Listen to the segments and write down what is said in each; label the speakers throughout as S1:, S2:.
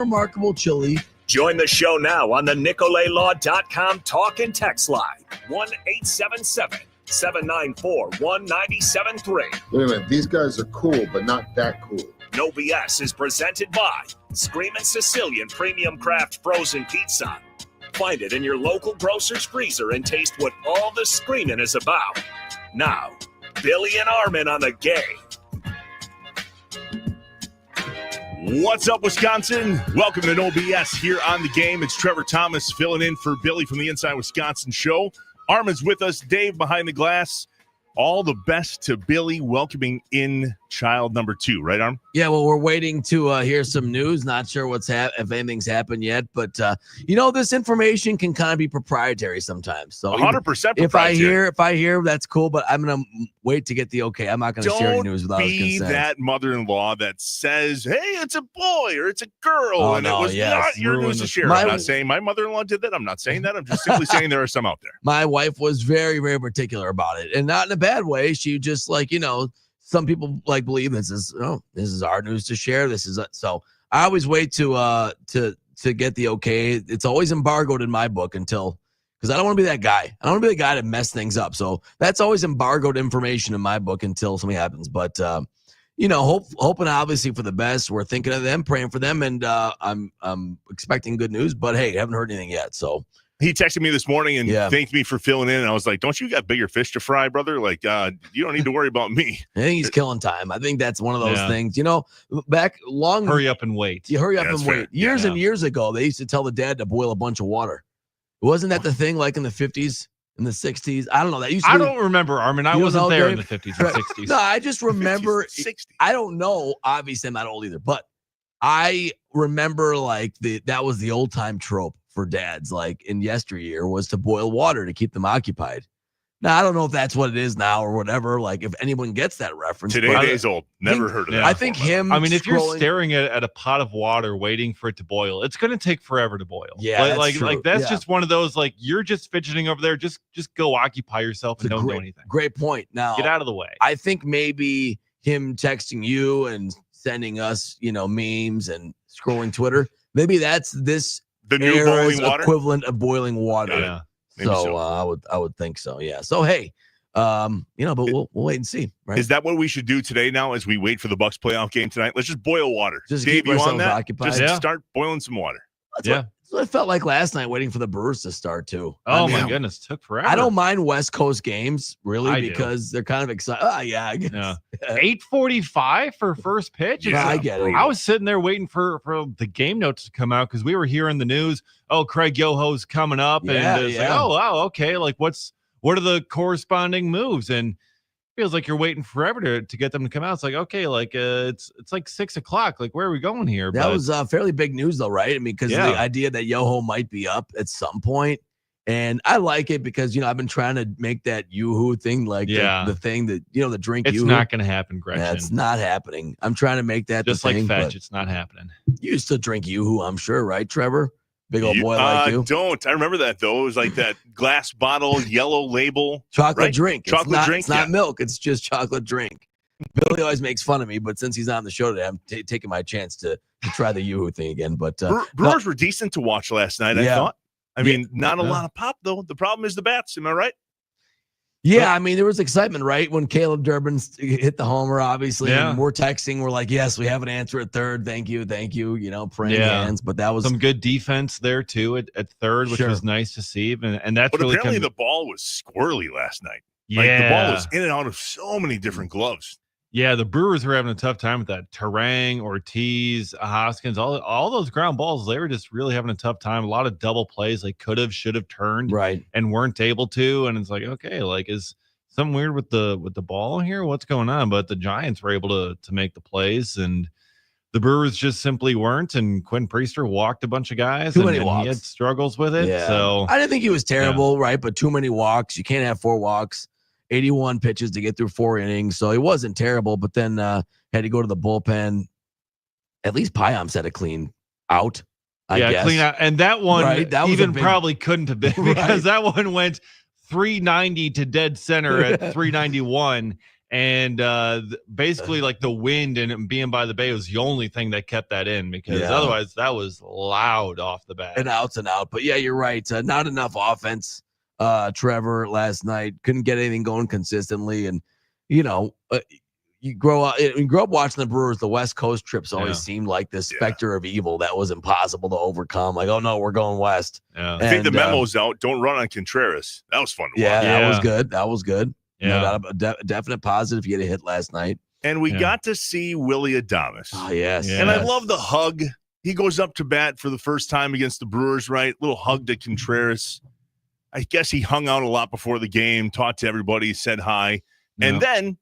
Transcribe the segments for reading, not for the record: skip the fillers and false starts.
S1: remarkable chili.
S2: Join the show now on the NicoletLaw.com talk and text line. 1-877-794-1973.
S3: Wait a minute, these guys are cool, but not that cool.
S2: No BS is presented by Screamin' Sicilian Premium Craft Frozen Pizza. Find it in your local grocer's freezer and taste what all the screaming is about. Now, Billy and Armin on the game.
S4: What's up, Wisconsin? Welcome to No BS here on the game. It's Trevor Thomas filling in for Billy from the Inside Wisconsin show. Armin's with us, Dave behind the glass. All the best to Billy, welcoming in child number 2, right, Arm?
S1: Yeah, well, we're waiting to hear some news. Not sure if anything's happened yet, but this information can kind of be proprietary sometimes. So
S4: 100%
S1: if I
S4: proprietary.
S1: hear, that's cool. But I'm gonna wait to get the okay. I'm not gonna share any news without his consent.
S4: Don't be that mother-in-law that says, "Hey, it's a boy or it's a girl,"
S1: Oh,
S4: and
S1: no,
S4: it was not your news to share. I'm not saying my mother-in-law did that. I'm not saying that. I'm just simply saying there are some out there.
S1: My wife was very, very particular about it, and not in a bad way. She just some people believe this is our news to share. So I always wait to get the okay. It's always embargoed in my book because I don't want to be that guy. I don't want to be the guy to mess things up. So that's always embargoed information in my book until something happens. But hoping obviously for the best. We're thinking of them, praying for them, and I'm expecting good news. But hey, haven't heard anything yet. So.
S4: He texted me this morning and thanked me for filling in. And I was like, don't you got bigger fish to fry, brother? Like, you don't need to worry about me.
S1: I think he's killing time. I think that's one of those things,
S5: hurry up and wait.
S1: You hurry up and wait.
S4: Fair.
S1: Years and years ago, they used to tell the dad to boil a bunch of water. Wasn't that the thing like in the 50s, in the 60s? I don't know. That used to
S5: I don't remember, Armin. I wasn't there in the 50s and 60s.
S1: No, I just remember.
S4: 50s, 60s.
S1: I don't know. Obviously, I'm not old either, but I remember that was the old time trope for dads, like in yesteryear, was to boil water to keep them occupied. Now, I don't know if that's what it is now or whatever, like if anyone gets that reference.
S4: Today days old. Never heard of that.
S1: I think
S5: if you're staring at a pot of water waiting for it to boil, it's going to take forever to boil.
S1: Yeah,
S5: that's just one of those, like, you're just fidgeting over there. Just go occupy yourself and don't do anything.
S1: Great point. Now,
S5: get out of the way.
S1: I think maybe him texting you and sending us, memes and scrolling Twitter, maybe that's the
S4: new boiling water
S1: equivalent of boiling water.
S4: Yeah.
S1: So I would think so. Yeah. So hey, but we'll wait and see. Right?
S4: Is that what we should do today? Now, as we wait for the Bucks playoff game tonight, let's just boil water.
S1: Just
S4: Dave,
S1: keep
S4: you on
S1: ourselves
S4: that?
S1: occupied.
S4: Just start boiling some water.
S1: That's what it felt like last night, waiting for the Brewers to start too.
S5: My goodness, took forever.
S1: I don't mind West Coast games really
S5: because
S1: they're kind of exciting. I guess.
S5: Yeah. 8:45 for first pitch.
S1: Yeah, I get it.
S5: I was sitting there waiting for the game notes to come out because we were hearing the news. Oh, Craig Yoho's coming up, and it's like, oh wow, okay. Like, what are the corresponding moves? And feels like you're waiting forever to get them to come out. It's like, okay, like it's like 6 o'clock. Like, where are we going here?
S1: That was fairly big news though, right? I mean, because the idea that Yoho might be up at some point, and I like it because I've been trying to make that Yoo-hoo thing like the thing that the drink.
S5: It's
S1: Yoo-hoo.
S5: not going to happen, Gretchen.
S1: That's not happening. I'm trying to make that
S5: just
S1: the
S5: like
S1: thing,
S5: fetch. It's not happening.
S1: You used to drink Yoo-hoo, I'm sure, right, Trevor? Big old boy like you.
S4: Don't. I remember that, though. It was like that glass bottle, yellow label.
S1: Chocolate drink.
S4: Chocolate drink.
S1: It's not milk. It's just chocolate drink. Billy always makes fun of me, but since he's on the show today, I'm taking my chance to try the Yoo-hoo thing again. But
S4: Brewers were decent to watch last night, I thought. I mean, not a lot of pop, though. The problem is the bats. Am I right?
S1: Yeah, I mean, there was excitement, right? When Caleb Durbin hit the homer, obviously.
S5: Yeah.
S1: And we're texting. We're like, yes, we have an answer at third. Thank you. Praying hands. But that was
S5: some good defense there, too, at third, which was nice to see. And that's
S4: but
S5: really
S4: apparently the ball was squirrely last night.
S5: Yeah.
S4: Like, the ball was in and out of so many different gloves.
S5: Yeah, the Brewers were having a tough time with that. Terang, Ortiz, Hoskins, all those ground balls, they were just really having a tough time. A lot of double plays they could have, should have turned,
S1: right,
S5: and weren't able to. And it's like, okay, like, is something weird with the ball here? What's going on? But the Giants were able to make the plays, and the Brewers just simply weren't. And Quinn Priester walked a bunch of guys.
S1: Too many walks.
S5: He had struggles with it.
S1: Yeah.
S5: So
S1: I didn't think he was terrible, right? But too many walks. You can't have 4 walks. 81 pitches to get through 4 innings. So he wasn't terrible, but then had to go to the bullpen. At least Payam's had a clean out, I guess.
S5: Clean out. And that one
S1: that
S5: even probably couldn't have been because that one went 390 to dead center at 391. And basically, like the wind and being by the bay was the only thing that kept that in, because otherwise that was loud off the bat.
S1: And out. But yeah, you're right. Not enough offense. Trevor last night couldn't get anything going consistently, and you grow up watching the Brewers. The West Coast trips always seemed like this specter of evil that was impossible to overcome. Like, oh no, we're going west.
S4: Yeah. I think the memo's out. Don't run on Contreras. That was fun to watch.
S1: That was good. That was good. Yeah, got a definite positive. He had a hit last night,
S4: and we got to see Willy Adames.
S1: Oh yes,
S4: and I love the hug. He goes up to bat for the first time against the Brewers. Right, little hug to Contreras. I guess he hung out a lot before the game, talked to everybody, said hi, and then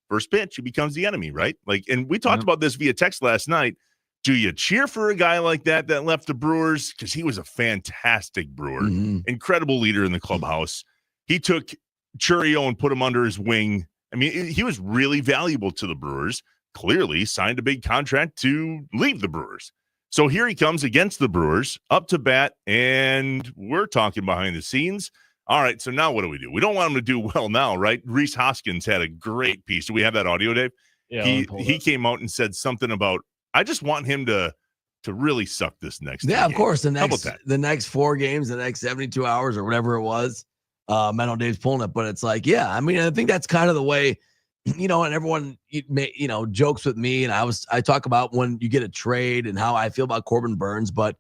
S4: first pitch, he becomes the enemy, right? Like, and we talked about this via text last night. Do you cheer for a guy like that left the Brewers? Because he was a fantastic Brewer, incredible leader in the clubhouse. He took Churio and put him under his wing. I mean, he was really valuable to the Brewers. Clearly signed a big contract to leave the Brewers. So here he comes against the Brewers, up to bat, and we're talking behind the scenes. All right, so now what do? We don't want him to do well now, right? Reese Hoskins had a great piece. Do we have that audio, Dave?
S5: Yeah,
S4: he came out and said something about, I just want him to really suck this next game.
S1: Yeah, of course. The next 4 games, the next 72 hours or whatever it was. I know Dave's pulling it, but it's like, I mean, I think that's kind of the way, and everyone, jokes with me. And I talk about when you get a trade and how I feel about Corbin Burnes, but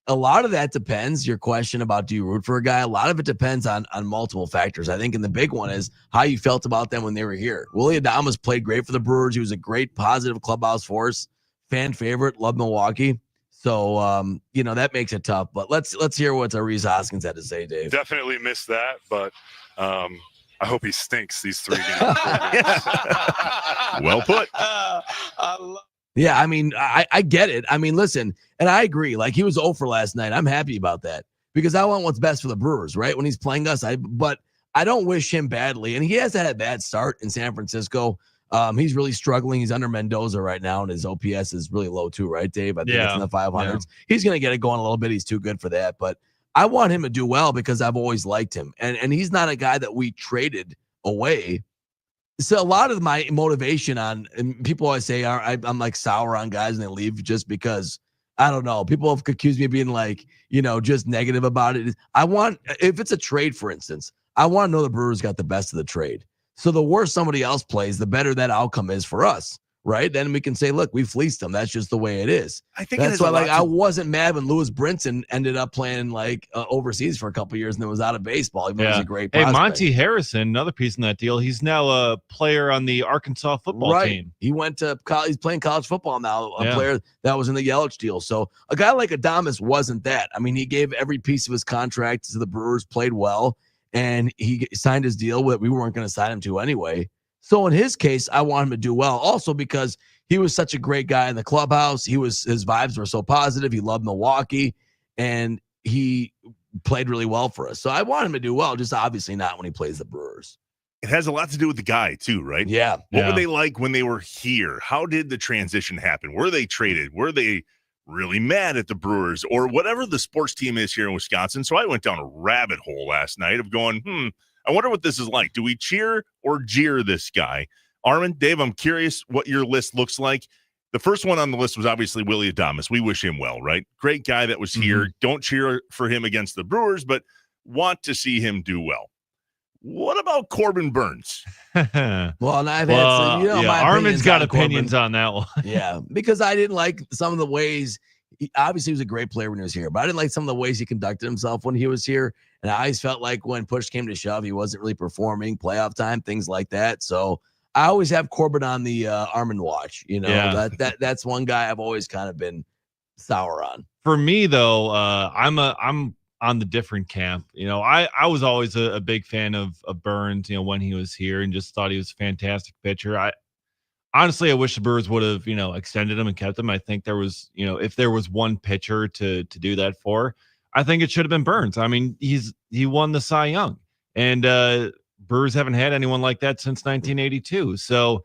S1: a lot of that depends. Your question about do you root for a guy? A lot of it depends on multiple factors. I think, and the big one is how you felt about them when they were here. Willy Adames played great for the Brewers. He was a great positive clubhouse force, fan favorite, loved Milwaukee. So, that makes it tough. But let's hear what Reese Hoskins had to say, Dave.
S6: Definitely missed that, but I hope he stinks these 3 games.
S4: Well put.
S1: Yeah, I mean, I get it. I mean, listen, and I agree. Like, he was 0 for last night. I'm happy about that because I want what's best for the Brewers, right? When he's playing us, but I don't wish him badly. And he has had a bad start in San Francisco. He's really struggling. He's under Mendoza right now, and his OPS is really low too, right, Dave? I think it's in the 500s. Yeah. He's going to get it going a little bit. He's too good for that. But I want him to do well because I've always liked him. And he's not a guy that we traded away. So a lot of my motivation and people always say I'm like sour on guys and they leave just because, I don't know. People have accused me of being like, just negative about it. If it's a trade, for instance, I want to know the Brewers got the best of the trade. So the worse somebody else plays, the better that outcome is for us, right? Then we can say, look, we fleeced them. That's just the way it is.
S4: I think
S1: that's why, I wasn't mad when Lewis Brinson ended up playing overseas for a couple of years and then was out of baseball. He was a great prospect.
S5: Hey, Monty Harrison, another piece in that deal. He's now a player on the Arkansas football team.
S1: He went to college. He's playing college football now. A player that was in the Yelich deal. So a guy like Adames wasn't that. I mean, he gave every piece of his contract to the Brewers, played well. And he signed his deal that we weren't going to sign him to anyway. So in his case, I want him to do well. Also because he was such a great guy in the clubhouse. His vibes were so positive. He loved Milwaukee, and he played really well for us. So I want him to do well, just obviously not when he plays the Brewers.
S4: It has a lot to do with the guy too, right?
S1: Yeah.
S4: What were they like when they were here? How did the transition happen? Were they traded? Were they really mad at the Brewers or whatever the sports team is here in Wisconsin? So I went down a rabbit hole last night of going, I wonder what this is like. Do we cheer or jeer this guy? Armin, Dave, I'm curious what your list looks like. The first one on the list was obviously Willy Adames. We wish him well, right? Great guy that was here. Don't cheer for him against the Brewers, but want to see him do well. What about Corbin Burnes?
S1: Well, I've had my
S5: Armin's got opinions on that one.
S1: Yeah, because I didn't like some of the ways. Obviously, he was a great player when he was here, but I didn't like some of the ways he conducted himself when he was here. And I always felt like when push came to shove, he wasn't really performing, playoff time, things like that. So I always have Corbin on the Armin watch. That's one guy I've always kind of been sour on.
S5: For me, though, I'm on the different camp. I was always a big fan of Burnes, when he was here, and just thought he was a fantastic pitcher. Honestly, I wish the Brewers would have, extended him and kept him. I think there was, if there was one pitcher to do that for, I think it should have been Burnes. I mean, he won the Cy Young, and Brewers haven't had anyone like that since 1982. So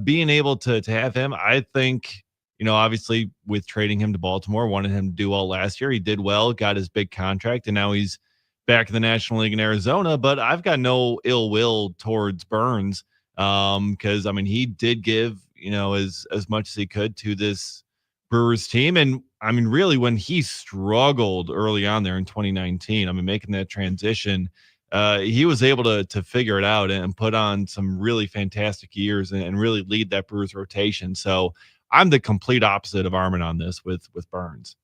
S5: being able to have him, I think, obviously with trading him to Baltimore, wanted him to do well last year. He did well, got his big contract, and now he's back in the National League in Arizona. But I've got no ill will towards Burnes. Because I mean, he did give, as much as he could to this Brewers team. And I mean, really, when he struggled early on there in 2019, I mean, making that transition, he was able to figure it out and put on some really fantastic years and really lead that Brewers rotation. So I'm the complete opposite of Armin on this with Burnes.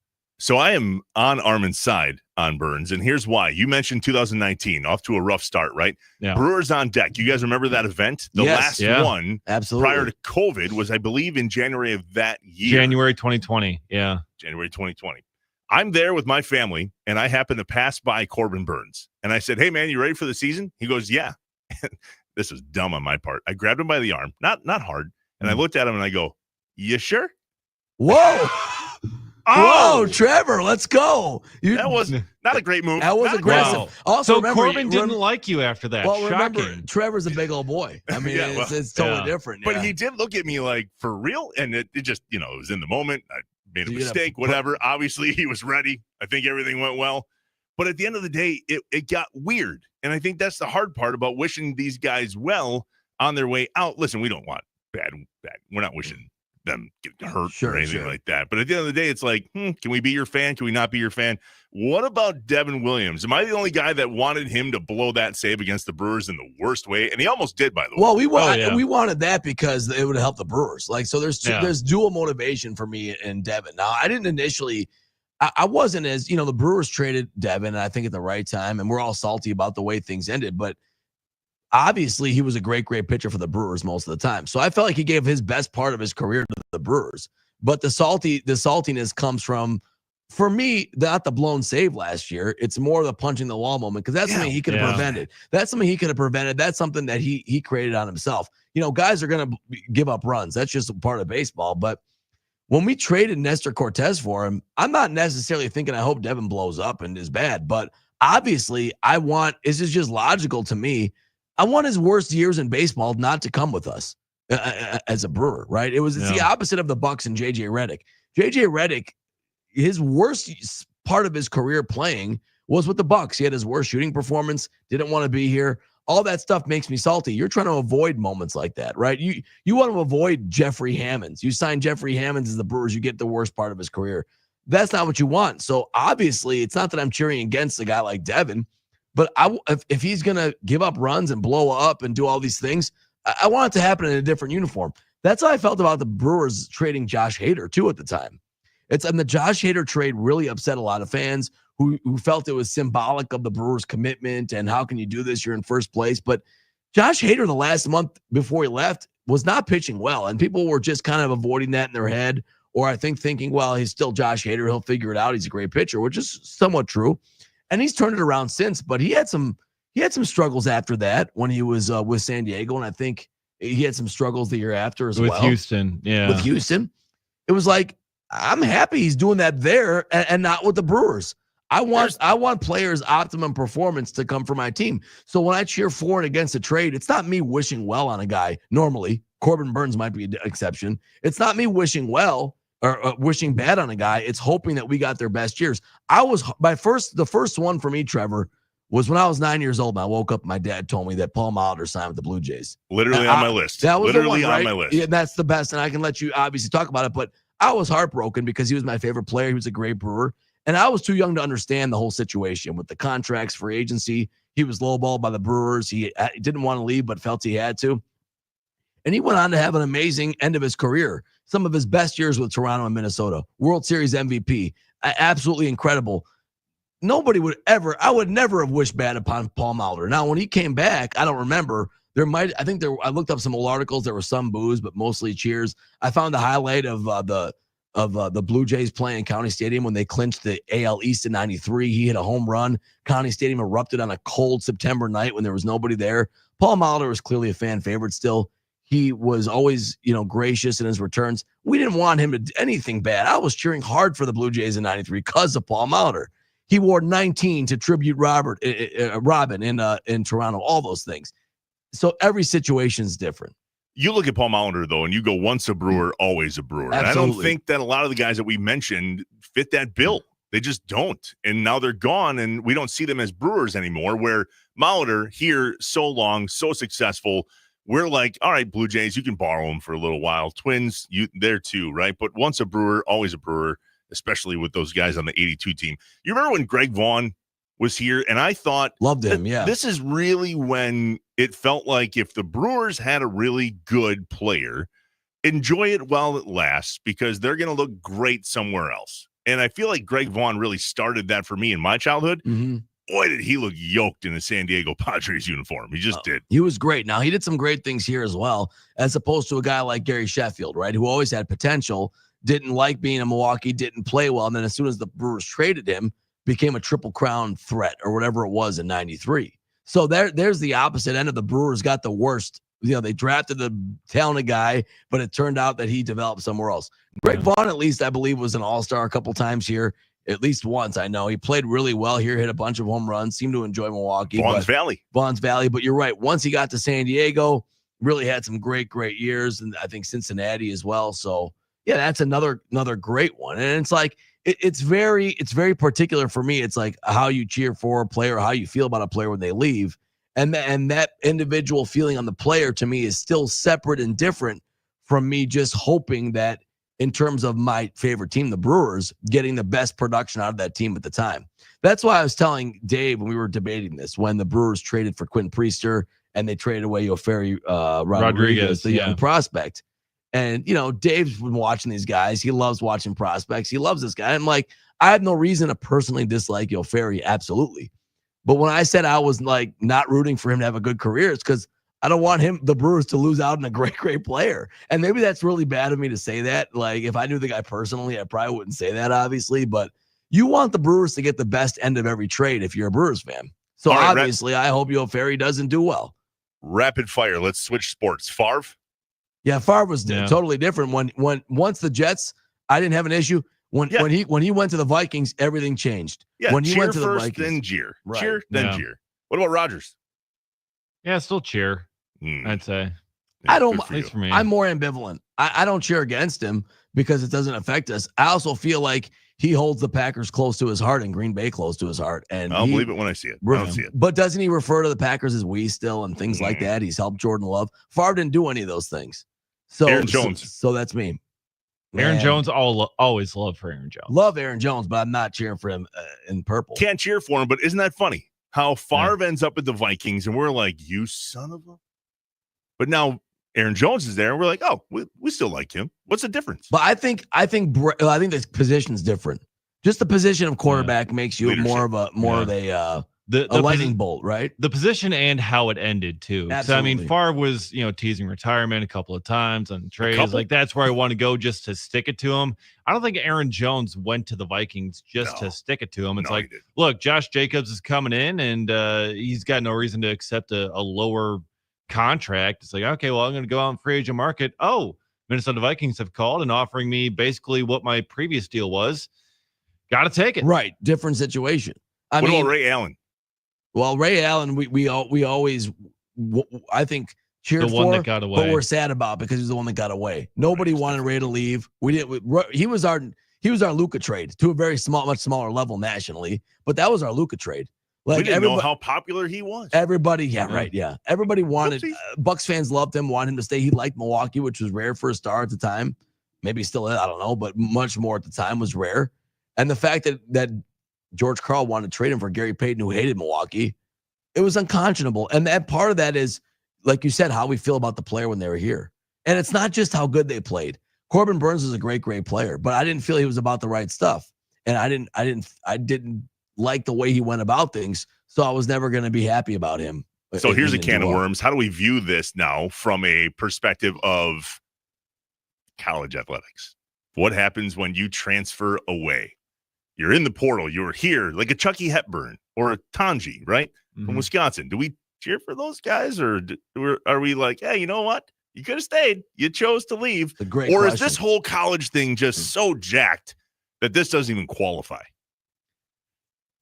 S4: So I am on Armin's side on Burnes, and here's why. You mentioned 2019, off to a rough start, right?
S5: Yeah.
S4: Brewers on deck. You guys remember that event? The last one
S1: absolutely
S4: prior to COVID was, I believe, in January of that year.
S5: January 2020. Yeah.
S4: January 2020. I'm there with my family, and I happen to pass by Corbin Burnes. And I said, hey, man, you ready for the season? He goes, yeah. This was dumb on my part. I grabbed him by the arm, not hard, and I looked at him, and I go, you sure?
S1: Whoa. Whoa, Trevor, let's go.
S4: That was not a great move.
S1: That was aggressive.
S5: Wow.
S1: Also,
S5: so
S1: remember,
S5: Corbin didn't like you after that.
S1: Well,
S5: Shocking.
S1: remember, Trevor's a big old boy. I mean, it's totally different.
S4: But he did look at me like, for real? And it just, it was in the moment. I made a mistake, whatever. Obviously, he was ready. I think everything went well. But at the end of the day, it got weird. And I think that's the hard part about wishing these guys well on their way out. Listen, we don't want bad. We're not wishing them get hurt or anything like that. But at the end of the day, it's like, can we be your fan? Can we not be your fan? What about Devin Williams? Am I the only guy that wanted him to blow that save against the Brewers in the worst way? And he almost did, by the way.
S1: Well, we wanted that because it would help the Brewers. Like, so there's dual motivation for me and Devin. Now, I didn't initially, I wasn't as, the Brewers traded Devin, I think, at the right time, and we're all salty about the way things ended, but obviously, he was a great pitcher for the Brewers most of the time. So I felt like he gave his best part of his career to the Brewers. But the saltiness comes from, for me, not the blown save last year. It's more the punching the wall moment, because that's something he could have prevented. That's something he could have prevented. That's something that he created on himself. Guys are going to give up runs. That's just a part of baseball. But when we traded Nestor Cortez for him, I'm not necessarily thinking I hope Devin blows up and is bad. But obviously, this is just logical to me. I want his worst years in baseball not to come with us as a Brewer, right? It's the opposite of the Bucks and JJ Redick. JJ Redick, his worst part of his career playing was with the Bucks. He had his worst shooting performance, didn't want to be here. All that stuff makes me salty. You're trying to avoid moments like that, right? You want to avoid Jeffrey Hammonds. You sign Jeffrey Hammonds as the Brewers, you get the worst part of his career. That's not what you want. So obviously, it's not that I'm cheering against a guy like Devin. But if he's going to give up runs and blow up and do all these things, I want it to happen in a different uniform. That's how I felt about the Brewers trading Josh Hader, too, at the time. And the Josh Hader trade really upset a lot of fans who felt it was symbolic of the Brewers' commitment and how can you do this? You're in first place. But Josh Hader, the last month before he left, was not pitching well. And people were just kind of avoiding that in their head. Or I think thinking, well, he's still Josh Hader. He'll figure it out. He's a great pitcher, which is somewhat true. And he's turned it around since, but he had some struggles after that when he was with San Diego, and I think he had some struggles the year after as well.
S5: With Houston, yeah.
S1: With Houston. It was like, I'm happy he's doing that there and not with the Brewers. I want players' optimum performance to come from my team. So when I cheer for and against a trade, it's not me wishing well on a guy. Normally, Corbin Burnes might be an exception. It's not me wishing well or wishing bad on a guy. It's hoping that we got their best years. The first one for me, Trevor, was when I was 9 years old and I woke up and my dad told me that Paul Molitor signed with the Blue Jays.
S4: Literally on my list.
S1: That was
S4: literally
S1: the one, right?
S4: on my list.
S1: Yeah, that's the best. And I can let you obviously talk about it, but I was heartbroken because he was my favorite player. He was a great Brewer. And I was too young to understand the whole situation with the contracts, free agency. He was lowballed by the Brewers. He didn't want to leave, but felt he had to. And he went on to have an amazing end of his career. Some of his best years with Toronto and Minnesota. World Series MVP. Absolutely incredible. I would never have wished bad upon Paul Molitor. Now, when he came back, I don't remember. I looked up some old articles. There were some boos, but mostly cheers. I found a highlight of the Blue Jays playing County Stadium when they clinched the AL East in '93. He hit a home run. County Stadium erupted on a cold September night when there was nobody there. Paul Molitor was clearly a fan favorite still. He was always, gracious in his returns. We didn't want him to do anything bad. I was cheering hard for the Blue Jays in '93 because of Paul Molitor. He wore 19 to tribute Robin in Toronto, all those things. So every situation is different.
S4: You look at Paul Molitor, though, and you go once a Brewer, always a Brewer. And I don't think that a lot of the guys that we mentioned fit that bill. They just don't. And now they're gone, and we don't see them as Brewers anymore, where Molitor here so long, so successful, we're like, all right, Blue Jays, you can borrow them for a little while. Twins, you there too, right? But once a Brewer, always a Brewer, especially with those guys on the 82 team. You remember when Greg Vaughn was here? And I thought,
S1: loved him. Yeah.
S4: This is really when it felt like if the Brewers had a really good player, enjoy it while it lasts because they're going to look great somewhere else. And I feel like Greg Vaughn really started that for me in my childhood.
S1: Mm-hmm.
S4: Boy, did he look yoked in a San Diego Padres uniform. He just did.
S1: He was great. Now, he did some great things here as well, as opposed to a guy like Gary Sheffield, right, who always had potential, didn't like being in Milwaukee, didn't play well, and then as soon as the Brewers traded him, became a Triple Crown threat or whatever it was in 93. So there's the opposite end of the Brewers got the worst. They drafted the talented guy, but it turned out that he developed somewhere else. Greg Vaughn, at least, I believe, was an all-star a couple times here. At least once, I know. He played really well here, hit a bunch of home runs, seemed to enjoy Milwaukee. Vaughn's Valley. But you're right. Once he got to San Diego, really had some great years, and I think Cincinnati as well. So, yeah, that's another great one. And it's like it's very particular for me. It's like how you cheer for a player, how you feel about a player when they leave. And that individual feeling on the player, to me, is still separate and different from me just hoping that in terms of my favorite team, the Brewers, getting the best production out of that team at the time. That's why I was telling Dave when we were debating this, when the Brewers traded for Quinn Priester and they traded away Yoferi Rodriguez, the young prospect. And, Dave's been watching these guys. He loves watching prospects. He loves this guy. I'm like, I have no reason to personally dislike Yoferi, absolutely. But when I said I was like not rooting for him to have a good career, it's because I don't want the Brewers to lose out on a great player. And maybe that's really bad of me to say that. Like, if I knew the guy personally, I probably wouldn't say that, obviously. But you want the Brewers to get the best end of every trade if you're a Brewers fan. So obviously, I hope Yoferi doesn't do well.
S4: Rapid fire. Let's switch sports. Favre?
S1: Yeah, Favre was totally different. Once the Jets, I didn't have an issue. When he went to the Vikings, everything changed.
S4: Yeah,
S1: when he
S4: cheer
S1: went to
S4: first,
S1: the Vikings,
S4: then jeer.
S1: Right.
S4: Cheer, then jeer. What about Rodgers?
S5: Yeah, still cheer. I'd say.
S1: I don't.
S5: At least for me.
S1: I'm more ambivalent. I don't cheer against him because it doesn't affect us. I also feel like he holds the Packers close to his heart and Green Bay close to his heart. And
S4: I'll believe it when I see it. I don't see it.
S1: But doesn't he refer to the Packers as we still and things like that? He's helped Jordan Love. Favre didn't do any of those things. So
S4: Aaron Jones.
S1: So that's me.
S5: Aaron Jones, always love for Aaron Jones.
S1: Love Aaron Jones, but I'm not cheering for him in purple.
S4: Can't cheer for him, but isn't that funny? How Favre ends up at the Vikings, and we're like, you son of a... But now Aaron Jones is there, and we're like, oh, we still like him. What's the difference?
S1: But I think the position's different. Just the position of quarterback makes you
S4: Leadership.
S1: more of a lightning bolt, right?
S5: The position and how it ended too.
S1: Absolutely.
S5: So I mean, Favre was teasing retirement a couple of times on trades. Like that's where I want to go just to stick it to him. I don't think Aaron Jones went to the Vikings just to stick it to him. It's like, look, Josh Jacobs is coming in, and he's got no reason to accept a lower contract. It's like, okay, well, I'm going to go out in free agent market. Oh, Minnesota Vikings have called and offering me basically what my previous deal was. Got to take it.
S1: Right. Different situation.
S4: What about Ray Allen?
S1: Well, Ray Allen, we always, I think, cheered
S5: the one
S1: for,
S5: that got away.
S1: But we're sad about because he's the one that got away. Nobody wanted Ray to leave. He was our Luka trade to a very much smaller level nationally, but that was our Luka trade. Like,
S4: we didn't know how popular he was.
S1: Everybody, everybody wanted. Bucks fans loved him, wanted him to stay. He liked Milwaukee, which was rare for a star at the time. Maybe still, I don't know, but much more at the time was rare. And the fact that George Karl wanted to trade him for Gary Payton, who hated Milwaukee, it was unconscionable. And that part of that is, like you said, how we feel about the player when they were here. And it's not just how good they played. Corbin Burnes is a great player, but I didn't feel he was about the right stuff. And I didn't like the way he went about things. So I was never going to be happy about him.
S4: So here's a can of worms. How do we view this now from a perspective of college athletics? What happens when you transfer away? You're in the portal. You're here like a Chucky Hepburn or a Tanji, right? From Wisconsin. Do we cheer for those guys, or are we like, hey, you know what? You could have stayed. You chose to leave. Or is this whole college thing just so jacked that this doesn't even qualify?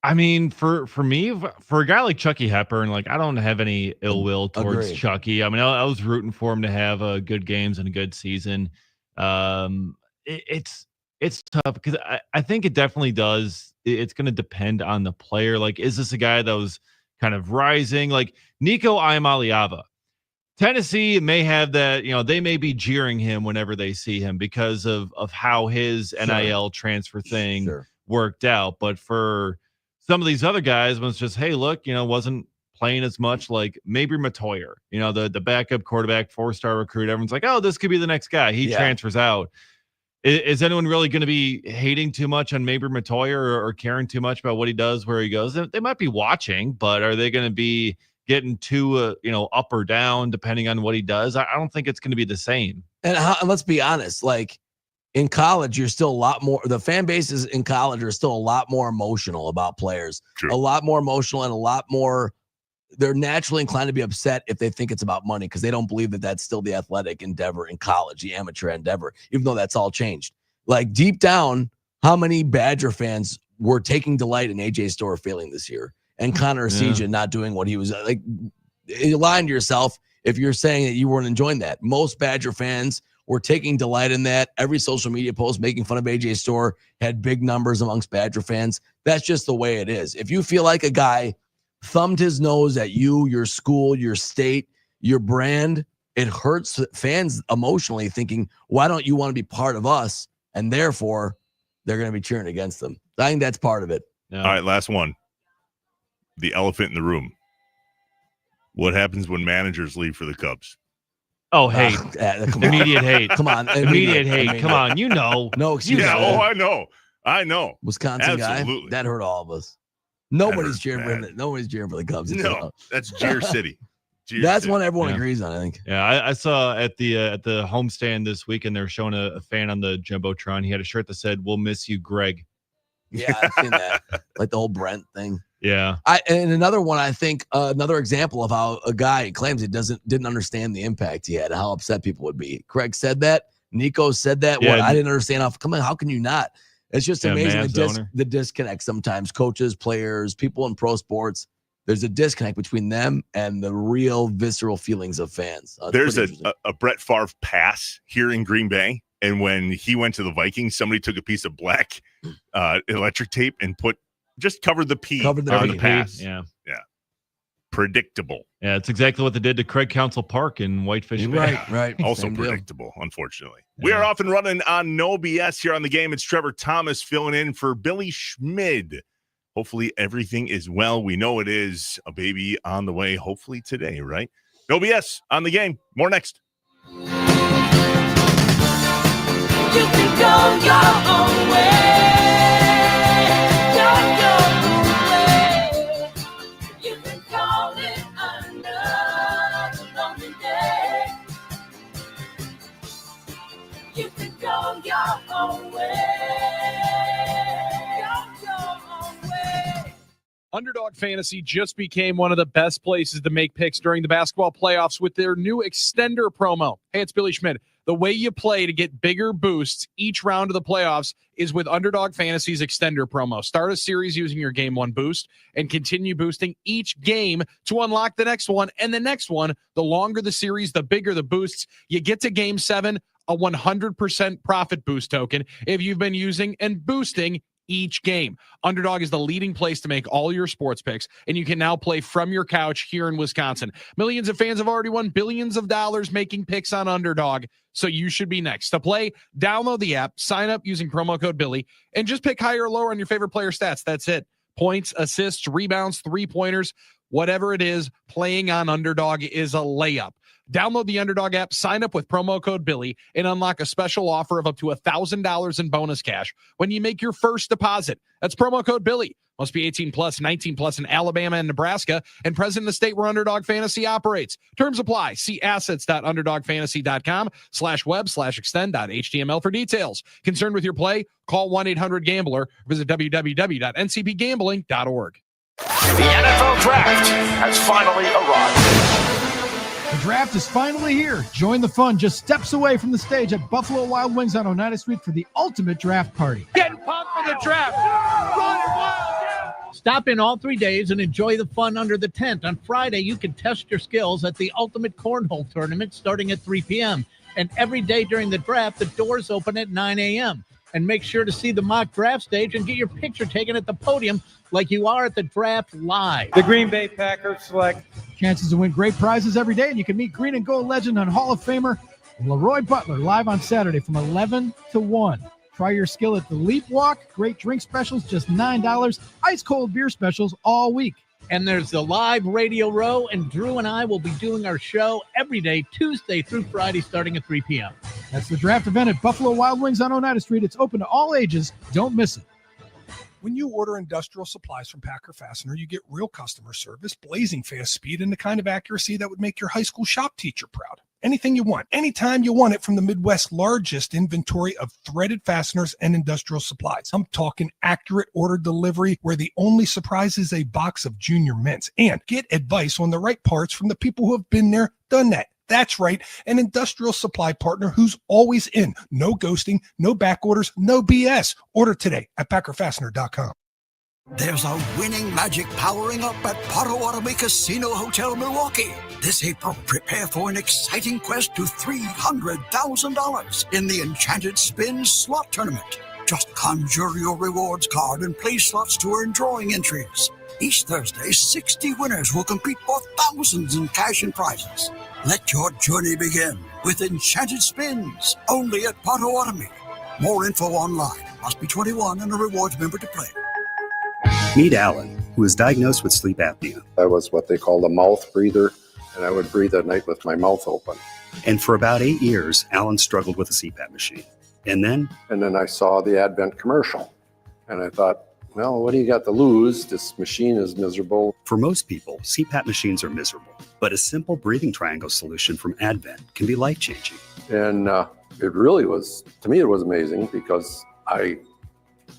S5: I mean, for me, for a guy like Chucky Hepburn, like I don't have any ill will towards Chucky. I mean, I was rooting for him to have good games and a good season. It's tough because I think it definitely does. It's going to depend on the player. Like, is this a guy that was kind of rising? Like Nico Iamaleava. Tennessee may have that, they may be jeering him whenever they see him because of how his NIL transfer thing worked out. But for some of these other guys, when it's just, hey, look, wasn't playing as much, like maybe Molitor, the backup quarterback, 4-star recruit. Everyone's like, oh, this could be the next guy. He transfers out. Is anyone really going to be hating too much on Mabry Molitor or caring too much about what he does, where he goes? They might be watching, but are they going to be getting too, up or down depending on what he does? I don't think it's going to be the same.
S1: And let's be honest, like in college, you're still a lot more. The fan bases in college are still a lot more emotional about players, a lot more emotional, and a lot more. They're naturally inclined to be upset if they think it's about money because they don't believe that that's still the athletic endeavor in college, the amateur endeavor, even though that's all changed. Like deep down, how many Badger fans were taking delight in AJ Storr failing this year and Connor Sejan not doing what he was like? You're lying to yourself if you're saying that you weren't enjoying that. Most Badger fans were taking delight in that. Every social media post making fun of AJ Storr had big numbers amongst Badger fans. That's just the way it is. If you feel like a guy thumbed his nose at you, your school, your state, your brand, it hurts fans emotionally thinking, why don't you want to be part of us? And therefore, they're going to be cheering against them. I think that's part of it.
S4: All right, last one. The elephant in the room. What happens when managers leave for the Cubs?
S5: Oh, hate. Immediate hate.
S1: Come on.
S5: Immediate hate. Come on.
S1: No excuse.
S4: Yeah, I know.
S1: Wisconsin
S4: Absolutely.
S1: guy. That hurt all of us. Nobody's cheering for him. Nobody's cheering for the Cubs.
S4: No, that's Jaire City.
S1: That's one everyone agrees on, I think.
S5: Yeah, I saw at the homestand this weekend, they were showing a fan on the Jumbotron. He had a shirt that said, "We'll miss you, Greg."
S1: Yeah, I've seen that. Like the whole Brent thing.
S5: Yeah.
S1: And another one, I think, another example of how a guy claims he didn't understand the impact he had and how upset people would be. Craig said that. Nico said that.
S5: Yeah,
S1: I didn't understand how can you not? It's just amazing the disconnect sometimes. Coaches, players, people in pro sports, there's a disconnect between them and the real visceral feelings of fans.
S4: There's a Brett Favre pass here in Green Bay, and when he went to the Vikings, somebody took a piece of black electric tape and covered the P on the pass.
S5: Yeah.
S4: Predictable.
S5: Yeah, it's exactly what they did to Craig Council Park in Whitefish Bay.
S1: Right.
S4: Also predictable, unfortunately. Yeah. We are off and running on No BS here on the game. It's Trevor Thomas filling in for Billy Schmid. Hopefully everything is well. We know it is. A baby on the way, hopefully today, right? No BS on the game. More next.
S7: You can go your own way. You can go your own way. Go your own way.
S8: Underdog Fantasy just became one of the best places to make picks during the basketball playoffs with their new extender promo. Hey, it's Billy Schmid. The way you play to get bigger boosts each round of the playoffs is with Underdog Fantasy's extender promo. Start a series using your game one boost and continue boosting each game to unlock the next one and the next one. The longer the series, the bigger the boosts. You get to game 7, a 100% profit boost token if you've been using and boosting each game. Underdog is the leading place to make all your sports picks, and you can now play from your couch here in Wisconsin. Millions of fans have already won billions of dollars making picks on Underdog, so you should be next. To play, download the app, sign up using promo code Billy, and just pick higher or lower on your favorite player stats. That's it. Points, assists, rebounds, three-pointers, whatever it is, playing on Underdog is a layup. Download the Underdog app, sign up with promo code Billy, and unlock a special offer of up to $1,000 in bonus cash when you make your first deposit. That's promo code Billy. Must be 18 plus, 19 plus in Alabama and Nebraska, and present in the state where Underdog Fantasy operates. Terms apply. See assets.underdogfantasy.com/web/extend.html for details. Concerned with your play? Call 1-800-GAMBLER. Visit www.ncpgambling.org.
S2: The NFL Draft has finally arrived.
S9: The draft is finally here. Join the fun just steps away from the stage at Buffalo Wild Wings on Oneida Street for the ultimate draft party.
S8: Getting pumped for the draft.
S10: Stop in all 3 days and enjoy the fun under the tent. On Friday, you can test your skills at the Ultimate Cornhole Tournament starting at 3 p.m. And every day during the draft, the doors open at 9 a.m. And make sure to see the mock draft stage and get your picture taken at the podium like you are at the draft live.
S11: The Green Bay Packers select.
S9: Chances to win great prizes every day, and you can meet Green and Gold legend and Hall of Famer Leroy Butler live on Saturday from 11 to 1. Try your skill at the Leap Walk. Great drink specials, just $9. Ice cold beer specials all week.
S10: And there's the live Radio Row, and Drew and I will be doing our show every day, Tuesday through Friday, starting at 3 p.m.
S9: That's the draft event at Buffalo Wild Wings on Oneida Street. It's open to all ages. Don't miss it.
S12: When you order industrial supplies from Packer Fastener, you get real customer service, blazing fast speed, and the kind of accuracy that would make your high school shop teacher proud. Anything you want, anytime you want it, from the Midwest's largest inventory of threaded fasteners and industrial supplies. I'm talking accurate order delivery where the only surprise is a box of Junior Mints. And get advice on the right parts from the people who have been there, done that. That's right, an industrial supply partner who's always in. No ghosting, no back orders, no BS. Order today at PackerFastener.com.
S13: There's a winning magic powering up at Potawatomi Casino Hotel Milwaukee. This April, prepare for an exciting quest to $300,000 in the Enchanted Spin Slot Tournament. Just conjure your rewards card and play slots to earn drawing entries. Each Thursday, 60 winners will compete for thousands in cash and prizes. Let your journey begin with Enchanted Spins, only at Potawatomi. More info online. Must be 21 and a rewards member to play.
S14: Meet Alan, who was diagnosed with sleep apnea.
S15: I was what they call a mouth breather, and I would breathe at night with my mouth open.
S14: And for about 8 years, Alan struggled with a CPAP machine. And then
S15: I saw the Advent commercial, and I thought, well, what do you got to lose? This machine is miserable.
S14: For most people, CPAP machines are miserable, but a simple breathing triangle solution from Advent can be life-changing.
S15: And it really was, to me, it was amazing because I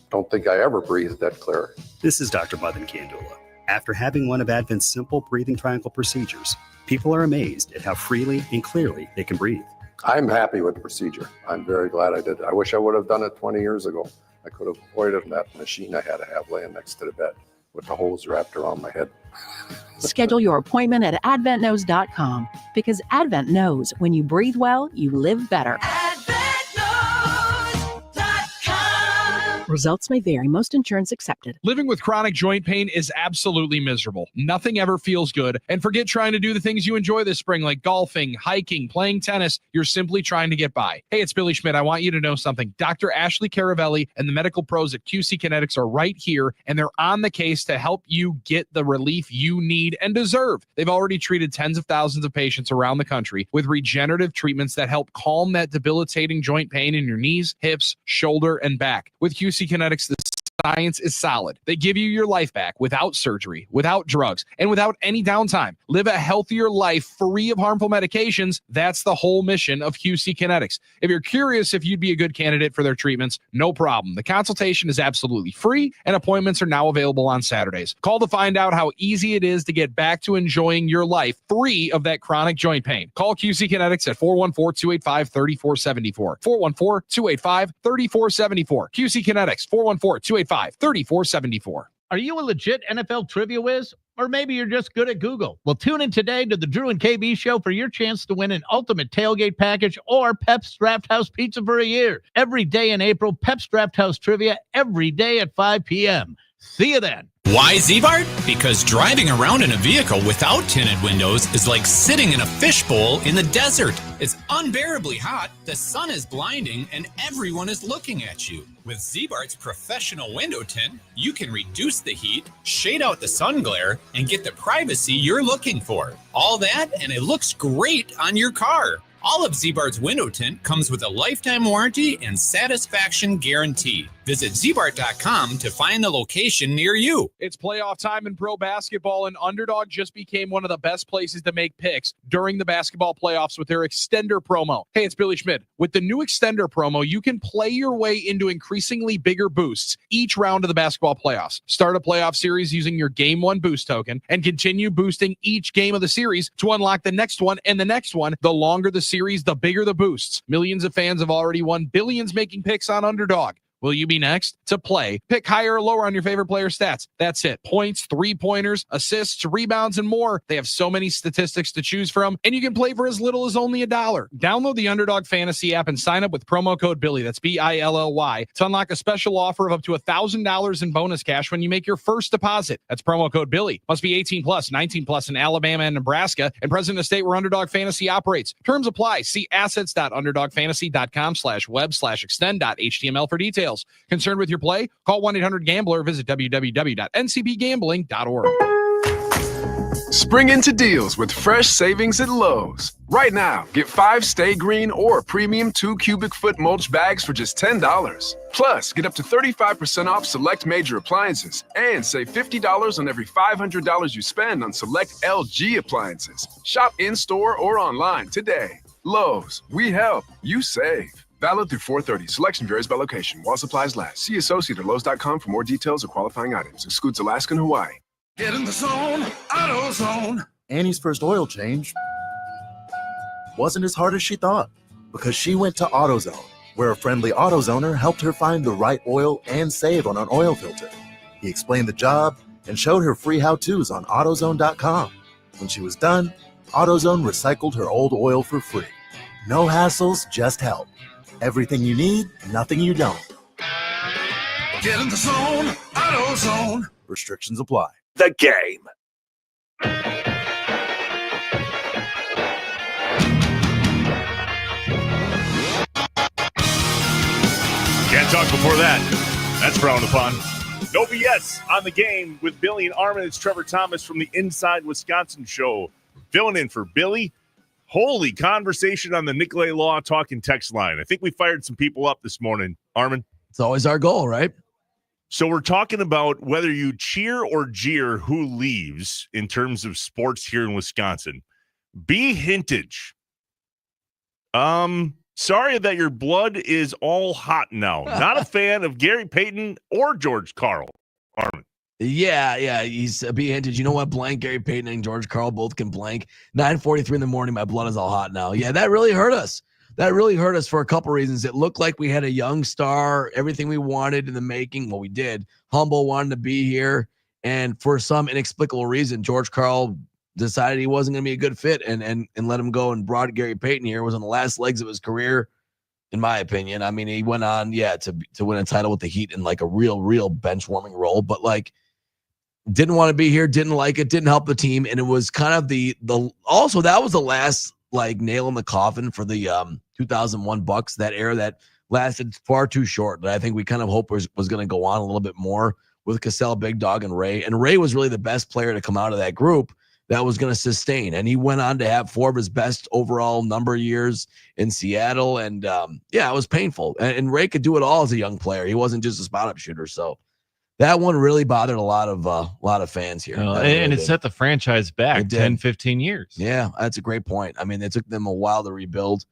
S15: don't think I ever breathed that clear.
S14: This is Dr. Madan Kandula. After having one of Advent's simple breathing triangle procedures, people are amazed at how freely and clearly they can breathe.
S15: I'm happy with the procedure. I'm very glad I did it. I wish I would have done it 20 years ago. I could have avoided that machine I had to have laying next to the bed with the hose wrapped around my head.
S16: Schedule your appointment at adventknows.com because Advent knows when you breathe well, you live better. Results may vary. Most insurance accepted.
S8: Living with chronic joint pain is absolutely miserable. Nothing ever feels good. And forget trying to do the things you enjoy this spring, like golfing, hiking, playing tennis. You're simply trying to get by. Hey, it's Billy Schmidt. I want you to know something. Dr. Ashley Caravelli and the medical pros at QC Kinetics are right here, and they're on the case to help you get the relief you need and deserve. They've already treated tens of thousands of patients around the country with regenerative treatments that help calm that debilitating joint pain in your knees, hips, shoulder, and back. With QC Kinetics, the science is solid. They give you your life back without surgery, without drugs, and without any downtime. Live a healthier life free of harmful medications. That's the whole mission of QC Kinetics. If you're curious if you'd be a good candidate for their treatments, no problem. The consultation is absolutely free, and appointments are now available on Saturdays. Call to find out how easy it is to get back to enjoying your life free of that chronic joint pain. Call QC Kinetics at 414-285-3474. 414-285-3474. QC Kinetics, 414-285-3474.
S10: Are you a legit NFL trivia whiz? Or maybe you're just good at Google. Well, tune in today to the Drew and KB Show for your chance to win an ultimate tailgate package or Pep's Draft House pizza for a year. Every day in April, Pep's Draft House trivia every day at 5 p.m. See you then.
S17: Why Z-Bart? Because driving around in a vehicle without tinted windows is like sitting in a fishbowl in the desert. It's unbearably hot, the sun is blinding, and everyone is looking at you. With Z-Bart's professional window tint, you can reduce the heat, shade out the sun glare, and get the privacy you're looking for. All that, and it looks great on your car. All of Z-Bart's window tint comes with a lifetime warranty and satisfaction guarantee. Visit zbart.com to find the location near you.
S8: It's playoff time in pro basketball, and Underdog just became one of the best places to make picks during the basketball playoffs with their extender promo. Hey, it's Billy Schmidt. With the new extender promo, you can play your way into increasingly bigger boosts each round of the basketball playoffs. Start a playoff series using your Game 1 boost token and continue boosting each game of the series to unlock the next one and the next one. The longer the series, the bigger the boosts. Millions of fans have already won billions making picks on Underdog. Will you be next? To play, pick higher or lower on your favorite player stats. That's it. Points, three-pointers, assists, rebounds, and more. They have so many statistics to choose from, and you can play for as little as only $1. Download the Underdog Fantasy app and sign up with promo code Billy. That's BILLY to unlock a special offer of up to $1,000 in bonus cash when you make your first deposit. That's promo code Billy. Must be 18 plus, 19 plus in Alabama and Nebraska, and present in a state where Underdog Fantasy operates. Terms apply. See assets.underdogfantasy.com/web/extend.html for details. Concerned with your play? Call 1-800-GAMBLER or visit www.ncpgambling.org.
S18: Spring into deals with fresh savings at Lowe's. Right now, get 5 Stay Green or premium 2 cubic foot mulch bags for just $10. Plus, get up to 35% off select major appliances and save $50 on every $500 you spend on select LG appliances. Shop in-store or online today. Lowe's, we help, you save. Valid through 4/30. Selection varies by location. While supplies last. See associate at Lowe's.com for more details or qualifying items. Excludes Alaska and Hawaii.
S7: Get in the zone, AutoZone.
S19: Annie's first oil change wasn't as hard as she thought because she went to AutoZone, where a friendly AutoZoner helped her find the right oil and save on an oil filter. He explained the job and showed her free how-tos on AutoZone.com. When she was done, AutoZone recycled her old oil for free. No hassles, just help. Everything you need, nothing you don't.
S7: Get in the zone, AutoZone.
S19: Restrictions apply.
S2: The game.
S4: Can't talk before that. That's frowned upon. No BS on the game with Billy and Armin. It's Trevor Thomas from the Inside Wisconsin Show, filling in for Billy. Holy conversation on the Nicolay Law Talk and text line. I think we fired some people up this morning, Armin.
S1: It's always our goal, right?
S4: So we're talking about whether you cheer or jeer who leaves in terms of sports here in Wisconsin. B. Hintage. Sorry that your blood is all hot now. Not a fan of Gary Payton or George Karl, Armin.
S1: Yeah, he's B. Hintage. You know what? Blank Gary Payton and George Karl both can blank. 9:43 in the morning, my blood is all hot now. Yeah, that really hurt us. That really hurt us for a couple reasons. It looked like we had a young star, everything we wanted in the making. Well, we did. Humble wanted to be here. And for some inexplicable reason, George Karl decided he wasn't going to be a good fit and let him go and brought Gary Payton here. It was on the last legs of his career, in my opinion. I mean, he went on, to win a title with the Heat in like a real bench warming role, but like didn't want to be here, didn't like it, didn't help the team. And it was kind of also that was the last like nail in the coffin for the 2001 Bucks, that era that lasted far too short. But I think we kind of hoped was going to go on a little bit more with Cassell, Big Dog, and Ray. And Ray was really the best player to come out of that group that was going to sustain. And he went on to have 4 of his best overall number years in Seattle. And it was painful. And Ray could do it all as a young player. He wasn't just a spot-up shooter. So that one really bothered a lot of fans here.
S5: And it set the franchise back 10, 15 years.
S1: Yeah, that's a great point. I mean, it took them a while to rebuild,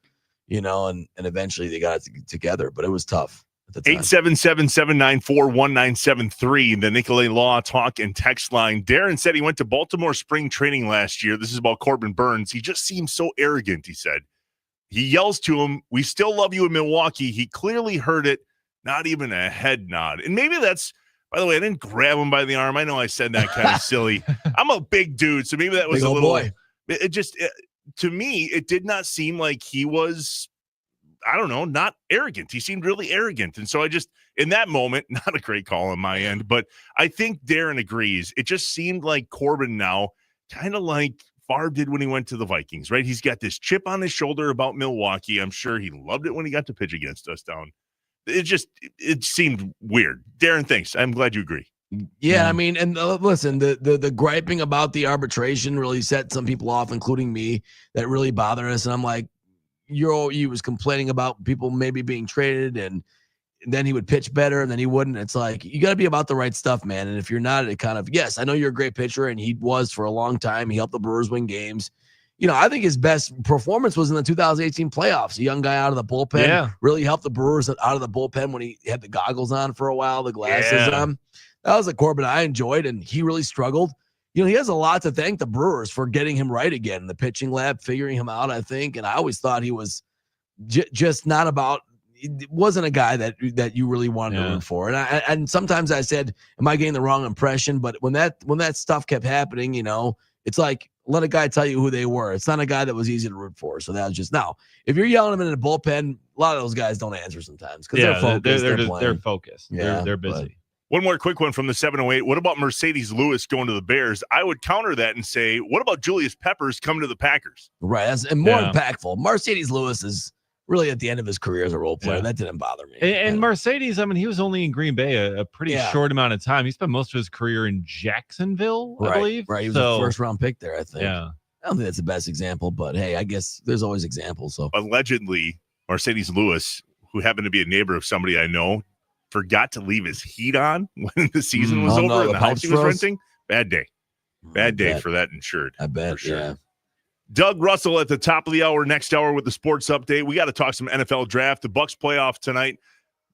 S1: and eventually they got it together, but it was tough.
S4: 877-794-1973, the Nicolay Law Talk and text line. Darren said he went to Baltimore spring training last year. This is about Corbin Burnes. He just seems so arrogant, he said. He yells to him, "We still love you in Milwaukee." He clearly heard it, not even a head nod. And maybe that's, by the way, I didn't grab him by the arm. I know I said that kind of silly. I'm a big dude, so maybe that was
S1: big
S4: a little
S1: boy.
S4: It just, to me, it did not seem like he was, I don't know, not arrogant. He seemed really arrogant. And so I just, in that moment, not a great call on my end, but I think Darren agrees. It just seemed like Corbin now, kind of like Favre did when he went to the Vikings, right? He's got this chip on his shoulder about Milwaukee. I'm sure he loved it when he got to pitch against us down. It seemed weird. Darren, thanks. I'm glad you agree.
S1: Yeah, I mean, and listen, the griping about the arbitration really set some people off, including me, that really bothered us. And I'm like, he was complaining about people maybe being traded, and then he would pitch better, and then he wouldn't. It's like, you got to be about the right stuff, man. And if you're not, it kind of, yes, I know you're a great pitcher, and he was for a long time. He helped the Brewers win games. I think his best performance was in the 2018 playoffs. A young guy out of the bullpen really helped the Brewers out of the bullpen when he had the goggles on for a while, the glasses on. That was a Corbin I enjoyed, and he really struggled. He has a lot to thank the Brewers for getting him right again, the pitching lab, figuring him out, I think. And I always thought he was just not about it wasn't a guy that you really wanted to root for. And sometimes I said, am I getting the wrong impression? But when that stuff kept happening, it's like, let a guy tell you who they were. It's not a guy that was easy to root for. So that was just now. If you're yelling them in the bullpen, a lot of those guys don't answer sometimes because they're focused.
S5: They're focused.
S1: Yeah,
S5: they're busy.
S1: But
S4: one more quick one from the 708. What about Mercedes Lewis going to the Bears? I would counter that and say, what about Julius Peppers coming to the Packers?
S1: Right, and more impactful. Mercedes Lewis is really at the end of his career as a role player. That didn't bother me.
S5: And Mercedes, I mean, he was only in Green Bay a pretty short amount of time. He spent most of his career in Jacksonville, I believe.
S1: Right, he was a first-round pick there, I think.
S5: Yeah.
S1: I don't think that's the best example, but hey, I guess there's always examples. So
S4: allegedly, Mercedes Lewis, who happened to be a neighbor of somebody I know, forgot to leave his heat on when the season was over and the house he was renting. Bad day for that insured.
S1: I bet,
S4: for sure.
S1: yeah.
S4: Doug Russell at the top of the hour, next hour with the sports update. We got to talk some NFL draft. The Bucs playoff tonight.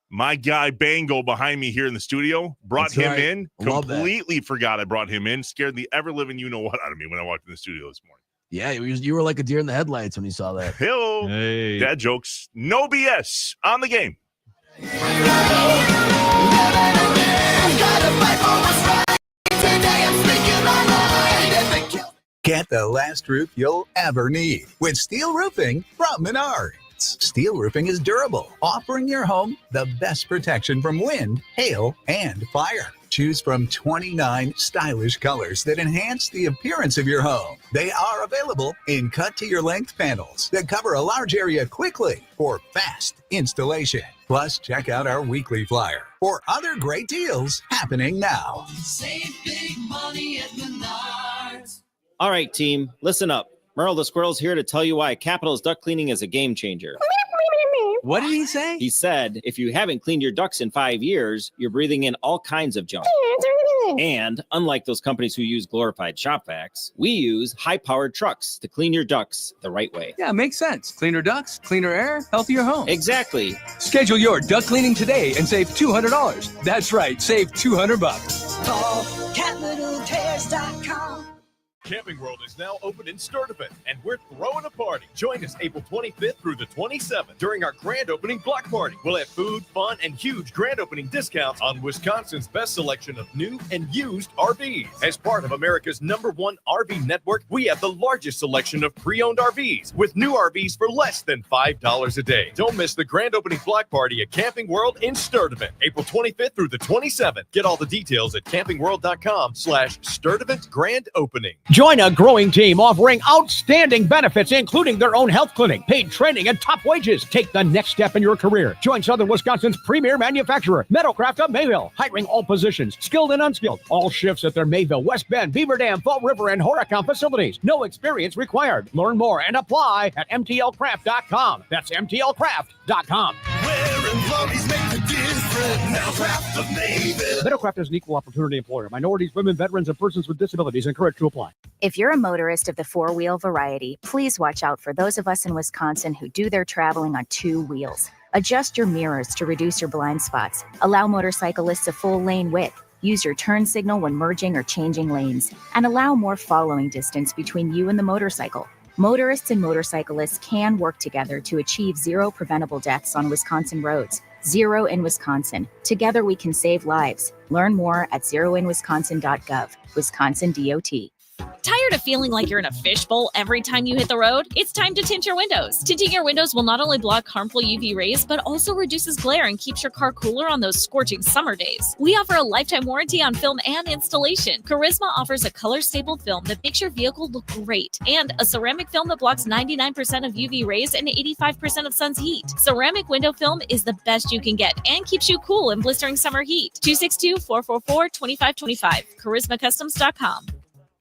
S4: My guy Bango behind me here in the studio brought him in. Completely forgot I brought him in. Scared the ever-living you-know-what out of me when I walked in the studio this morning.
S1: Yeah, you were like a deer in the headlights when you saw that.
S4: Hello.
S5: Hey.
S4: Dad jokes. No BS on the game.
S20: Get the last roof you'll ever need with steel roofing from Menards. Steel roofing is durable, offering your home the best protection from wind, hail, and fire. Choose from 29 stylish colors that enhance the appearance of your home. They are available in cut-to-your-length panels that cover a large area quickly for fast installation. Plus, check out our weekly flyer for other great deals happening now.
S7: Save big money at Menards.
S21: All right, team, listen up. Merle the Squirrel's here to tell you why Capital's duct cleaning is a game changer.
S22: What did he say?
S21: He said, if you haven't cleaned your ducts in 5 years, you're breathing in all kinds of junk. And unlike those companies who use glorified shop vacs, we use high-powered trucks to clean your ducts the right way.
S22: Yeah, makes sense. Cleaner ducts, cleaner air, healthier home.
S21: Exactly.
S22: Schedule your duct cleaning today and save $200. That's right, save $200.
S7: Call CapitalCares.com.
S23: Camping World is now open in Sturtevant, and we're throwing a party. Join us April 25th through the 27th during our grand opening block party. We'll have food, fun, and huge grand opening discounts on Wisconsin's best selection of new and used RVs. As part of America's #1 RV network, we have the largest selection of pre-owned RVs with new RVs for less than $5 a day. Don't miss the grand opening block party at Camping World in Sturtevant, April 25th through the 27th. Get all the details at campingworld.com/Sturtevant Grand Opening.
S24: Join a growing team offering outstanding benefits, including their own health clinic, paid training, and top wages. Take the next step in your career. Join Southern Wisconsin's premier manufacturer, Meadowcraft of Mayville, hiring all positions, skilled and unskilled. All shifts at their Mayville, West Bend, Beaver Dam, Fall River, and Horicon facilities. No experience required. Learn more and apply at MTLcraft.com. That's MTLcraft.com.
S7: Where employees make the difference. Meadowcraft of Mayville.
S24: Meadowcraft is an equal opportunity employer. Minorities, women, veterans, and persons with disabilities encouraged to apply.
S25: If you're a motorist of the four-wheel variety, please watch out for those of us in Wisconsin who do their traveling on two wheels. Adjust your mirrors to reduce your blind spots. Allow motorcyclists a full lane width. Use your turn signal when merging or changing lanes. And allow more following distance between you and the motorcycle. Motorists and motorcyclists can work together to achieve zero preventable deaths on Wisconsin roads. Zero in Wisconsin. Together we can save lives. Learn more at zeroinwisconsin.gov. Wisconsin DOT.
S26: Tired of feeling like you're in a fishbowl every time you hit the road? It's time to tint your windows. Tinting your windows will not only block harmful UV rays, but also reduces glare and keeps your car cooler on those scorching summer days. We offer a lifetime warranty on film and installation. Charisma offers a color-stapled film that makes your vehicle look great, and a ceramic film that blocks 99% of UV rays and 85% of sun's heat. Ceramic window film is the best you can get and keeps you cool in blistering summer heat. 262-444-2525. CharismaCustoms.com.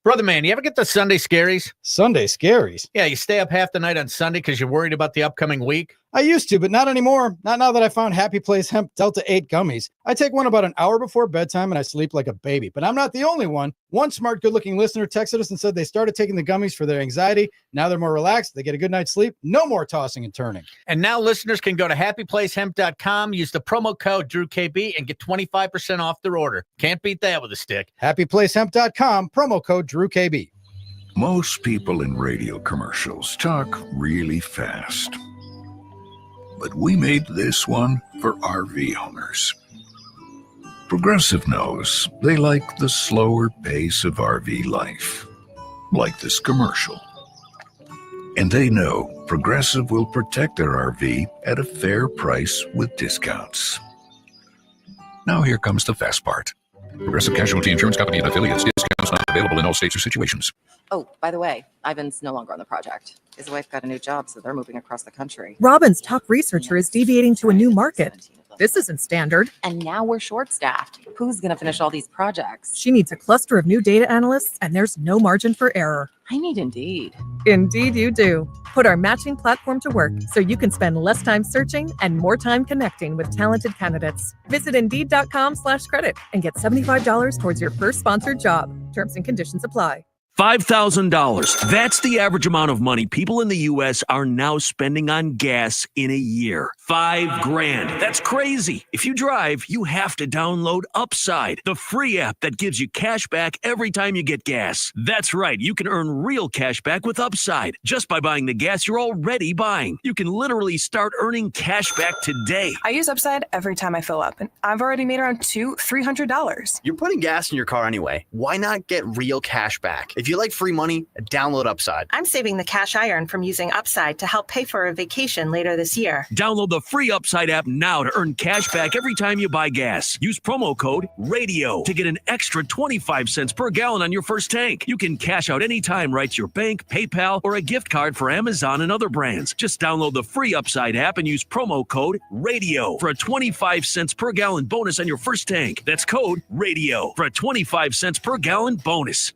S10: Brother man, you ever get the Sunday scaries?
S9: Sunday scaries?
S10: Yeah, you stay up half the night on Sunday because you're worried about the upcoming week.
S9: I used to, but not anymore. Not now that I found Happy Place Hemp Delta 8 gummies. I take one about an hour before bedtime and I sleep like a baby. But I'm not the only one. One smart, good-looking listener texted us and said they started taking the gummies for their anxiety. Now they're more relaxed. They get a good night's sleep. No more tossing and turning.
S10: And now listeners can go to happyplacehemp.com, use the promo code DrewKB, and get 25% off their order. Can't beat that with a stick.
S9: Happyplacehemp.com, promo code DrewKB.
S27: Most people in radio commercials talk really fast.
S3: but we made this one for RV owners. Progressive knows they like the slower pace of RV life, like this commercial. And they know Progressive will protect their RV at a fair price with discounts. Now here comes the fast part. Progressive Casualty Insurance Company and affiliates. Discounts not available in all states or situations.
S6: Oh, by the way, Ivan's no longer on the project. His wife got a new job, so they're moving across the country.
S11: Robin's top researcher is deviating to a new market. This isn't standard.
S6: And now we're short-staffed. Who's going to finish all these projects?
S11: She needs a cluster of new data analysts, and there's no margin for error.
S6: I need Indeed.
S11: Indeed you do. Put our matching platform to work so you can spend less time searching and more time connecting with talented candidates. Visit Indeed.com/credit and get $75 towards your first sponsored job. Terms and conditions apply.
S12: $5,000. That's the average amount of money people in the U.S. are now spending on gas in a year. $5,000. That's crazy. If you drive, you have to download Upside, the free app that gives you cash back every time you get gas. That's right. You can earn real cash back with Upside just by buying the gas you're already buying. You can literally start earning cash back today.
S13: I use Upside every time I fill up, and I've already made around $200-$300.
S14: You're putting gas in your car anyway. Why not get real cash back? If you like free money, download Upside.
S13: I'm saving the cash I earn from using Upside to help pay for a vacation later this year.
S12: Download the free Upside app now to earn cash back every time you buy gas. Use promo code RADIO to get an extra 25 cents per gallon on your first tank. You can cash out anytime right to your bank, PayPal, or a gift card for Amazon and other brands. Just download the free Upside app and use promo code RADIO for a 25 cents per gallon bonus on your first tank. That's code RADIO for a 25 cents per gallon bonus.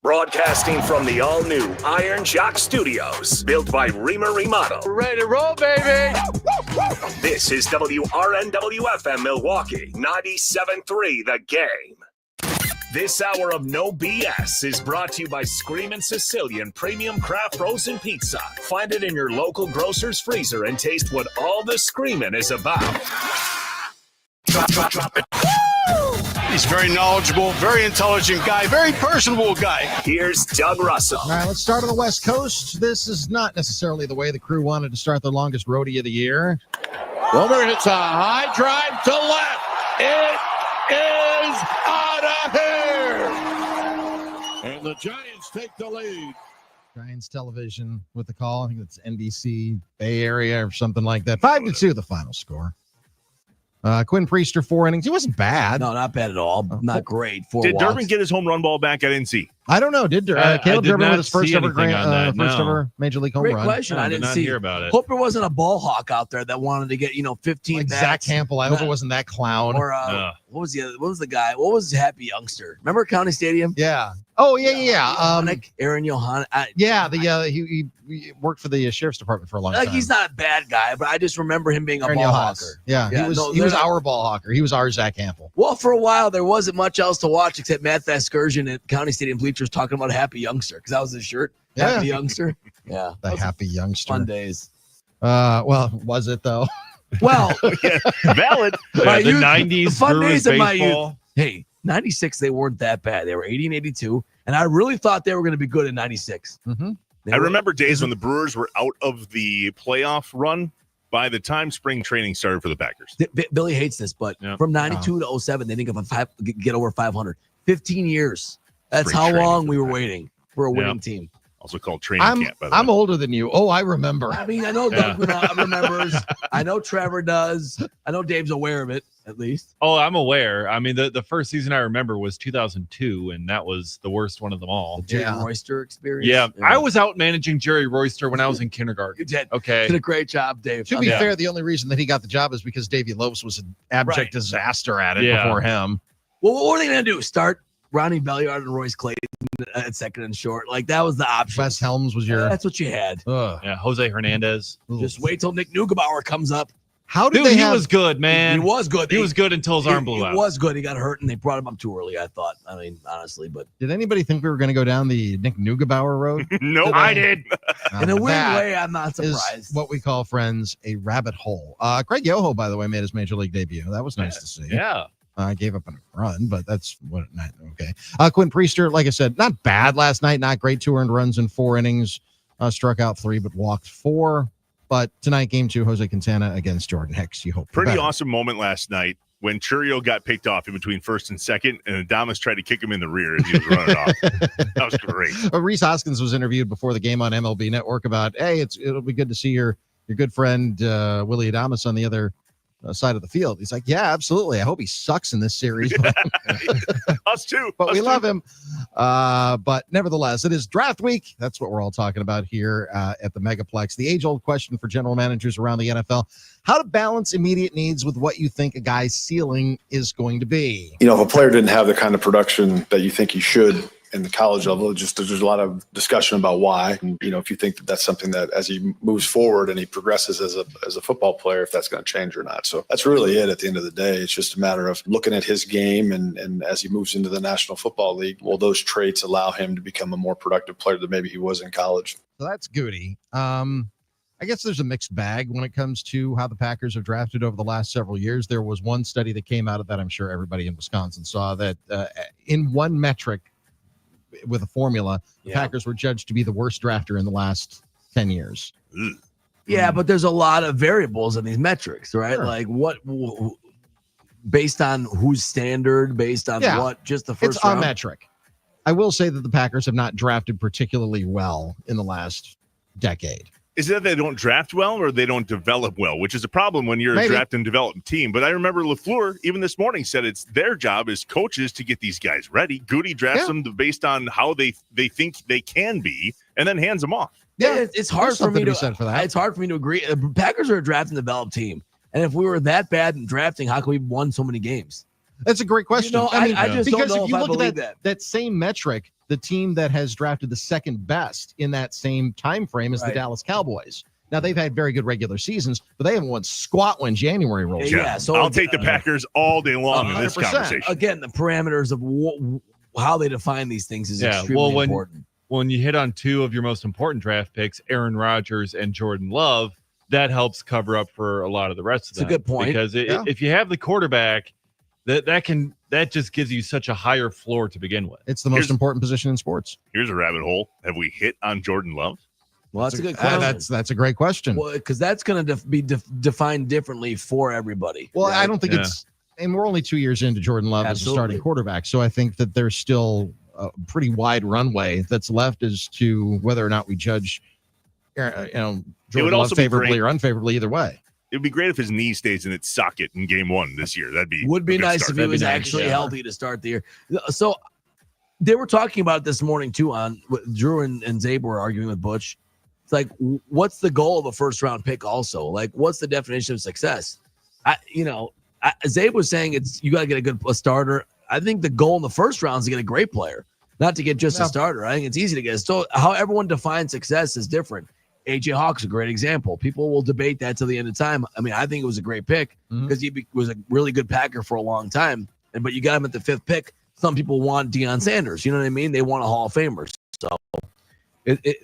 S2: Broadcasting from the all-new Iron Jock Studios, built by Reamer Remodel.
S27: Ready to roll, baby!
S2: This is WRNW-FM Milwaukee, 97.3 The Game. This hour of No BS is brought to you by Screamin' Sicilian Premium Craft Frozen Pizza. Find it in your local grocer's freezer and taste what all the screamin' is about.
S27: Drop it. He's very knowledgeable, very intelligent guy, very personable guy.
S2: Here's Doug Russell.
S9: All right, let's start on the West Coast. This is not necessarily the way the Crew wanted to start the longest roadie of the year.
S27: Wilbur hits a high drive to left. It is out of here. And the Giants take the lead.
S9: Giants television with the call. I think it's NBC Bay Area or something like that. 5-2 the final score. Quinn Priester, 4 innings. He wasn't bad.
S1: No, not bad at all. Not great.
S4: Did Durbin get his home run ball back? I didn't see.
S9: I don't know. Did Caleb Durbin with his first ever Major League home
S1: Great
S9: run?
S1: question. I didn't see
S5: hear about it.
S1: Hope there wasn't a ball hawk out there that wanted to get 15
S9: Like
S1: bats.
S9: Zach Campbell. I hope it wasn't that clown.
S1: Or what was the guy? What was Happy Youngster? Remember County Stadium?
S9: Yeah. Oh yeah.
S1: Aaron Johann.
S9: He worked for the sheriff's department for a long time.
S1: He's not a bad guy, but I just remember him being a
S9: Aaron
S1: ball
S9: Johannes.
S1: hawker.
S9: Yeah, he was our ball hawker. He was our Zach Campbell.
S1: Well, for a while there wasn't much else to watch except Matt Vasgersian at County Stadium bleachers talking about Happy Youngster because that was his shirt. Happy Youngster. Yeah,
S9: the Happy Youngster.
S1: Fun days.
S9: Well, was it though?
S1: Well,
S4: valid.
S5: The 90s
S1: fun
S5: Brewers
S1: days of my
S5: baseball.
S1: youth. Hey, 96, they weren't that bad. They were 80 and 82, and I really thought they were going to be good in 96.
S9: Mm-hmm.
S4: I remember days when the Brewers were out of the playoff run by the time spring training started for the Packers.
S1: Billy hates this, but from 92 to 07, they didn't get over 500. 15 years. That's
S4: Spring
S1: how
S4: training
S1: long
S4: for
S1: we
S4: the
S1: were
S4: Packers.
S1: waiting for a winning team.
S4: Also called training camp, by the way.
S9: I'm older than you. Oh, I remember.
S1: I mean, I know Doug remembers. I know Trevor does. I know Dave's aware of it, at least.
S5: Oh, I'm aware. I mean, the first season I remember was 2002, and that was the worst one of them all.
S1: The Jerry Royster experience.
S5: Yeah, I was out managing Jerry Royster when I was in kindergarten.
S1: You did.
S5: Okay.
S1: Did a great job, Dave.
S9: To be fair, the only reason that he got the job is because Davey Lopes was an abject disaster at it
S5: Yeah.
S9: before him.
S1: Well, what were they going to do? Start Ronnie Belliard and Royce Clayton at second and short? Like, that was the option.
S9: Wes Helms was your...
S1: That's what you had.
S5: Yeah, Jose Hernandez.
S1: Just wait till Nick Neugebauer comes up.
S9: How did
S5: Dude,
S9: they
S5: he
S9: have...
S5: was good, man.
S1: He was good.
S5: He was good until his arm blew out.
S1: He was good. He got hurt, and they brought him up too early, I thought. I mean, honestly, but...
S9: Did anybody think we were going to go down the Nick Neugebauer road?
S4: No, I did.
S1: In a weird
S9: That
S1: way, I'm not
S9: is
S1: surprised.
S9: what we call, friends, a rabbit hole. Greg Yoho, by the way, made his Major League debut. That was nice to see.
S5: Yeah.
S9: Gave up a run, but that's what not okay. Quinn Priester, like I said, not bad last night, not great. 2 earned runs in 4 innings, struck out 3, but walked 4.
S8: But tonight, game 2, Jose Quintana against Jordan Hicks. You hope for
S4: Pretty
S8: better.
S4: awesome moment last night when Churio got picked off in between first and second, and Adames tried to kick him in the rear as he was running off. That was great.
S8: Reese Hoskins was interviewed before the game on MLB Network about, hey, it'll be good to see your good friend Willie Adames on the other side of the field. He's like, yeah, absolutely. I hope he sucks in this series.
S4: Us too.
S8: But we love him. But nevertheless, it is draft week. That's what we're all talking about here at the Megaplex. The age-old question for general managers around the NFL, how to balance immediate needs with what you think a guy's ceiling is going to be.
S15: If a player didn't have the kind of production that you think he should in the college level, there's a lot of discussion about why. And, if you think that that's something that as he moves forward and he progresses as a football player, if that's going to change or not. So that's really it at the end of the day. It's just a matter of looking at his game and as he moves into the National Football League, will those traits allow him to become a more productive player than maybe he was in college?
S8: So that's Goody. I guess there's a mixed bag when it comes to how the Packers have drafted over the last several years. There was one study that came out of that. I'm sure everybody in Wisconsin saw that in one metric, with a formula, the Packers were judged to be the worst drafter in the last 10 years.
S1: Yeah, but there's a lot of variables in these metrics, right?
S8: Sure.
S1: Like what, based on whose standard, based on what, just the first
S8: it's
S1: round?
S8: a metric. I will say that the Packers have not drafted particularly well in the last decade.
S4: Is it that they don't draft well or they don't develop well, which is a problem when you're
S8: Maybe.
S4: a draft and development team. But I remember LaFleur, even this morning, said it's their job as coaches to get these guys ready. Goody drafts them based on how they think they can be and then hands them off.
S1: Yeah, it's hard for me to
S8: said for that.
S1: It's hard for me to agree. The Packers are a draft and develop team. And if we were that bad in drafting, how come we won so many games?
S8: That's a great question.
S1: I just don't
S8: because
S1: know
S8: if you
S1: if I
S8: look
S1: believe
S8: at that same metric, the team that has drafted the second best in that same time frame is the
S1: Right.
S8: Dallas Cowboys. Now, they've had very good regular seasons, but they haven't won squat when January rolls.
S1: Yeah, so
S4: I'll take the Packers all day long in this
S8: 100%.
S4: conversation.
S1: Again, the parameters of how they define these things is extremely important.
S5: When you hit on two of your most important draft picks, Aaron Rodgers and Jordan Love, that helps cover up for a lot of the rest of them.
S1: It's a good point.
S5: Because if you have the quarterback, that just gives you such a higher floor to begin with.
S8: It's the most important position in sports.
S4: Here's a rabbit hole. Have we hit on Jordan Love?
S1: Well, that's a good question.
S8: That's a great question.
S1: Well, because that's going to be defined differently for everybody.
S8: Well,
S1: right?
S8: I don't think it's, and we're only 2 years into Jordan Love as a starting quarterback. So I think that there's still a pretty wide runway that's left as to whether or not we judge, Jordan Love favorably or unfavorably either way.
S4: It would be great if his knee stays in its socket in game 1 this year.
S1: Would be nice if he was actually healthy to start the year. So they were talking about it this morning too. Drew and Zabe were arguing with Butch. It's like, what's the goal of a first round pick? Also, like, what's the definition of success? Zabe was saying you got to get a starter. I think the goal in the first round is to get a great player, not to get just a starter. I think it's easy to get. So how everyone defines success is different. AJ Hawk's a great example. People will debate that till the end of time. I mean, I think it was a great pick because he was a really good Packer for a long time. But you got him at the 5th pick. Some people want Deion Sanders. You know what I mean? They want a Hall of Famer. So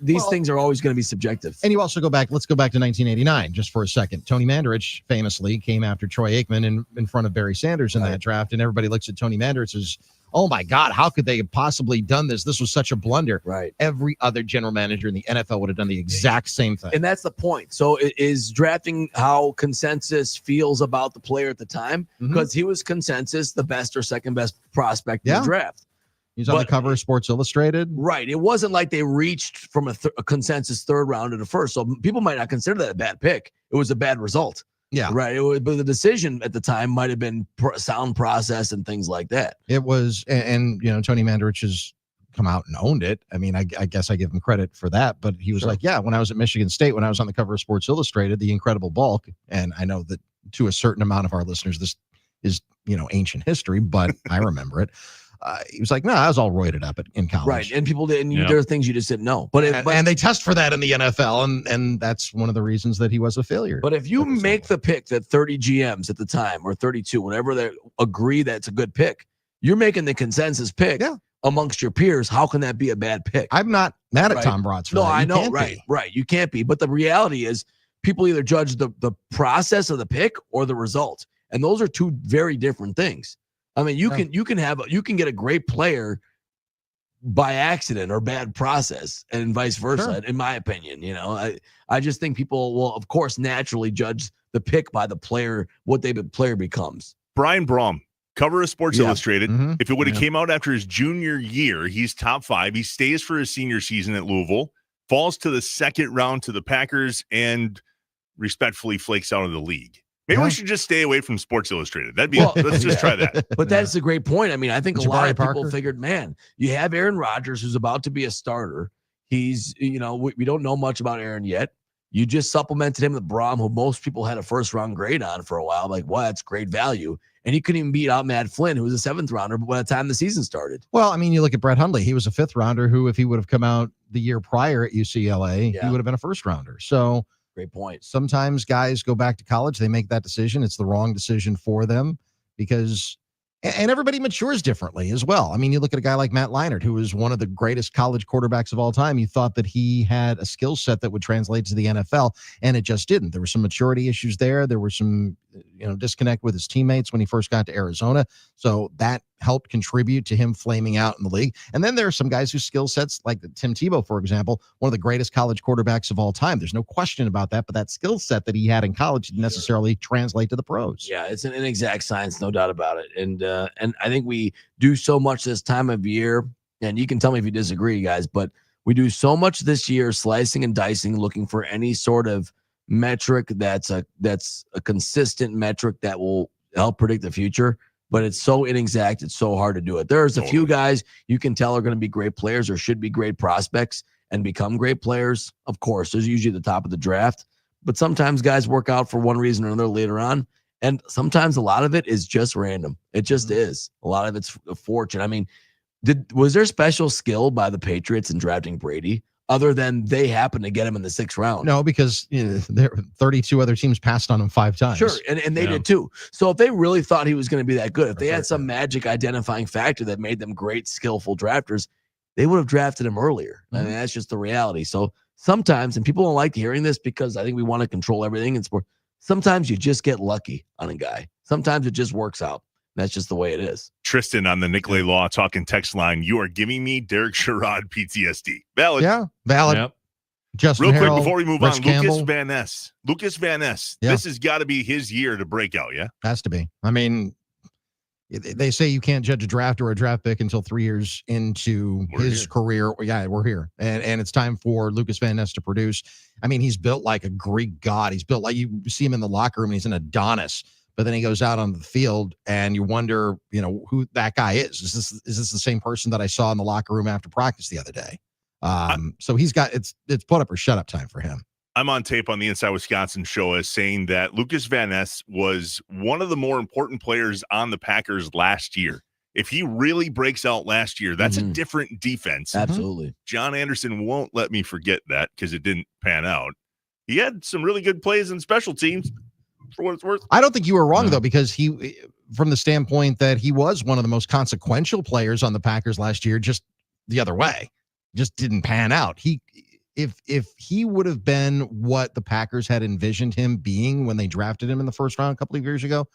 S1: these things are always going to be subjective.
S8: And you also let's go back to 1989 just for a second. Tony Mandarich famously came after Troy Aikman in front of Barry Sanders in that draft. And everybody looks at Tony Mandarich as, oh my God, how could they have possibly done this? This was such a blunder.
S1: Right.
S8: Every other general manager in the NFL would have done the exact same thing.
S1: And that's the point. So it is drafting how consensus feels about the player at the time, because he was consensus the best or second best prospect in the draft.
S8: He's on the cover of Sports Illustrated.
S1: Right. It wasn't like they reached from a consensus 3rd round to the 1st. So people might not consider that a bad pick. It was a bad result.
S8: Yeah.
S1: Right. But the decision at the time might have been sound process and things like that.
S8: It was, and Tony Mandarich has come out and owned it. I mean, I guess I give him credit for that, but he was like, yeah, when I was at Michigan State, when I was on the cover of Sports Illustrated, the incredible bulk. And I know that to a certain amount of our listeners, this is, ancient history, but I remember it. He was like, no, I was all roided up in college.
S1: Right. And people didn't, there are things you just didn't know. But
S8: and they test for that in the NFL. And that's one of the reasons that he was a failure.
S1: But if you make the pick that 30 GMs at the time, or 32, whatever, they agree that's a good pick, you're making the consensus pick amongst your peers. How can that be a bad pick?
S8: I'm not mad at Tom Bratz for that.
S1: No, I
S8: You
S1: know.
S8: can't be.
S1: Right. You can't be. But the reality is people either judge the process of the pick or the result. And those are two very different things. I mean, you can get a great player by accident or bad process, and vice versa.
S8: Sure.
S1: In my opinion, I just think people will, of course, naturally judge the pick by the player, what the player becomes.
S4: Brian Brom, cover of Sports Illustrated.
S8: Mm-hmm.
S4: If it would have came out after his junior year, he's top 5. He stays for his senior season at Louisville, falls to the second round to the Packers, and respectfully flakes out of the league. Maybe we should just stay away from Sports Illustrated. Let's just try that.
S1: But that's a great point. I mean, I think a lot
S8: Jabari
S1: of people
S8: Parker.
S1: figured, man, you have Aaron Rodgers, who's about to be a starter. He's, we don't know much about Aaron yet. You just supplemented him with Brom, who most people had a first-round grade on for a while. Like, wow, that's great value. And he couldn't even beat out Matt Flynn, who was a 7th rounder by the time the season started.
S8: Well, I mean, you look at Brett Hundley. He was a 5th rounder who, if he would have come out the year prior at UCLA, he would have been a 1st rounder. So
S1: great point.
S8: Sometimes guys go back to college. They make that decision. It's the wrong decision for them because and everybody matures differently as well. I mean, you look at a guy like Matt Leinart, who is one of the greatest college quarterbacks of all time. You thought that he had a skill set that would translate to the NFL, and it just didn't. There were some maturity issues there. There were some, disconnect with his teammates when he first got to Arizona. So that helped contribute to him flaming out in the league. And then there are some guys whose skill sets, like Tim Tebow, for example, one of the greatest college quarterbacks of all time. There's no question about that, but that skill set that he had in college didn't necessarily translate to the pros.
S1: Yeah, it's an inexact science, no doubt about it. And I think we do so much this time of year, and you can tell me if you disagree, guys, but we do so much this year slicing and dicing, looking for any sort of metric that's a consistent metric that will help predict the future. But it's so inexact, it's so hard to do it. There's a few guys you can tell are going to be great players or should be great prospects and become great players. Of course, there's usually at the top of the draft. But sometimes guys work out for one reason or another later on. And sometimes a lot of it is just random. It just is. A lot of it's a fortune. I mean, was there special skill by the Patriots in drafting Brady other than they happened to get him in the 6th round?
S8: No, because there 32 other teams passed on him 5 times.
S1: Sure, and they did too. So if they really thought he was going to be that good, if they had some magic identifying factor that made them great, skillful drafters, they would have drafted him earlier. I mean, that's just the reality. So sometimes, and people don't like hearing this because I think we want to control everything in sport. Sometimes you just get lucky on a guy. Sometimes it just works out. That's just the way it is.
S4: Tristan on the Nicolay Law talking text line. You are giving me Derek Sherrod PTSD. Valid.
S8: Yeah, valid.
S5: Yep.
S8: Justin
S4: Real
S8: Harrell,
S4: quick before we move
S8: Rich
S4: on,
S8: Campbell.
S4: Lucas Van Ness.
S8: Yeah.
S4: This has got to be his year to break out, yeah?
S8: Has to be. I mean, they say you can't judge a draft or a draft pick until 3 years into his career. Yeah, we're here. And it's time for Lucas Van Ness to produce. I mean, he's built like a Greek god. He's built like you see him in the locker room and he's an Adonis. But then he goes out on the field and you wonder, who that guy is. Is this the same person that I saw in the locker room after practice the other day? So he's got it's put up or shut up time for him.
S4: I'm on tape on the Inside Wisconsin show as saying that Lucas Van Ness was one of the more important players on the Packers last year. If he really breaks out last year, that's a different defense.
S1: Absolutely.
S4: John Anderson won't let me forget that because it didn't pan out. He had some really good plays in special teams for what it's worth.
S8: I don't think you were wrong, though, because he, from the standpoint that he was one of the most consequential players on the Packers last year, just the other way, just didn't pan out. If he would have been what the Packers had envisioned him being when they drafted him in the 1st round a couple of years ago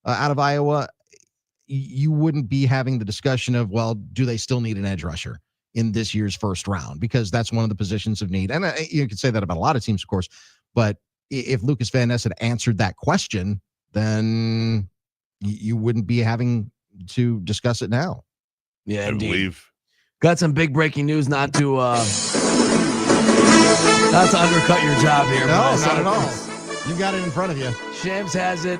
S8: out of Iowa, you wouldn't be having the discussion of, well, do they still need an edge rusher in this year's 1st round? Because that's one of the positions of need. And you could say that about a lot of teams, of course. But if Lucas Van Ness had answered that question, then you wouldn't be having to discuss it now.
S1: Yeah,
S4: I
S1: indeed.
S4: believe.
S1: Got some big breaking news, not to undercut your job here.
S8: No, not at all. You got it in front of you.
S1: Shams has it.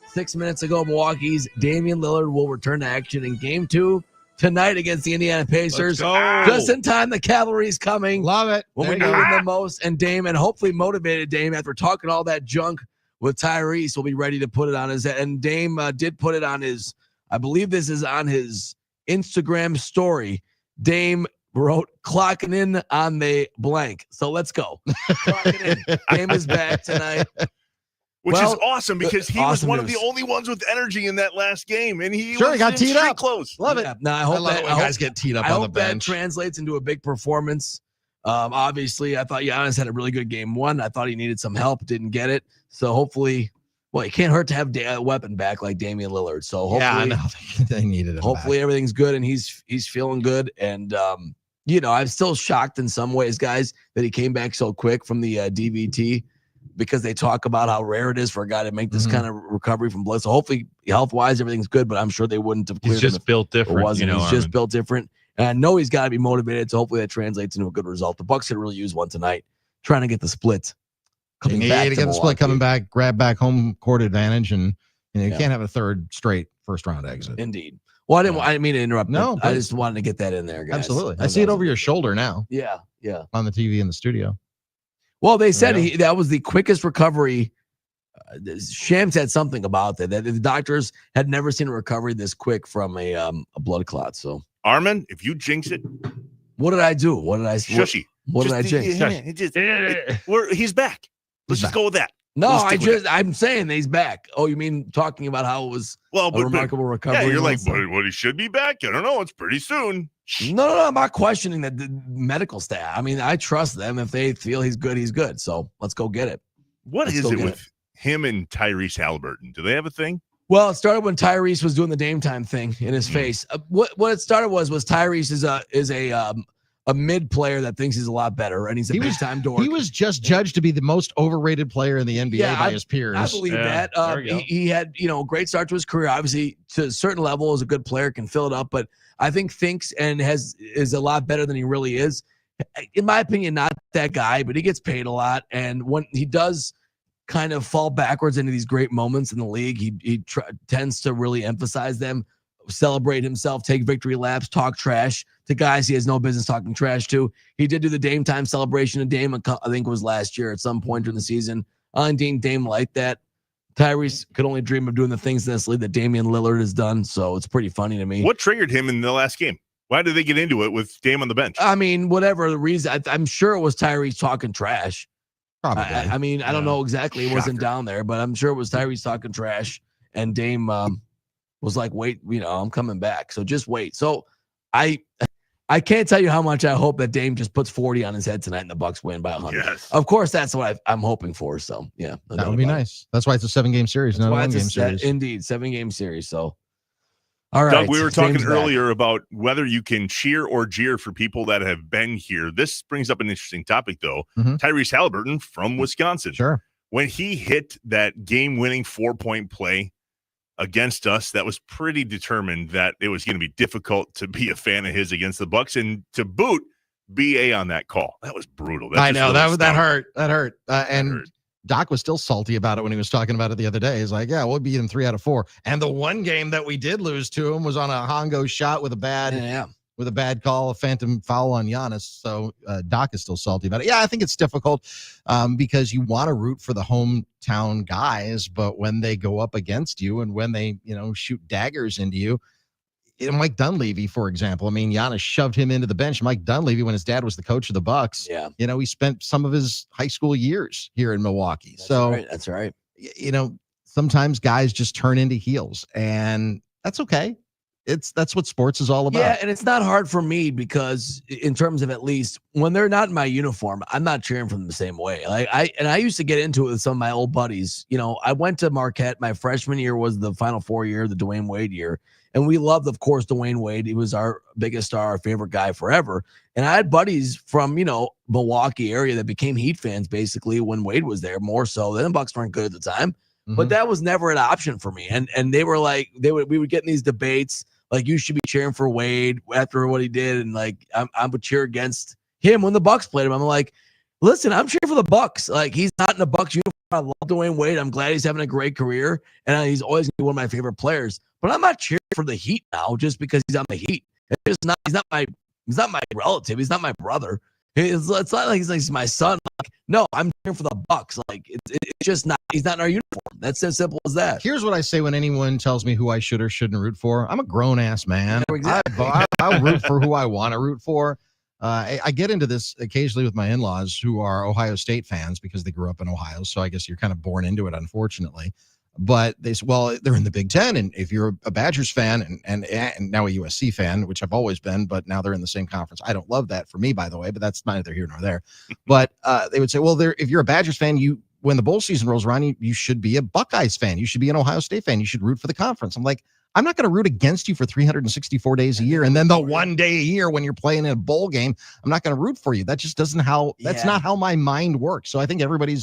S1: 6 minutes ago, Milwaukee's Damian Lillard will return to action in Game 2 tonight against the Indiana Pacers. Just in time, the cavalry's coming.
S8: Love it.
S1: When we need him the most, and Dame, and hopefully motivated Dame after talking all that junk with Tyrese, will be ready to put it on his head. And Dame did put it on his, I believe this is on his Instagram story. Dame wrote clocking in on the blank. So let's go. Clocking in. Dame is back tonight.
S4: Which is awesome because he was one of the only ones with energy in that last game. And he was
S8: got
S4: in
S8: teed
S4: street
S8: up.
S4: Clothes.
S8: Love it.
S1: Now, I hope
S8: love
S1: that
S8: it when guys get teed up
S1: I
S8: on the
S1: hope that
S8: bench.
S1: translates into a big performance. Obviously, I thought Giannis had a really good game 1. I thought he needed some help, didn't get it. So hopefully Well, it can't hurt to have a weapon back like Damian Lillard. So hopefully,
S8: I know they needed him.
S1: Hopefully everything's good and he's feeling good. And I'm still shocked in some ways, guys, that he came back so quick from the DVT, because they talk about how rare it is for a guy to make this kind of recovery from blood. So hopefully, health-wise, everything's good. But I'm sure they wouldn't have cleared him.
S5: He's just built different.
S1: He's just built different. And I know he's got to be motivated. So hopefully that translates into a good result. The Bucs could really use one tonight, trying to get the split.
S8: They need to get the split coming back, grab back home court advantage, and you can't have a third straight first round exit.
S1: Indeed. Well, I didn't mean to interrupt.
S8: No,
S1: I just wanted to get that in there, guys.
S8: Absolutely. I see it over your shoulder now.
S1: Yeah.
S8: On the TV in the studio.
S1: Well, they said that was the quickest recovery. Shams had something about that the doctors had never seen a recovery this quick from a blood clot. So,
S4: Armin, if you jinx it,
S1: what did I do? What did I?
S4: Shushy.
S1: What did I jinx?
S4: He's back. Let's just go with that.
S1: No, I'm saying that he's back. Oh, you mean talking about how it was a remarkable recovery?
S4: Yeah, you're like, what, he should be back? I don't know. It's pretty soon.
S1: No, I'm not questioning the medical staff. I mean, I trust them. If they feel he's good, he's good. So let's go get it.
S4: What is it with him and Tyrese Halliburton? Do they have a thing?
S1: Well, it started when Tyrese was doing the Dame Time thing in his face. What it started was Tyrese is a mid player that thinks he's a lot better, and he's a big time dork.
S8: He was just judged to be the most overrated player in the NBA by his peers.
S1: I believe that. He had a great start to his career. Obviously, to a certain level, is a good player, can fill it up, but I think thinks and is a lot better than he really is. In my opinion, not that guy, but he gets paid a lot, and when he does kind of fall backwards into these great moments in the league, he tends to really emphasize them, celebrate himself, take victory laps, talk trash to guys he has no business talking trash to. He did do the Dame Time celebration of Dame, I think it was last year at some point during the season. Dame liked that. Tyrese could only dream of doing the things in this league that Damian Lillard has done, so it's pretty funny to me.
S4: What triggered him in the last game? Why did they get into it with Dame on the bench?
S1: I mean, whatever the reason, I'm sure it was Tyrese talking trash.
S8: Probably.
S1: I don't know exactly. It wasn't down there, but I'm sure it was Tyrese talking trash, and Dame was like, wait, I'm coming back. So just wait. So I can't tell you how much I hope that Dame just puts 40 on his head tonight and the Bucs win by 100.
S4: Yes.
S1: Of course, that's what I'm hoping for. So yeah,
S8: that would be nice. That's why it's a 7-game series, not a 1-game series.
S1: Indeed, 7-game series. So all right.
S4: Doug, we were talking
S1: Dame's
S4: earlier about whether you can cheer or jeer for people that have been here. This brings up an interesting topic, though. Tyrese Halliburton from Wisconsin.
S8: Sure.
S4: When he hit that game-winning 4-point play against us, that was pretty determined that it was going to be difficult to be a fan of his against the Bucs, and to boot, BA on that call. That was brutal.
S8: I know that hurt. That hurt. And Doc was still salty about it when he was talking about it the other day. He's like, yeah, we'll beat him 3 out of 4. And the one game that we did lose to him was on a Hongo shot with a bad call, a phantom foul on Giannis. So Doc is still salty about it. Yeah, I think it's difficult because you want to root for the hometown guys, but when they go up against you and when they, shoot daggers into you, Mike Dunleavy, for example. I mean, Giannis shoved him into the bench. Mike Dunleavy, when his dad was the coach of the Bucs, he spent some of his high school years here in Milwaukee.
S1: That's right.
S8: Sometimes guys just turn into heels, and that's okay. That's what sports is all about.
S1: Yeah, and it's not hard for me because in terms of, at least when they're not in my uniform, I'm not cheering for them the same way. Like I used to get into it with some of my old buddies. I went to Marquette. My freshman year was the Final Four year, the Dwayne Wade year. And we loved, of course, Dwayne Wade. He was our biggest star, our favorite guy forever. And I had buddies from, Milwaukee area that became Heat fans basically when Wade was there, more so. The Bucs weren't good at the time. But that was never an option for me. And they were like, we would get in these debates, like, you should be cheering for Wade after what he did. And like, I would cheer against him when the Bucs played him. I'm like, listen, I'm cheering for the Bucs. Like, he's not in a Bucs uniform. I love Dwayne Wade. I'm glad he's having a great career. And he's always going to be one of my favorite players. But I'm not cheering for the Heat now just because he's on the Heat. He's not my relative. He's not my brother. It's not like he's my son. Like, no, I'm cheering for the Bucs. Like, it's just not. He's not in our uniform. That's as simple as that.
S8: Here's what I say when anyone tells me who I should or shouldn't root for. I'm a grown ass man.
S1: Yeah, exactly.
S8: I'll root for who I want to root for. I get into this occasionally with my in-laws who are Ohio State fans because they grew up in Ohio. So I guess you're kind of born into it, unfortunately. But they say, well, they're in the Big Ten, and if you're a Badgers fan and now a USC fan, which I've always been, but now they're in the same conference. I don't love that for me, by the way, but that's neither here nor there. But they would say, well, if you're a Badgers fan, you when the bowl season rolls around, you should be a Buckeyes fan. You should be an Ohio State fan. You should root for the conference. I'm like, I'm not going to root against you for 364 days a year. And then the one day a year when you're playing in a bowl game, I'm not going to root for you. That just doesn't that's not how my mind works. So I think everybody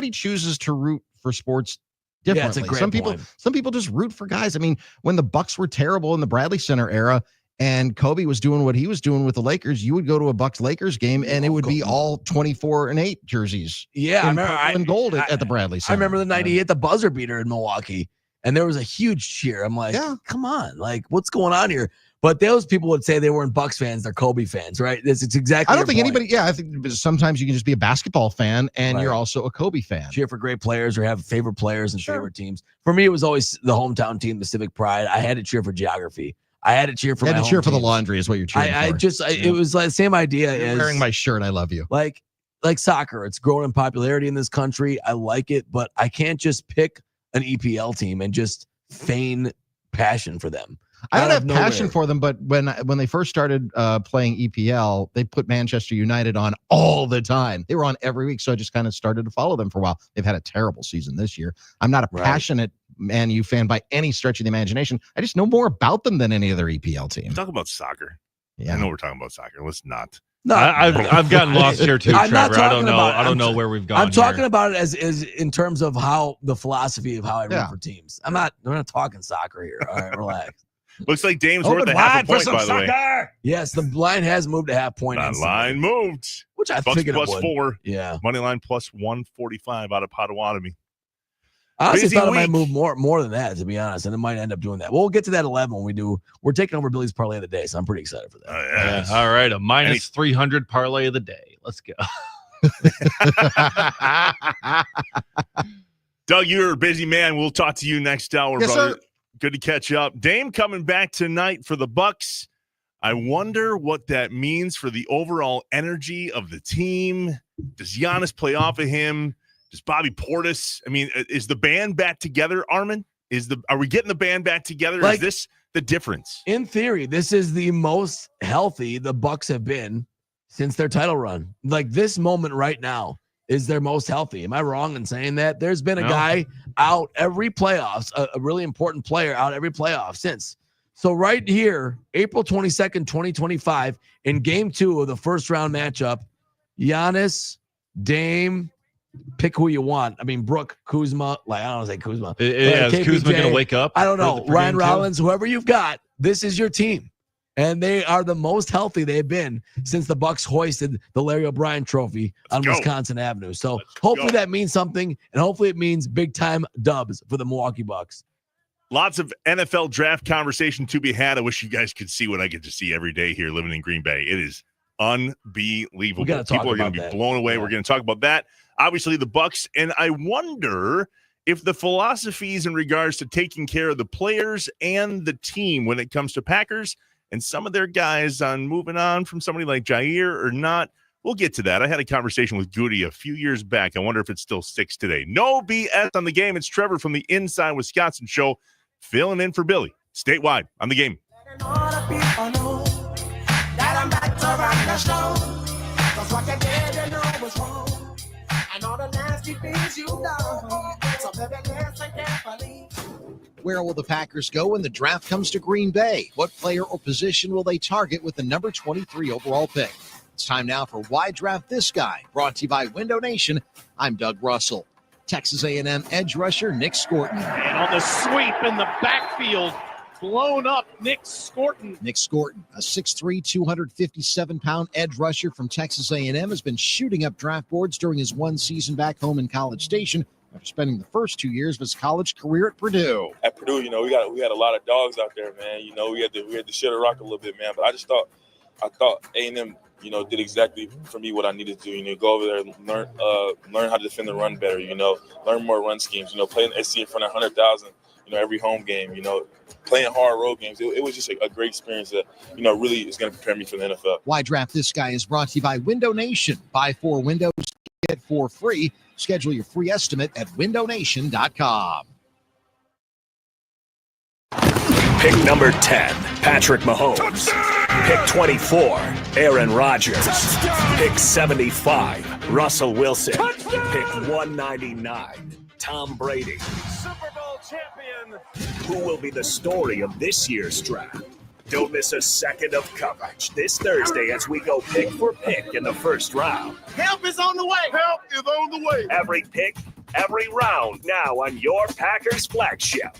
S8: chooses to root for sports differently.
S1: Yeah, it's a great point.
S8: Some people just root for guys. I mean, when the Bucks were terrible in the Bradley Center era and Kobe was doing what he was doing with the Lakers, you would go to a Bucks Lakers game and it would be all 24-8 jerseys.
S1: Yeah, I remember
S8: and gold at the Bradley Center.
S1: I remember the night he hit the buzzer beater in Milwaukee. And there was a huge cheer. I'm like, come on, like, what's going on here? But those people would say they weren't Bucks fans; they're Kobe fans, right? It's exactly.
S8: I don't think anybody. Yeah, I think sometimes you can just be a basketball fan and you're also a Kobe fan.
S1: Cheer for great players or have favorite players and favorite teams. For me, it was always the hometown team, the civic pride. I had to cheer for geography. I had to cheer for.
S8: You had to cheer for the laundry, is what you're cheering for.
S1: It was like the same idea.
S8: You're wearing my shirt. I love you.
S1: Like soccer, it's growing in popularity in this country. I like it, but I can't just pick an EPL team and just feign passion for them.
S8: I don't have passion for them, but when they first started playing EPL, they put Manchester United on all the time. They were on every week, so I just kind of started to follow them for a while. They've had a terrible season this year. I'm not a passionate Man U fan by any stretch of the imagination. I just know more about them than any other EPL team.
S4: Talk about soccer.
S8: Yeah,
S4: I know we're talking about soccer. Let's not.
S5: No, I've gotten lost here too, Trevor. I don't know where we've gone.
S1: I'm talking about it as in terms of how the philosophy of how I root for teams. We're not talking soccer here. All right, relax.
S4: Looks like Dame's worth a half a point, by the way.
S1: Yes, the line has moved a half point.
S4: That line moved.
S1: Which I
S4: Bucks
S1: figured
S4: plus
S1: it would.
S4: 4.
S1: Yeah.
S4: Money line plus 145 out of Potawatomi.
S1: I honestly
S4: Busy
S1: thought it
S4: week.
S1: might move more than that, to be honest, and it might end up doing that. We'll get to that 11 when we do. We're taking over Billy's parlay of the day, so I'm pretty excited for that.
S4: Yes.
S5: All right, a minus 300 parlay of the day. Let's go.
S4: Doug, you're a busy man. We'll talk to you next hour,
S8: Yes,
S4: brother.
S8: sir.
S4: Good to catch up. Dame coming back tonight for the Bucks. I wonder what that means for the overall energy of the team. Does Giannis play off of him? Does Bobby Portis? I mean, is the band back together, Armin? Are we getting the band back together? Is this the difference?
S1: In theory, this is the most healthy the Bucks have been since their title run. Like this moment right now is their most healthy. Am I wrong in saying that? There's been a guy out every playoffs, a really important player out every playoff since. So right here, April 22nd, 2025, in game 2 of the first round matchup, Giannis, Dame, pick who you want. I mean, Brooke, Kuzma, like I don't want to say Kuzma.
S5: Is Kuzma going to wake up?
S1: I don't know.
S5: for
S1: Ryan
S5: game 2?
S1: Rollins, whoever you've got, this is your team. And they are the most healthy they've been since the Bucks hoisted the Larry O'Brien trophy on Wisconsin Avenue. So hopefully that means something, and hopefully it means big-time dubs for the Milwaukee Bucks.
S4: Lots of NFL draft conversation to be had. I wish you guys could see what I get to see every day here living in Green Bay. It is unbelievable. People are going to be blown away. We're going to talk about that. Obviously, the Bucks, and I wonder if the philosophies in regards to taking care of the players and the team when it comes to Packers and some of their guys on moving on from somebody like Jaire or not. We'll get to that. I had a conversation with Goody a few years back. I wonder if it still sticks today. No BS on the game. It's Trevor from the Inside Wisconsin Show, filling in for Billy statewide on the game.
S8: Where will the Packers go when the draft comes to Green Bay? What player or position will they target with the number 23 overall pick? It's time now for Why Draft This Guy, brought to you by Window Nation. I'm Doug Russell. Texas A&M edge rusher Nick Scorton.
S16: And on the sweep in the backfield, blown up Nick Scorton.
S8: Nick Scorton, a 6'3", 257-pound edge rusher from Texas A&M, has been shooting up draft boards during his one season back home in College Station after spending the first 2 years of his college career at Purdue.
S17: At Purdue, you know, we had a lot of dogs out there, man. You know, we had to share the rock a little bit, man. But I thought A&M, you know, did exactly for me what I needed to do. You know, go over there and learn how to defend the run better. You know, learn more run schemes. You know, play in the SC in front of 100,000. You know, every home game. You know, playing hard road games. It was just a great experience that, you know, really is going to prepare me for the NFL.
S8: Why Draft This Guy is brought to you by Window Nation. Buy 4 windows, get 4 free. Schedule your free estimate at windownation.com.
S2: Pick number 10, Patrick Mahomes. Pick 24, Aaron Rodgers. Pick 75, Russell Wilson. Pick 199, Tom Brady.
S16: Super Bowl champion.
S2: Who will be the story of this year's draft? Don't miss a second of coverage this Thursday as we go pick for pick in the first round.
S16: Help is on the way. Help is on the way.
S2: Every pick, every round, now on your Packers flagship.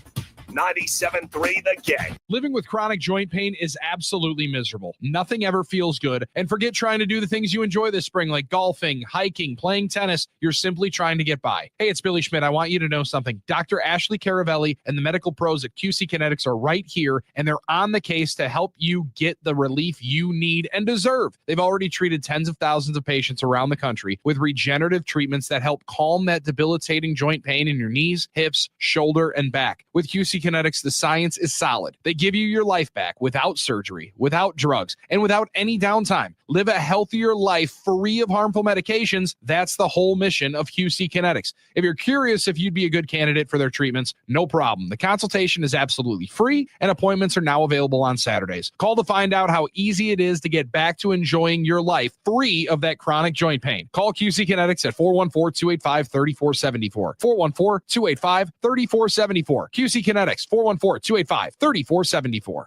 S2: 97.3 The Game.
S7: Living with chronic joint pain is absolutely miserable. Nothing ever feels good. And forget trying to do the things you enjoy this spring, like golfing, hiking, playing tennis. You're simply trying to get by. Hey, it's Billy Schmidt. I want you to know something. Dr. Ashley Caravelli and the medical pros at QC Kinetics are right here, and they're on the case to help you get the relief you need and deserve. They've already treated tens of thousands of patients around the country with regenerative treatments that help calm that debilitating joint pain in your knees, hips, shoulder, and back. With QC Kinetics, the science is solid. They give you your life back without surgery, without drugs, and without any downtime. Live a healthier life free of harmful medications. That's the whole mission of QC Kinetics. If you're curious if you'd be a good candidate for their treatments, no problem. The consultation is absolutely free, and appointments are now available on Saturdays. Call to find out how easy it is to get back to enjoying your life free of that chronic joint pain. Call QC Kinetics at 414-285-3474. 414-285-3474. QC Kinetics, 414-285-3474.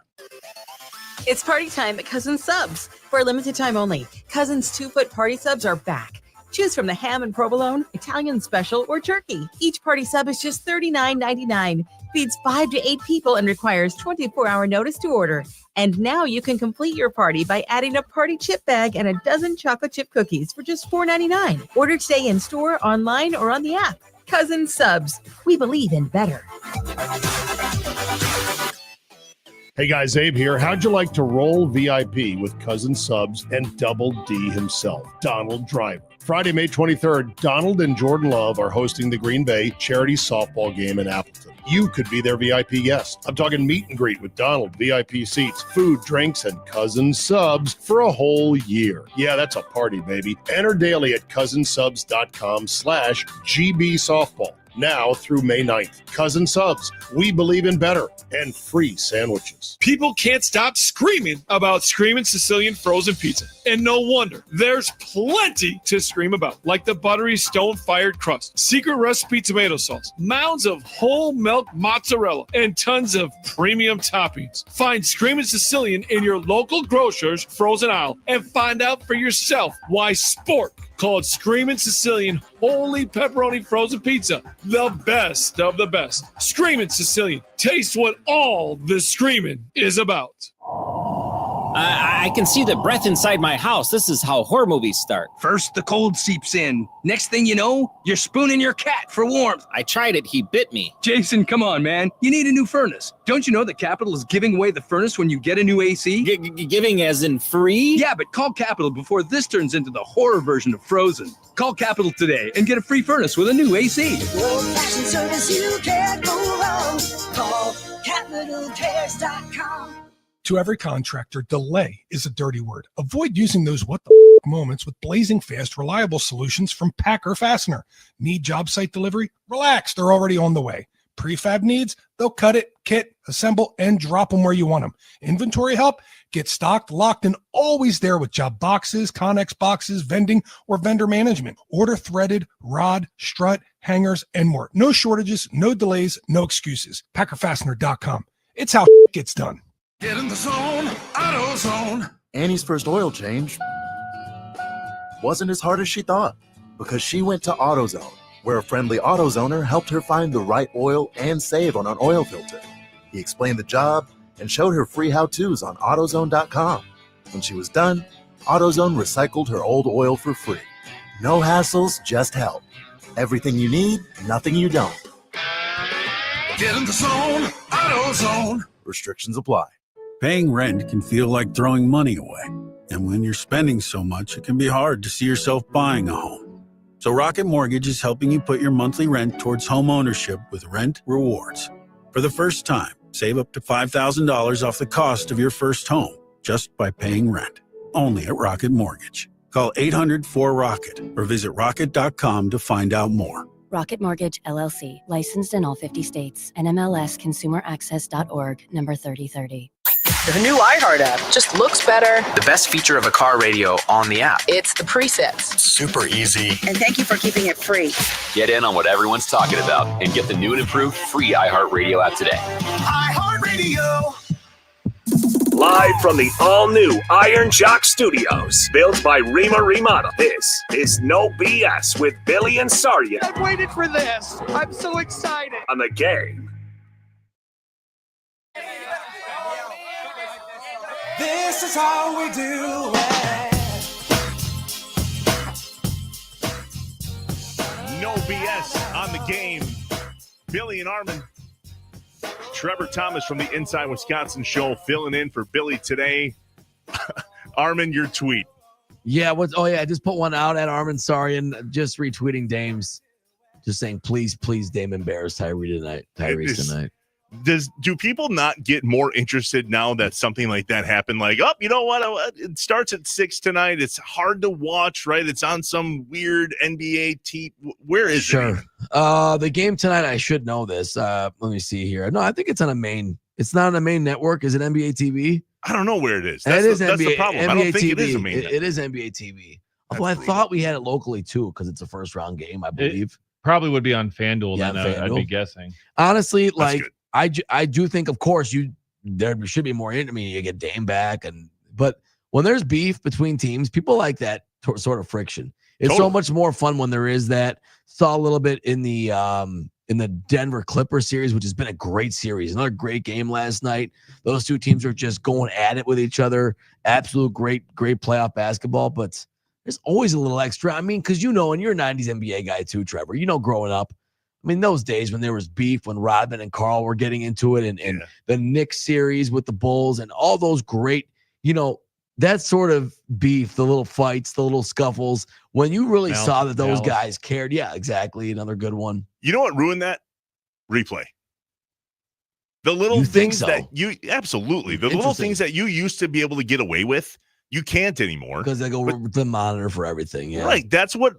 S18: It's party time at Cousins Subs. For a limited time only, Cousins 2-foot party subs are back. Choose from the ham and provolone, Italian special, or turkey. Each party sub is just $39.99. Feeds 5 to 8 people and requires 24-hour notice to order. And now you can complete your party by adding a party chip bag and a dozen chocolate chip cookies for just $4.99. Order today in store, online, or on the app. Cousins Subs. We believe in better.
S19: Hey guys, Abe here. How'd you like to roll VIP with Cousin Subs and Double D himself, Donald Driver? Friday, May 23rd, Donald and Jordan Love are hosting the Green Bay charity softball game in Appleton. You could be their VIP guest. I'm talking meet and greet with Donald, VIP seats, food, drinks, and Cousin Subs for a whole year. Yeah, that's a party, baby. Enter daily at cousinsubs.com/GB softball. Now through May 9th. Cousin Subs, we believe in better, and free sandwiches.
S20: People can't stop screaming about Screamin' Sicilian frozen pizza. And no wonder. There's plenty to scream about, like the buttery stone-fired crust, secret recipe tomato sauce, mounds of whole milk mozzarella, and tons of premium toppings. Find Screamin' Sicilian in your local grocer's frozen aisle and find out for yourself why Sport called Screamin' Sicilian Holy Pepperoni Frozen Pizza the best of the best. Screamin' Sicilian. Taste what all the screaming is about.
S21: I can see the breath inside my house. This is how horror movies start.
S22: First, the cold seeps in. Next thing you know, you're spooning your cat for warmth.
S21: I tried it. He bit me.
S22: Jason, come on, man. You need a new furnace. Don't you know that Capital is giving away the furnace when you get a new AC?
S21: Giving as in free?
S22: Yeah, but call Capital before this turns into the horror version of Frozen. Call Capital today and get a free furnace with a new AC.
S23: Old-fashioned service you can't go wrong. Call CapitalCares.com.
S28: To every contractor, delay is a dirty word. Avoid using those what the moments with blazing fast, reliable solutions from Packer Fastener. Need job site delivery? Relax, they're already on the way. Prefab needs? They'll cut it, kit, assemble, and drop them where you want them. Inventory help? Get stocked, locked, and always there with job boxes, Connex boxes, vending, or vendor management. Order threaded, rod, strut, hangers, and more. No shortages, no delays, no excuses. PackerFastener.com. It's how gets done.
S29: Get in the zone, AutoZone.
S30: Annie's first oil change wasn't as hard as she thought because she went to AutoZone, where a friendly AutoZoner helped her find the right oil and save on an oil filter. He explained the job and showed her free how-tos on AutoZone.com. When she was done, AutoZone recycled her old oil for free. No hassles, just help. Everything you need, nothing you don't.
S29: Get in the zone, AutoZone.
S30: Restrictions apply.
S31: Paying rent can feel like throwing money away. And when you're spending so much, it can be hard to see yourself buying a home. So Rocket Mortgage is helping you put your monthly rent towards home ownership with Rent Rewards. For the first time, save up to $5,000 off the cost of your first home just by paying rent. Only at Rocket Mortgage. Call 800-4ROCKET or visit rocket.com to find out more.
S3: Rocket Mortgage, LLC. Licensed in all 50 states. NMLSConsumerAccess.org. Number 3030.
S6: The new iHeart app just looks better.
S10: The best feature of a car radio on the app.
S6: It's the presets.
S10: Super easy.
S6: And thank you for keeping it free.
S10: Get in on what everyone's talking about and get the new and improved free iHeartRadio app today.
S29: iHeartRadio.
S2: Live from the all-new Iron Jock Studios, built by Rima Remodel, this is No BS with Billy and Sardia.
S11: I've waited for this. I'm so excited.
S2: On the Game.
S29: This is how we do it.
S4: No BS on the Game. Billy and Armin. Trevor Thomas from the Inside Wisconsin show filling in for Billy today. Armin, your tweet.
S1: Yeah, I just put one out at Armin, sorry, and just retweeting Dame's, just saying, please, Dame embarrass Tyrese tonight.
S4: Do people not get more interested now that something like that happened? Like, oh, you know what? It starts at 6 tonight. It's hard to watch, right? It's on some weird NBA TV. Where is it?
S1: Sure. The game tonight, I should know this. Let me see here. No, I think it's on a main. It's not on a main network. Is it NBA TV?
S4: I don't know where it is.
S1: That's
S4: the problem.
S1: NBA
S4: I don't think
S1: TV.
S4: it is a main.
S1: It is NBA TV. Although I thought we had it locally too, because it's a first round game, I believe.
S5: Probably would be on FanDuel.
S1: Yeah,
S5: then I'd be guessing.
S1: Honestly, I do think, of course, there should be more in. I mean, you get Dame back, but when there's beef between teams, people like that sort of friction. It's so much more fun when there is that. Saw a little bit in the Denver Clippers series, which has been a great series. Another great game last night. Those two teams are just going at it with each other. Absolute great playoff basketball, but there's always a little extra. I mean, because and you're a 90s NBA guy too, Trevor. Growing up. I mean, those days when there was beef, when Rodman and Carl were getting into it, and the Knicks series with the Bulls and all those great, that sort of beef, the little fights, the little scuffles, when you really saw that those guys cared. Yeah, exactly. Another good one.
S4: You know what ruined that? Replay. The little things that absolutely. The little things that you used to be able to get away with, you can't anymore.
S1: Because they go with the monitor for everything. Yeah.
S4: Right. That's what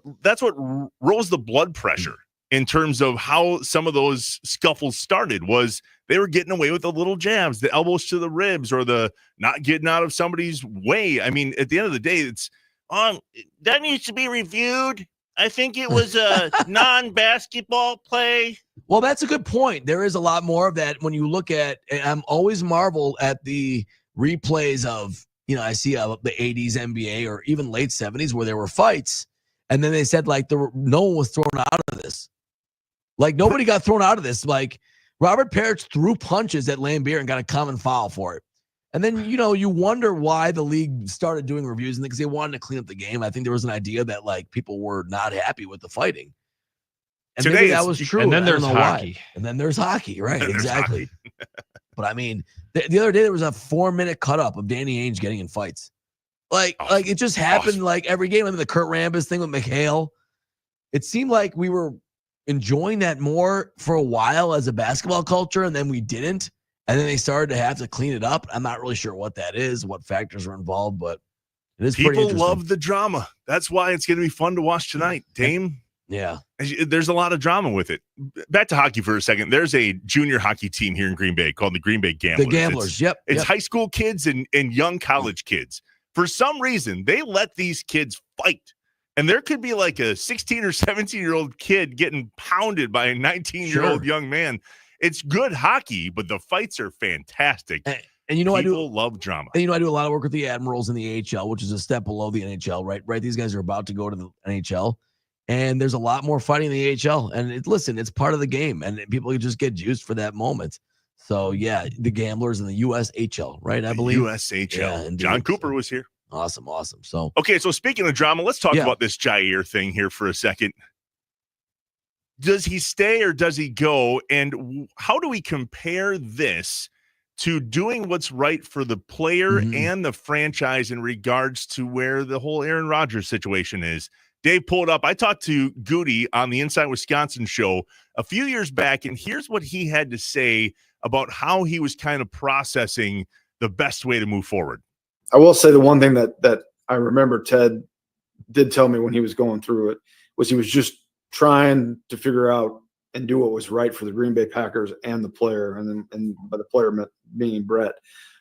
S4: rose the blood pressure. In terms of how some of those scuffles started, was they were getting away with the little jabs, the elbows to the ribs, or the not getting out of somebody's way. I mean, at the end of the day, it's that needs to be reviewed. I think it was a non-basketball play.
S1: Well, that's a good point. There is a lot more of that when you look at, and I'm always marveled at the replays of, I see the 80s NBA or even late 70s where there were fights, and then they said no one was thrown out of this. Like, nobody got thrown out of this. Like, Robert Parrish threw punches at Lambier and got a common foul for it. And then, you wonder why the league started doing reviews, and because they wanted to clean up the game. I think there was an idea that, people were not happy with the fighting. And maybe that was true.
S5: And then there's hockey.
S1: And then there's hockey, right? Exactly. But, I mean, the other day there was a 4-minute cut-up of Danny Ainge getting in fights. It just happened, every game. I mean, the Kurt Rambis thing with McHale. It seemed like we were enjoying that more for a while as a basketball culture, and then we didn't, and then they started to have to clean it up. I'm not really sure what that is, what factors are involved, but it is pretty interesting.
S4: People love the drama. That's why it's going to be fun to watch tonight. Dame,
S1: yeah,
S4: there's a lot of drama with it. Back to hockey for a second. There's a junior hockey team here in Green Bay called the Green Bay Gamblers.
S1: The Gamblers,
S4: it's high school kids and young college kids. For some reason, they let these kids fight. And there could be a 16 or 17-year-old kid getting pounded by a 19-year-old young man. It's good hockey, but the fights are fantastic.
S1: And
S4: people love drama.
S1: And I do a lot of work with the Admirals in the AHL, which is a step below the NHL, right? Right. These guys are about to go to the NHL, and there's a lot more fighting in the AHL. And it's part of the game, and people just get juiced for that moment. So yeah, the Gamblers in the USHL, right? I believe
S4: USHL. Yeah, John Cooper was here.
S1: Awesome. So
S4: okay, so speaking of drama, let's talk about this Jaire thing here for a second. Does he stay or does he go? And how do we compare this to doing what's right for the player and the franchise in regards to where the whole Aaron Rodgers situation is? Dave pulled up. I talked to Goody on the Inside Wisconsin show a few years back, and here's what he had to say about how he was kind of processing the best way to move forward.
S15: I will say the one thing that I remember Ted did tell me when he was going through it was he was just trying to figure out and do what was right for the Green Bay Packers and the player, and by the player meaning Brett.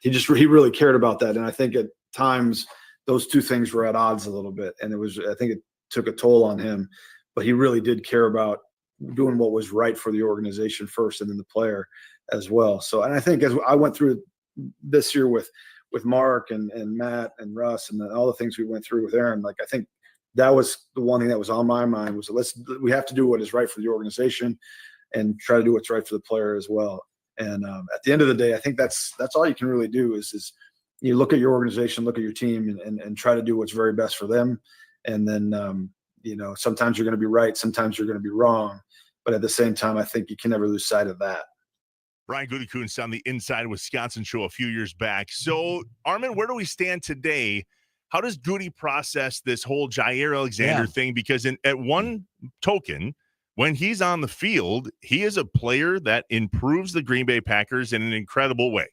S15: He really cared about that, and I think at times those two things were at odds a little bit, and I think it took a toll on him. But he really did care about doing what was right for the organization first, and then the player as well. So, and I think as I went through this year with Mark and Matt and Russ and all the things we went through with Aaron, like I think that was the one thing that was on my mind was we have to do what is right for the organization and try to do what's right for the player as well. And at the end of the day, I think that's all you can really do is you look at your organization, look at your team, and try to do what's very best for them. And then, sometimes you're going to be right, sometimes you're going to be wrong. But at the same time, I think you can never lose sight of that.
S4: Brian Gutekunst on the Inside Wisconsin show a few years back. So, Armin, where do we stand today? How does Goody process this whole Jaire Alexander thing? Because at one token, when he's on the field, he is a player that improves the Green Bay Packers in an incredible way.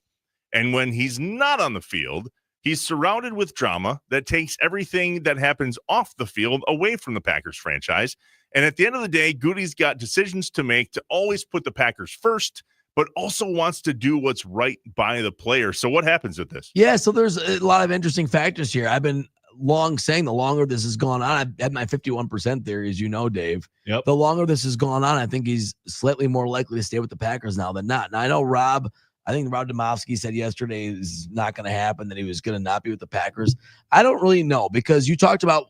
S4: And when he's not on the field, he's surrounded with drama that takes everything that happens off the field away from the Packers franchise. And at the end of the day, Goody's got decisions to make to always put the Packers first, but also wants to do what's right by the player. So what happens with this?
S1: Yeah, so there's a lot of interesting factors here. I've been long saying the longer this has gone on, I've had my 51% theory, as you know, Dave.
S5: Yep.
S1: The longer this has gone on, I think he's slightly more likely to stay with the Packers now than not. Now, I know I think Rob Domofsky said yesterday is not going to happen, that he was going to not be with the Packers. I don't really know, because you talked about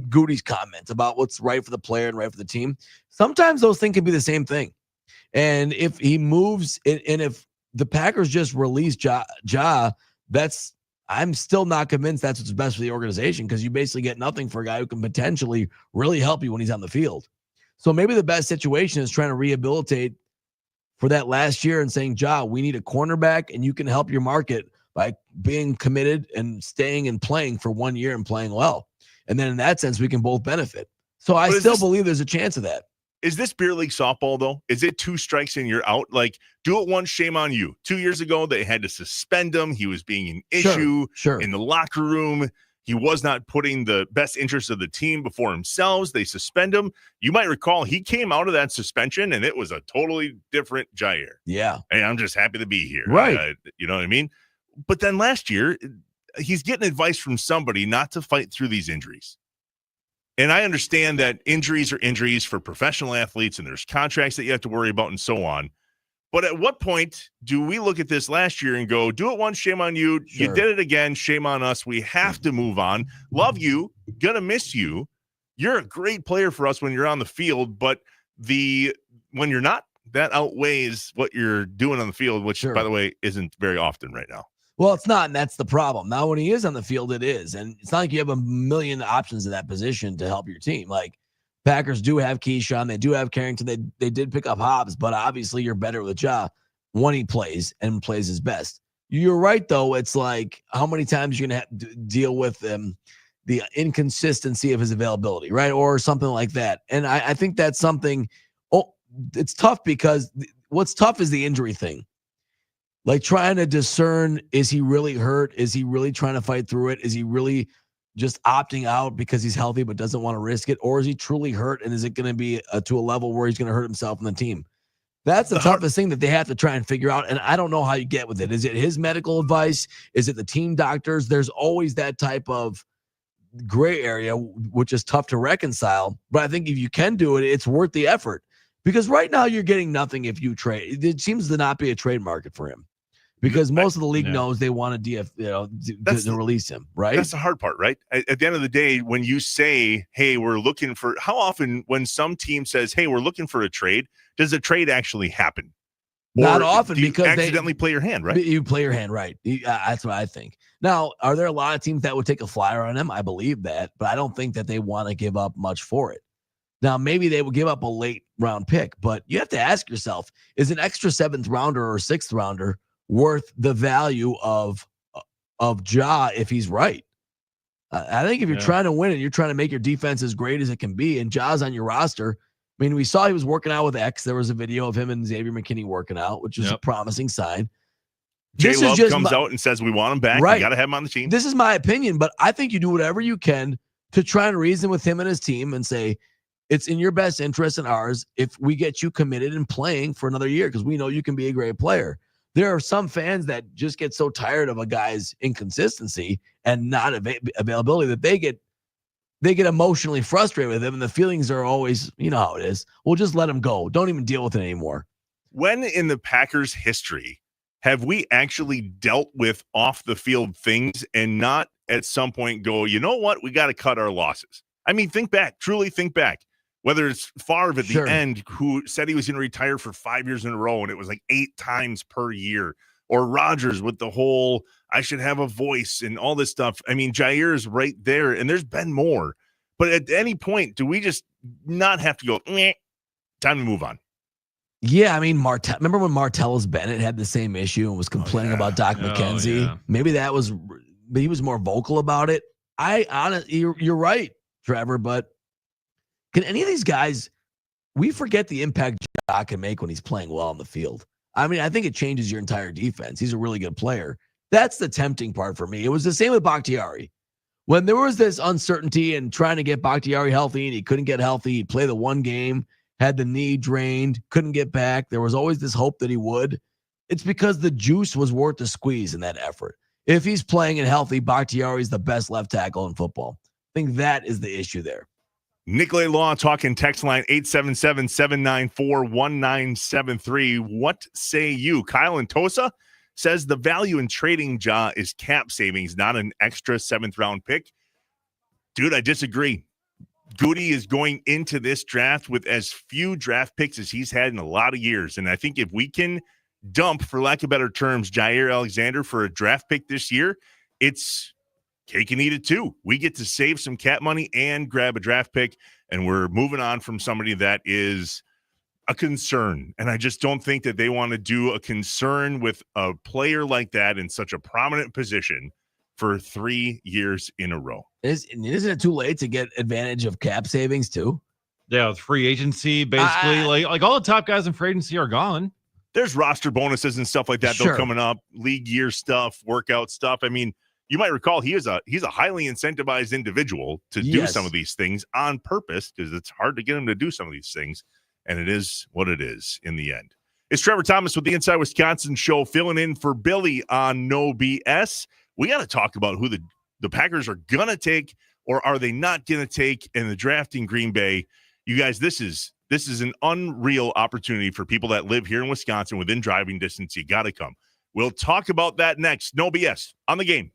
S1: Goody's comments about what's right for the player and right for the team. Sometimes those things can be the same thing. And if he moves, and if the Packers just release Ja, I'm still not convinced that's what's best for the organization, because you basically get nothing for a guy who can potentially really help you when he's on the field. So maybe the best situation is trying to rehabilitate for that last year and saying, Ja, we need a cornerback, and you can help your market by being committed and staying and playing for 1 year and playing well. And then in that sense, we can both benefit. So I still believe there's a chance of that.
S4: Is this beer league softball, though? Is it 2 strikes and you're out? Like, do it once, shame on you. 2 years ago, they had to suspend him. He was being an issue in the locker room. He was not putting the best interest of the team before himself. They suspend him. You might recall he came out of that suspension, and it was a totally different Jaire.
S1: Yeah.
S4: Hey, I'm just happy to be here.
S1: Right.
S4: You know what I mean? But then last year, he's getting advice from somebody not to fight through these injuries. And I understand that injuries are injuries for professional athletes, and there's contracts that you have to worry about and so on. But at what point do we look at this last year and go, do it once, shame on you. You did it again, shame on us. We have to move on. Love you, gonna miss you. You're a great player for us when you're on the field, but when you're not, that outweighs what you're doing on the field, which, by the way, isn't very often right now.
S1: Well, it's not, and that's the problem. Now, when he is on the field, it is. And it's not like you have a million options in that position to help your team. Like, Packers do have Keyshawn. They do have Carrington. They did pick up Hobbs, but obviously you're better with Ja when he plays and plays his best. You're right, though. It's like, how many times you're going to have to deal with the inconsistency of his availability, right? Or something like that. And I think that's something, it's tough, because what's tough is the injury thing. Like, trying to discern, is he really hurt? Is he really trying to fight through it? Is he really just opting out because he's healthy but doesn't want to risk it? Or is he truly hurt, and is it going to be to a level where he's going to hurt himself and the team? That's the toughest thing that they have to try and figure out, and I don't know how you get with it. Is it his medical advice? Is it the team doctors? There's always that type of gray area, which is tough to reconcile. But I think if you can do it, it's worth the effort. Because right now you're getting nothing if you trade. It seems to not be a trade market for him. Because most of the league knows they want to to release him, right?
S4: That's the hard part, right? At the end of the day, when you say, hey, we're looking for – how often when some team says, hey, we're looking for a trade, does a trade actually happen?
S1: Not often, because
S4: you accidentally play your hand, right?
S1: You play your hand, right. That's what I think. Now, are there a lot of teams that would take a flyer on him? I believe that, but I don't think that they want to give up much for it. Now, maybe they would give up a late round pick, but you have to ask yourself, is an extra 7th rounder or 6th rounder worth the value of Ja if he's right? I think if you're trying to win and you're trying to make your defense as great as it can be, and Ja's on your roster, I mean, we saw he was working out with X. There was a video of him and Xavier McKinney working out, which is a promising sign.
S4: J-Love comes out and says we want him back.
S1: Right.
S4: You got to have him on the team.
S1: This is my opinion, but I think you do whatever you can to try and reason with him and his team and say, it's in your best interest and ours if we get you committed and playing for another year because we know you can be a great player. There are some fans that just get so tired of a guy's inconsistency and not availability that they get emotionally frustrated with him, and the feelings are always, you know how it is. We'll just let him go. Don't even deal with it anymore.
S4: When in the Packers' history have we actually dealt with off-the-field things and not at some point go, you know what, we got to cut our losses? I mean, think back, truly think back. Whether it's Favre at the end, who said he was going to retire for 5 years in a row, and it was like 8 times per year, or Rodgers with the whole, I should have a voice and all this stuff. I mean, Jaire is right there, and there's been more. But at any point, do we just not have to go, time to move on?
S1: Yeah, I mean, remember when Martellus Bennett had the same issue and was complaining about Doc McKenzie? Yeah. Maybe he was more vocal about it. You're right, Trevor, but can any of these guys, we forget the impact Doc can make when he's playing well on the field. I mean, I think it changes your entire defense. He's a really good player. That's the tempting part for me. It was the same with Bakhtiari. When there was this uncertainty and trying to get Bakhtiari healthy and he couldn't get healthy, he'd play the one game, had the knee drained, couldn't get back. There was always this hope that he would. It's because the juice was worth the squeeze in that effort. If he's playing and healthy, Bakhtiari is the best left tackle in football. I think that is the issue there.
S4: Nicolay Law talking text line 877-794-1973. What say you? Kyle in Tosa says the value in trading Ja is cap savings, not an extra 7th round pick. Dude, I disagree. Goody is going into this draft with as few draft picks as he's had in a lot of years. And I think if we can dump, for lack of better terms, Jaire Alexander for a draft pick this year, it's cake and eat it too. We get to save some cap money and grab a draft pick, and we're moving on from somebody that is a concern. And I just don't think that they want to do a concern with a player like that in such a prominent position for 3 years in a row.
S1: Isn't it too late to get advantage of cap savings too?
S5: Yeah, with free agency, basically, like all the top guys in free agency are gone.
S4: There's roster bonuses and stuff like that though coming up, league year stuff, workout stuff. I mean, you might recall he's a highly incentivized individual to do some of these things on purpose because it's hard to get him to do some of these things, and it is what it is in the end. It's Trevor Thomas with the Inside Wisconsin Show, filling in for Billy on No BS. We got to talk about who the Packers are going to take, or are they not going to take in the draft in Green Bay. You guys, this is an unreal opportunity for people that live here in Wisconsin within driving distance. You got to come. We'll talk about that next. No BS on the game.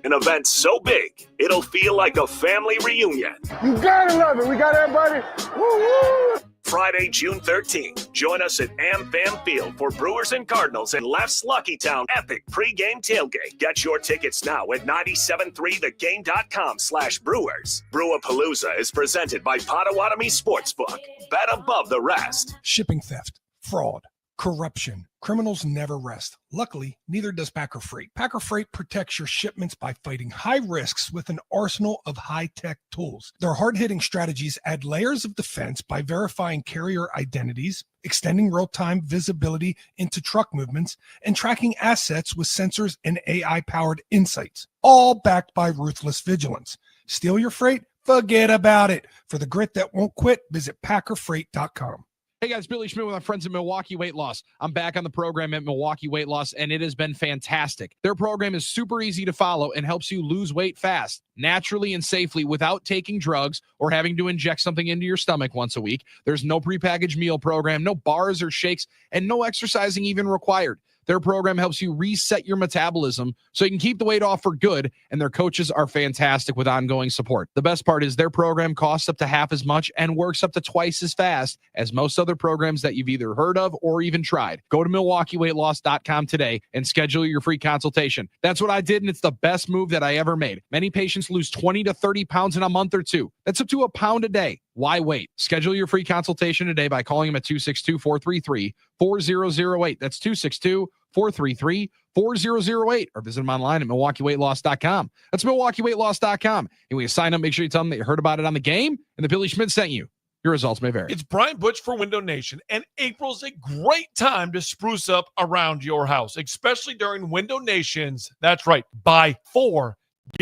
S2: An event so big, it'll feel like a family reunion.
S8: You gotta love it. We got everybody. Woo-woo.
S2: Friday, June 13th. Join us at AmFam Field for Brewers and Cardinals in Left's Lucky Town epic pregame tailgate. Get your tickets now at 973thegame.com/Brewers. Brewapalooza is presented by Potawatomi Sportsbook. Bet above the rest.
S28: Shipping theft, fraud, corruption. Criminals never rest. Luckily, neither does Packer Freight. Packer Freight protects your shipments by fighting high risks with an arsenal of high-tech tools. Their hard-hitting strategies add layers of defense by verifying carrier identities, extending real-time visibility into truck movements, and tracking assets with sensors and AI-powered insights, all backed by ruthless vigilance. Steal your freight? Forget about it. For the grit that won't quit, visit packerfreight.com.
S7: Hey guys, Billy Schmidt with my friends at Milwaukee Weight Loss. I'm back on the program at Milwaukee Weight Loss, and it has been fantastic. Their program is super easy to follow and helps you lose weight fast, naturally and safely without taking drugs or having to inject something into your stomach once a week. There's no prepackaged meal program, no bars or shakes, and no exercising even required. Their program helps you reset your metabolism so you can keep the weight off for good, and their coaches are fantastic with ongoing support. The best part is their program costs up to half as much and works up to twice as fast as most other programs that you've either heard of or even tried. Go to MilwaukeeWeightLoss.com today and schedule your free consultation. That's what I did, and it's the best move that I ever made. Many patients lose 20 to 30 pounds in a month or two. That's up to a pound a day. Why wait? Schedule your free consultation today by calling them at 262-433-4008. That's 262-433-4008. Or visit them online at MilwaukeeWeightLoss.com. That's MilwaukeeWeightLoss.com. And when you sign up, make sure you tell them that you heard about it on the game and that Billy Schmidt sent you. Your results may vary.
S20: It's Brian Butch for Window Nation, and April's a great time to spruce up around your house, especially during Window Nation's, that's right, buy 4,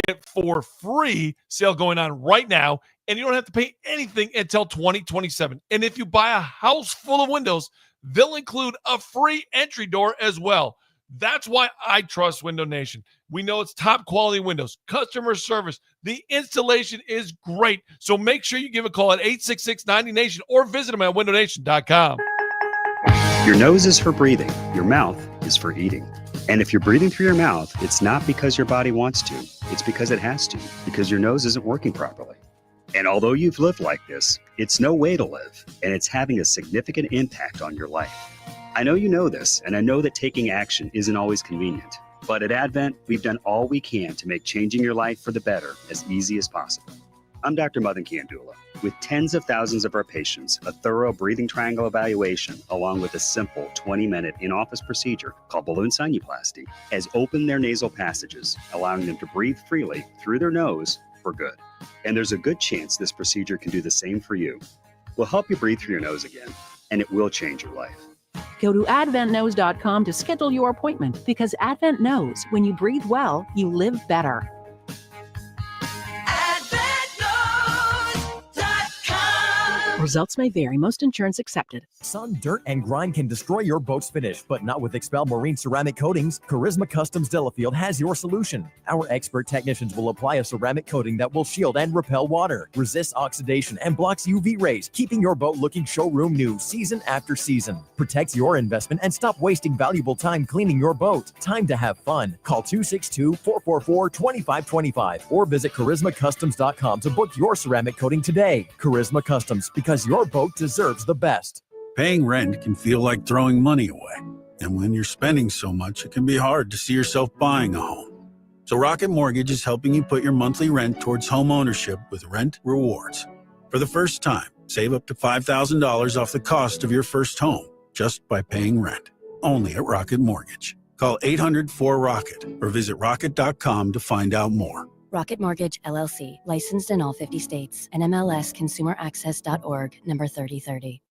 S20: get 4 free sale going on right now, and you don't have to pay anything until 2027. And if you buy a house full of windows, they'll include a free entry door as well. That's why I trust Window Nation. We know it's top quality windows, customer service. The installation is great. So make sure you give a call at 866-90NATION or visit them at windownation.com.
S9: Your nose is for breathing. Your mouth is for eating. And if you're breathing through your mouth, it's not because your body wants to. It's because it has to, because your nose isn't working properly. And although you've lived like this, it's no way to live, and it's having a significant impact on your life. I know you know this, and I know that taking action isn't always convenient. But at Advent, we've done all we can to make changing your life for the better as easy as possible. I'm Dr. Madan Kandula. With tens of thousands of our patients, a thorough breathing triangle evaluation, along with a simple 20-minute in-office procedure called balloon sinuplasty, has opened their nasal passages, allowing them to breathe freely through their nose for good. And there's a good chance this procedure can do the same for you. We'll help you breathe through your nose again, and it will change your life.
S12: Go to adventknows.com to schedule your appointment, because Advent knows when you breathe well, you live better. Results may vary. Most insurance accepted.
S13: Sun, dirt, and grime can destroy your boat's finish, but not with Expel Marine Ceramic Coatings. Charisma Customs Delafield has your solution. Our expert technicians will apply a ceramic coating that will shield and repel water, resists oxidation, and blocks UV rays, keeping your boat looking showroom new season after season. Protect your investment and stop wasting valuable time cleaning your boat. Time to have fun. Call 262-444-2525 or visit charismacustoms.com to book your ceramic coating today. Charisma Customs, because your boat deserves the best.
S31: Paying rent can feel like throwing money away. And when you're spending so much, it can be hard to see yourself buying a home. So Rocket Mortgage is helping you put your monthly rent towards home ownership with Rent Rewards. For the first time, save up to $5,000 off the cost of your first home just by paying rent. Only at Rocket Mortgage. Call 800-4ROCKET or visit rocket.com to find out more.
S3: Rocket Mortgage, LLC, licensed in all 50 states, and MLSConsumerAccess.org, number 3030.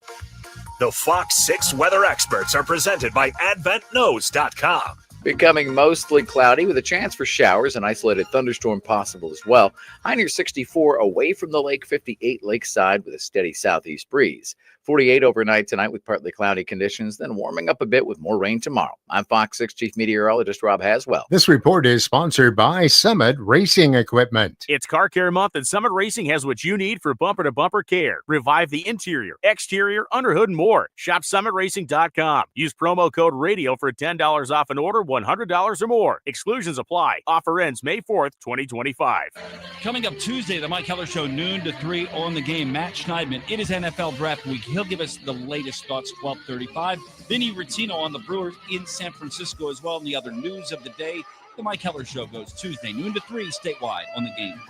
S2: The Fox 6 weather experts are presented by AdventKnows.com.
S14: Becoming mostly cloudy with a chance for showers and isolated thunderstorm possible as well. High near 64 away from the lake, 58 lakeside with a steady southeast breeze. 48 overnight tonight with partly cloudy conditions, then warming up a bit with more rain tomorrow. I'm Fox 6 Chief Meteorologist Rob Haswell.
S16: This report is sponsored by Summit Racing Equipment.
S17: It's Car Care Month, and Summit Racing has what you need for bumper-to-bumper care. Revive the interior, exterior, underhood, and more. Shop summitracing.com. Use promo code RADIO for $10 off an order, $100 or more. Exclusions apply. Offer ends May 4th, 2025.
S18: Coming up Tuesday, the Mike Keller Show, noon to 3 on the game. Matt Schneidman. It is NFL Draft Week. He'll give us the latest thoughts, 12:35. Vinny Rottino on the Brewers in San Francisco as well, and the other news of the day. The Mike Keller Show goes Tuesday, noon to 3, statewide on the game.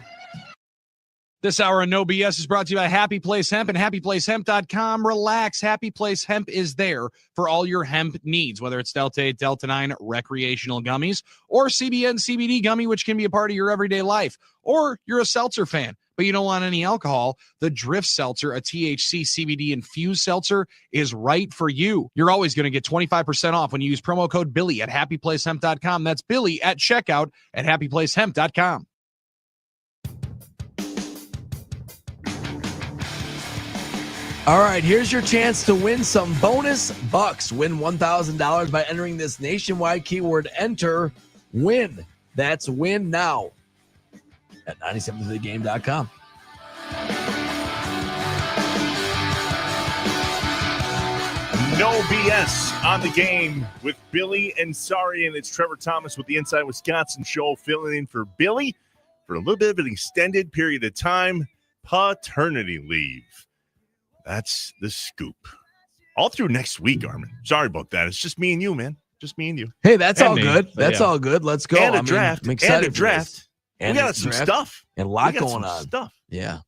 S7: This hour of No BS is brought to you by Happy Place Hemp and happyplacehemp.com. Relax. Happy Place Hemp is there for all your hemp needs, whether it's Delta 8, Delta 9 recreational gummies or CBN CBD gummy, which can be a part of your everyday life. Or you're a seltzer fan, but you don't want any alcohol. The Drift Seltzer, a THC CBD infused seltzer, is right for you. You're always going to get 25% off when you use promo code Billy at happyplacehemp.com. That's Billy at checkout at happyplacehemp.com.
S1: All right, here's your chance to win some bonus bucks. Win $1,000 by entering this nationwide keyword. Enter WIN. That's WIN now at 973thegame.com.
S4: No BS on the game with Billy and Sari, and it's Trevor Thomas with the Inside Wisconsin Show, filling in for Billy for a little bit of an extended period of time, paternity leave. That's the scoop. All through next week, Armin. Sorry about that. It's just me and you, man. Just me and you.
S1: Hey, that's all good. That's all good. Let's go.
S4: And a draft.
S1: I'm excited
S4: and a draft.
S1: And
S4: we got some stuff.
S1: And a lot going on.
S4: Stuff.
S1: Yeah.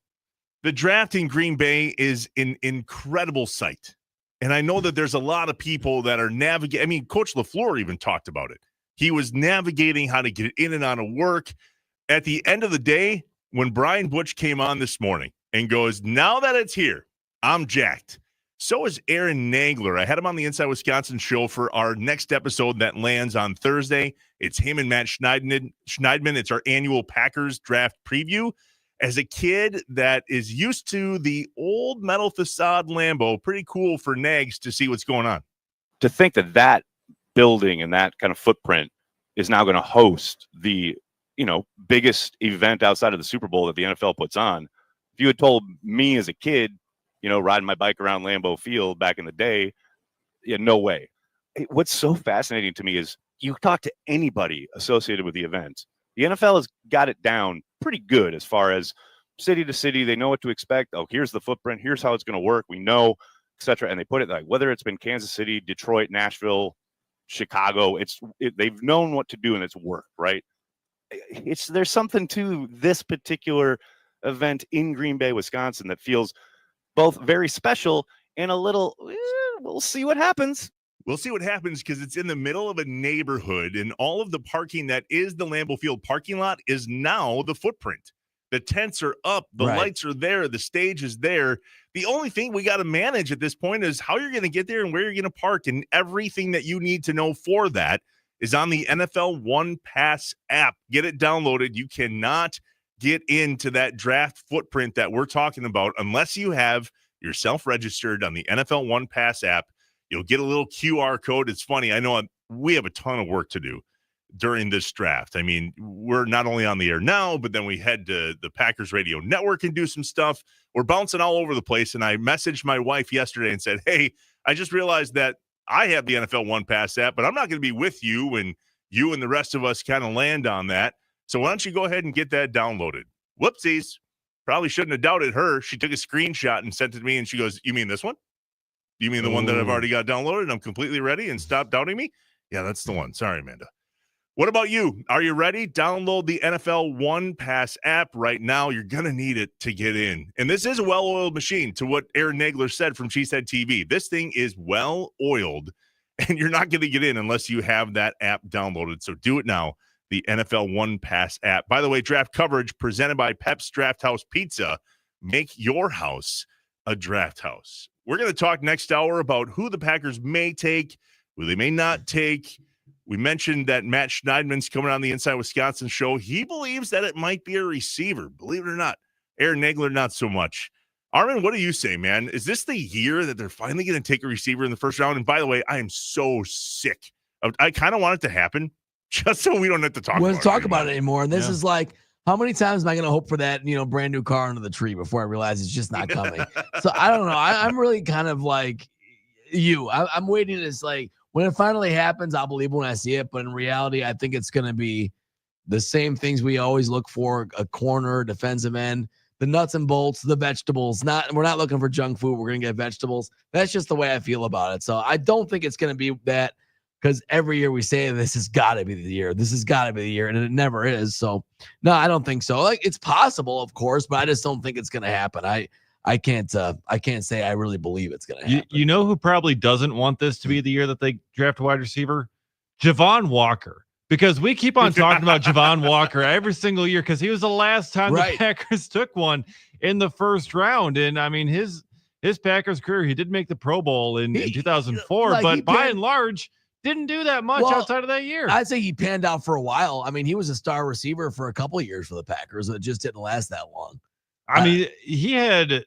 S4: The draft in Green Bay is an incredible sight. And I know that there's a lot of people that are navigating. I mean, Coach LaFleur even talked about it. He was navigating how to get in and out of work. At the end of the day, when Brian Butch came on this morning and goes, now that it's here, I'm jacked. So is Aaron Nagler. I had him on the Inside Wisconsin show for our next episode that lands on Thursday. It's him and Matt Schneidman. It's our annual Packers draft preview. As a kid that is used to the old metal facade Lambeau, pretty cool for Nags to see what's going on.
S6: To think that that building and that kind of footprint is now going to host the, biggest event outside of the Super Bowl that the NFL puts on. If you had told me as a kid, riding my bike around Lambeau Field back in the day, no way. What's so fascinating to me is you talk to anybody associated with the event. The NFL has got it down pretty good as far as city to city. They know what to expect. Oh, here's the footprint. Here's how it's going to work. We know, etc. And they put it like, whether it's been Kansas City, Detroit, Nashville, Chicago, they've known what to do and it's worked, right? There's something to this particular event in Green Bay, Wisconsin that feels both very special and a little, we'll see what happens.
S4: We'll see what happens because it's in the middle of a neighborhood and all of the parking that is the Lambeau Field parking lot is now the footprint. The tents are up. The lights are there. The stage is there. The only thing we got to manage at this point is how you're going to get there and where you're going to park. And everything that you need to know for that is on the NFL One Pass app. Get it downloaded. You cannot get into that draft footprint that we're talking about unless you have yourself registered on the NFL One Pass app. You'll get a little QR code. It's funny. I know we have a ton of work to do during this draft. I mean, we're not only on the air now, but then we head to the Packers Radio Network and do some stuff. We're bouncing all over the place. And I messaged my wife yesterday and said, hey, I just realized that I have the NFL One Pass app, but I'm not going to be with you when you and the rest of us kind of land on that. So why don't you go ahead and get that downloaded? Whoopsies. Probably shouldn't have doubted her. She took a screenshot and sent it to me, and she goes, you mean this one? You mean the one that I've already got downloaded and I'm completely ready and stop doubting me? Yeah, that's the one. Sorry, Amanda. What about you? Are you ready? Download the NFL One Pass app right now. You're going to need it to get in. And this is a well-oiled machine, to what Aaron Nagler said from She Said TV. This thing is well-oiled, and you're not going to get in unless you have that app downloaded. So do it now, the NFL One Pass app. By the way, draft coverage presented by Pep's Draft House Pizza. Make your house a draft house. We're going to talk next hour about who the Packers may take, who they may not take. We mentioned that Matt Schneidman's coming on the Inside Wisconsin show. He believes that it might be a receiver. Believe it or not. Aaron Nagler, not so much. Armin, what do you say, man? Is this the year that they're finally going to take a receiver in the first round? And by the way, I am so sick. I kind of want it to happen just so we don't have to talk about it anymore.
S1: And this is like, how many times am I going to hope for that, brand new car under the tree before I realize it's just not coming? So I don't know. I'm really kind of like you. I'm waiting. It's like when it finally happens, I'll believe when I see it. But in reality, I think it's going to be the same things we always look for: a corner, defensive end, the nuts and bolts, the vegetables. We're not looking for junk food. We're going to get vegetables. That's just the way I feel about it. So I don't think it's going to be that. Because every year we say this has got to be the year. This has got to be the year, and it never is. So, no, I don't think so. Like, it's possible, of course, but I just don't think it's going to happen. I can't say I really believe it's going to happen.
S5: You know who probably doesn't want this to be the year that they draft a wide receiver? Javon Walker. Because we keep on talking about Javon Walker every single year because he was the last time the Packers took one in the first round. And, I mean, his Packers career, he did make the Pro Bowl in 2004, but by and large – didn't do that much outside of that year.
S1: I'd say he panned out for a while. I mean, he was a star receiver for a couple of years for the Packers. It just didn't last that long.
S5: I mean, he had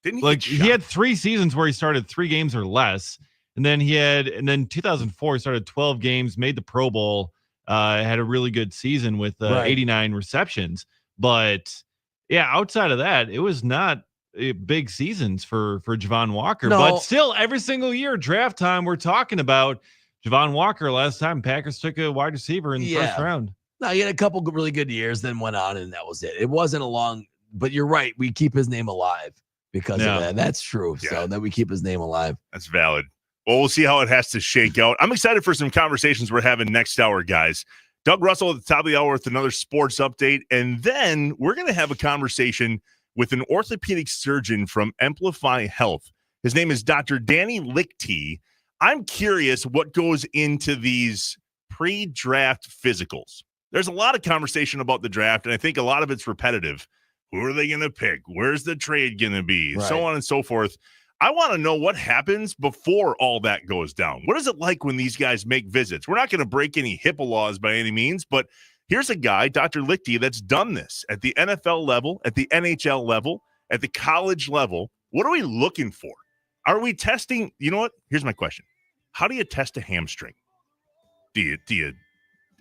S5: he had 3 seasons where he started 3 games or less. And then 2004, he started 12 games, made the Pro Bowl, had a really good season with 89 receptions. But yeah, outside of that, it was not big seasons for Javon Walker, but still every single year draft time we're talking about Javon Walker. Last time Packers took a wide receiver in the first round.
S1: No, he had a couple really good years, then went on, and that was it. It wasn't a long, but you're right. We keep his name alive because of that. That's true. Yeah. So that we keep his name alive.
S4: That's valid. Well, we'll see how it has to shake out. I'm excited for some conversations we're having next hour, guys. Doug Russell at the top of the hour with another sports update, and then we're going to have a conversation with an orthopedic surgeon from Amplify Health. His name is Dr. Danny Lichty. I'm curious what goes into these pre-draft physicals. There's a lot of conversation about the draft, and I think a lot of it's repetitive. Who are they going to pick? Where's the trade going to be?
S1: Right.
S4: So on and so forth. I want to know what happens before all that goes down. What is it like when these guys make visits? We're not going to break any HIPAA laws by any means, but here's a guy, Dr. Lichty, that's done this at the NFL level, at the NHL level, at the college level. What are we looking for? Are we testing? You know what? Here's my question. How do you test a hamstring?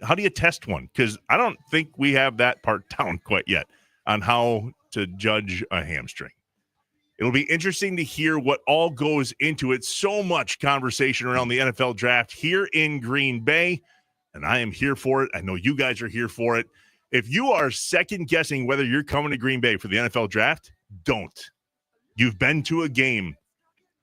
S4: How do you test one? Because I don't think we have that part down quite yet on how to judge a hamstring. It'll be interesting to hear what all goes into it. So much conversation around the NFL draft here in Green Bay, and I am here for it. I know you guys are here for it. If you are second guessing whether you're coming to Green Bay for the NFL draft, don't. You've been to a game.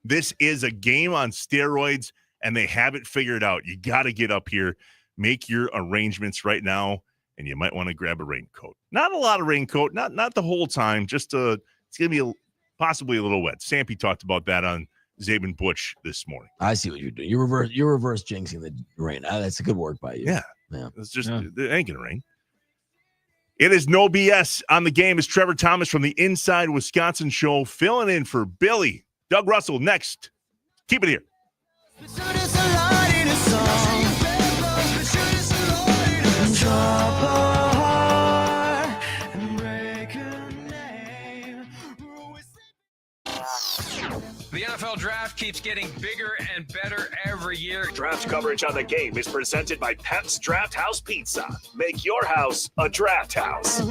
S4: This is a game on steroids, and they have it figured out. You got to get up here, make your arrangements right now, and you might want to grab a raincoat. Not a lot of raincoat, not the whole time. Just it's going to be possibly a little wet. Stampy talked about that on Zabin Butch this morning.
S1: I see what you're doing. You're reverse jinxing the rain. That's a good work by you.
S4: Yeah.
S1: Yeah.
S4: It's just, it ain't going to rain. It is no BS on the game. It's Trevor Thomas from the Inside Wisconsin Show filling in for Billy. Doug Russell next. Keep it here.
S10: The NFL draft keeps getting bigger and better every year.
S2: Draft coverage on the game is presented by Pep's Draft House Pizza. Make your house a draft house.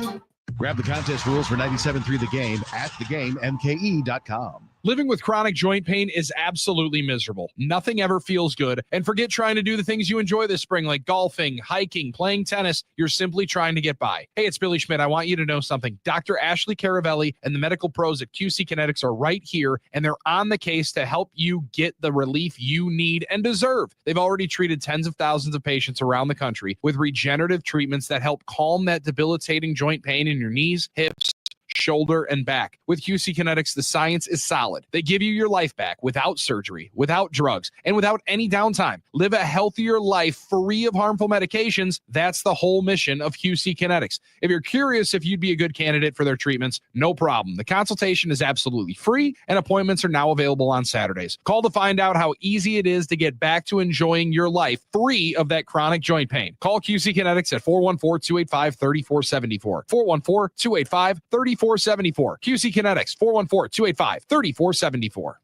S11: Grab the contest rules for 97.3 The Game at thegamemke.com.
S7: Living with chronic joint pain is absolutely miserable. Nothing ever feels good. And forget trying to do the things you enjoy this spring, like golfing, hiking, playing tennis. You're simply trying to get by. Hey, it's Billy Schmidt. I want you to know something. Dr. Ashley Caravelli and the medical pros at QC Kinetics are right here, and they're on the case to help you get the relief you need and deserve. They've already treated tens of thousands of patients around the country with regenerative treatments that help calm that debilitating joint pain in your knees, hips, shoulder, and back. With QC Kinetics, the science is solid. They give you your life back without surgery, without drugs, and without any downtime. Live a healthier life free of harmful medications. That's the whole mission of QC Kinetics. If you're curious if you'd be a good candidate for their treatments, no problem. The consultation is absolutely free, and appointments are now available on Saturdays. Call to find out how easy it is to get back to enjoying your life free of that chronic joint pain. Call QC Kinetics at 414-285-3474. 414-285-3474. QC Kinetics, 414-285-3474.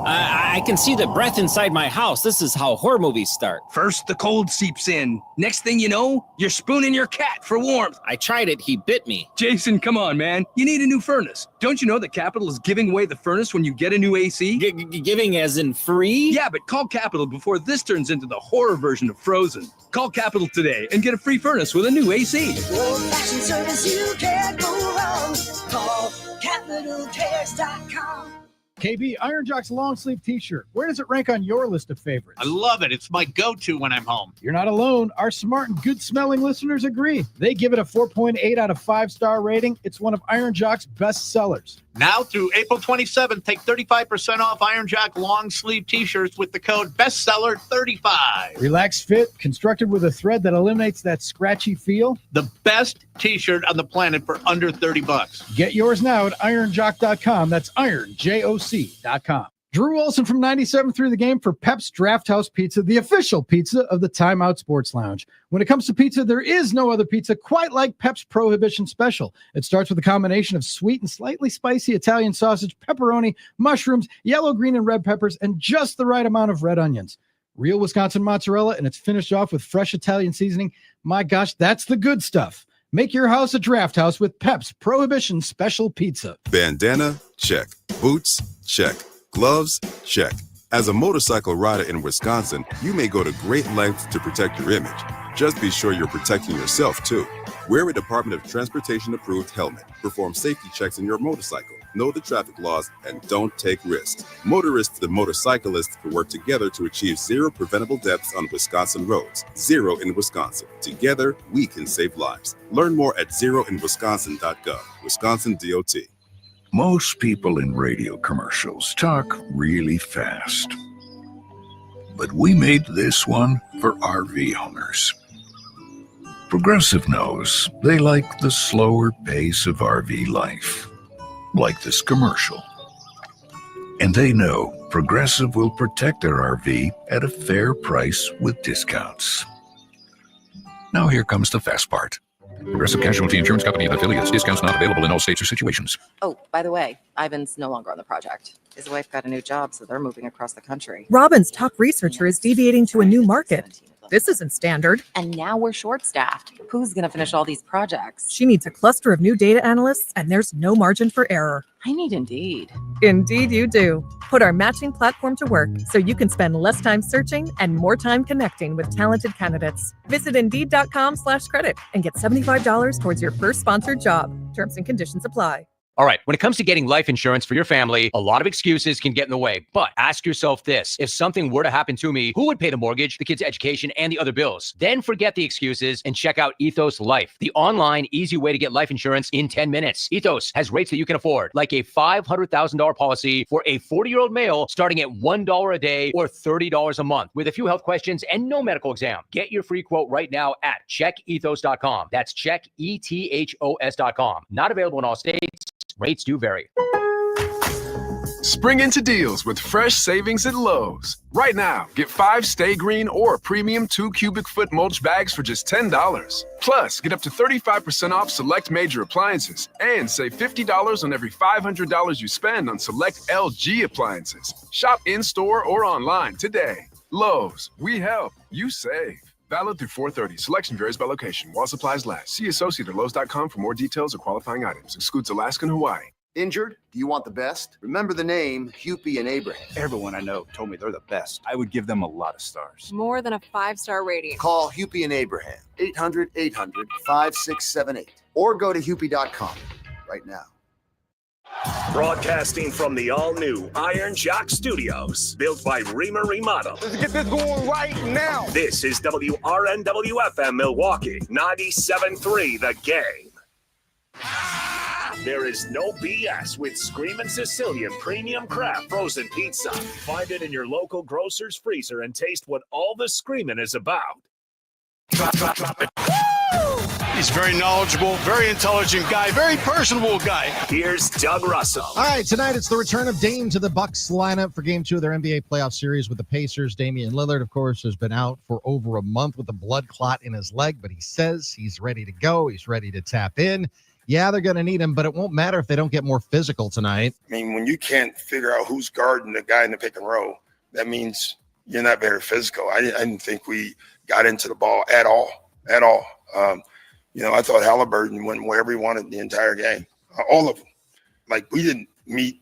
S19: I can see the breath inside my house. This is how horror movies start.
S21: First, the cold seeps in. Next thing you know, you're spooning your cat for warmth.
S19: I tried it. He bit me.
S21: Jason, come on, man. You need a new furnace. Don't you know that Capital is giving away the furnace when you get a new AC?
S19: Giving as in free?
S21: Yeah, but call Capital before this turns into the horror version of Frozen. Call Capital today and get a free furnace with a new AC.
S29: Old-fashioned service, you can't go wrong. Call CapitalCares.com.
S10: KB, Iron Jock's long sleeve t-shirt. Where does it rank on your list of favorites?
S22: I love it. It's my go-to when I'm home.
S10: You're not alone. Our smart and good-smelling listeners agree. They give it a 4.8 out of 5-star rating. It's one of Iron Jock's best sellers.
S22: Now through April 27th, take 35% off Iron Jock long sleeve t-shirts with the code BESTSELLER35.
S10: Relaxed fit, constructed with a thread that eliminates that scratchy feel.
S22: The best t-shirt on the planet for under $30.
S10: Get yours now at ironjock.com. That's ironjoc.com. Drew Olson from 97.3 The Game for Pep's Draft House Pizza, the official pizza of the Timeout Sports Lounge. When it comes to pizza, there is no other pizza quite like Pep's Prohibition Special. It starts with a combination of sweet and slightly spicy Italian sausage, pepperoni, mushrooms, yellow, green, and red peppers, and just the right amount of red onions. Real Wisconsin mozzarella, and it's finished off with fresh Italian seasoning. My gosh, that's the good stuff. Make your house a draft house with Pep's Prohibition Special Pizza.
S23: Bandana? Check. Boots? Check. Gloves? Check. As a motorcycle rider in Wisconsin, you may go to great lengths to protect your image. Just be sure you're protecting yourself, too. Wear a Department of Transportation approved helmet. Perform safety checks in your motorcycle. Know the traffic laws and don't take risks. Motorists and motorcyclists can work together to achieve zero preventable deaths on Wisconsin roads. Zero in Wisconsin. Together, we can save lives. Learn more at zeroinwisconsin.gov. Wisconsin DOT.
S24: Most people in radio commercials talk really fast. But we made this one for RV owners. Progressive knows they like the slower pace of RV life, like this commercial. And they know Progressive will protect their RV at a fair price with discounts. Now here comes the fast part. Progressive Casualty Insurance Company and affiliates. Discounts not available in all states or situations.
S8: Oh, by the way, Ivan's no longer on the project. His wife got a new job, so they're moving across the country.
S9: Robin's top researcher is deviating to a new market. This isn't standard.
S8: And now we're short-staffed. Who's going to finish all these projects?
S9: She needs a cluster of new data analysts, and there's no margin for error.
S8: I need Indeed.
S9: Indeed you do. Put our matching platform to work so you can spend less time searching and more time connecting with talented candidates. Visit Indeed.com/credit and get $75 towards your first sponsored job. Terms and conditions apply.
S12: All right, when it comes to getting life insurance for your family, a lot of excuses can get in the way. But ask yourself this: if something were to happen to me, who would pay the mortgage, the kids' education, and the other bills? Then forget the excuses and check out Ethos Life, the online, easy way to get life insurance in 10 minutes. Ethos has rates that you can afford, like a $500,000 policy for a 40-year-old male starting at $1 a day or $30 a month, with a few health questions and no medical exam. Get your free quote right now at checkethos.com. That's checkethos.com. Not available in all states. Rates do vary.
S13: Spring into deals with fresh savings at Lowe's. Right now, get 5 Stay Green or premium 2 cubic foot mulch bags for just $10. Plus, get up to 35% off select major appliances and save $50 on every $500 you spend on select LG appliances. Shop in-store or online today. Lowe's, we help, you save. Valid through 4/30. Selection varies by location. While supplies last. See associate at Lowe's.com for more details or qualifying items. Excludes Alaska and Hawaii.
S15: Injured? Do you want the best? Remember the name Hupy and Abraham.
S20: Everyone I know told me they're the best. I would give them a lot of stars.
S25: More than a 5-star rating.
S15: Call Hupy and Abraham. 800-800-5678. Or go to Hupy.com right now.
S2: Broadcasting from the all-new Iron Jock Studios, built by Reamer Remodel.
S29: Let's get this going right now.
S2: This is WRNW-FM Milwaukee, 97.3 The Game. There is no BS with Screamin' Sicilian Premium Craft Frozen Pizza. Find it in your local grocer's freezer and taste what all the screaming is about.
S29: Drop it. He's very knowledgeable, very intelligent guy, very personable guy.
S2: Here's Doug Russell.
S26: All right, tonight it's the return of Dame to the Bucks lineup for Game 2 of their NBA playoff series with the Pacers. Damian Lillard, of course, has been out for over a month with a blood clot in his leg, but he says he's ready to go. He's ready to tap in. Yeah, they're going to need him, but it won't matter if they don't get more physical tonight.
S27: I mean, when you can't figure out who's guarding the guy in the pick and roll, that means you're not very physical. I didn't think we got into the ball at all. I thought Halliburton went wherever he wanted the entire game, all of them. Like, we didn't meet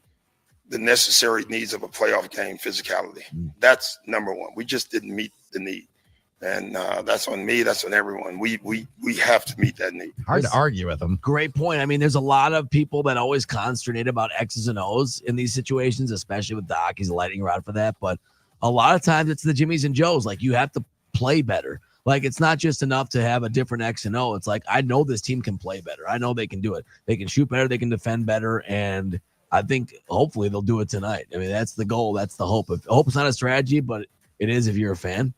S27: the necessary needs of a playoff game, physicality. That's number one. We just didn't meet the need. And that's on me. That's on everyone. We have to meet that need.
S26: Hard to argue with them.
S1: Great point. I mean, there's a lot of people that always consternate about X's and O's in these situations, especially with Doc. He's a lightning rod for that. But a lot of times it's the Jimmies and Joes. Like, you have to play better. Like, it's not just enough to have a different X and O. It's like, I know this team can play better. I know they can do it. They can shoot better. They can defend better. And I think hopefully they'll do it tonight. I mean, that's the goal. That's the hope. Hope it's not a strategy, but it is if you're a fan.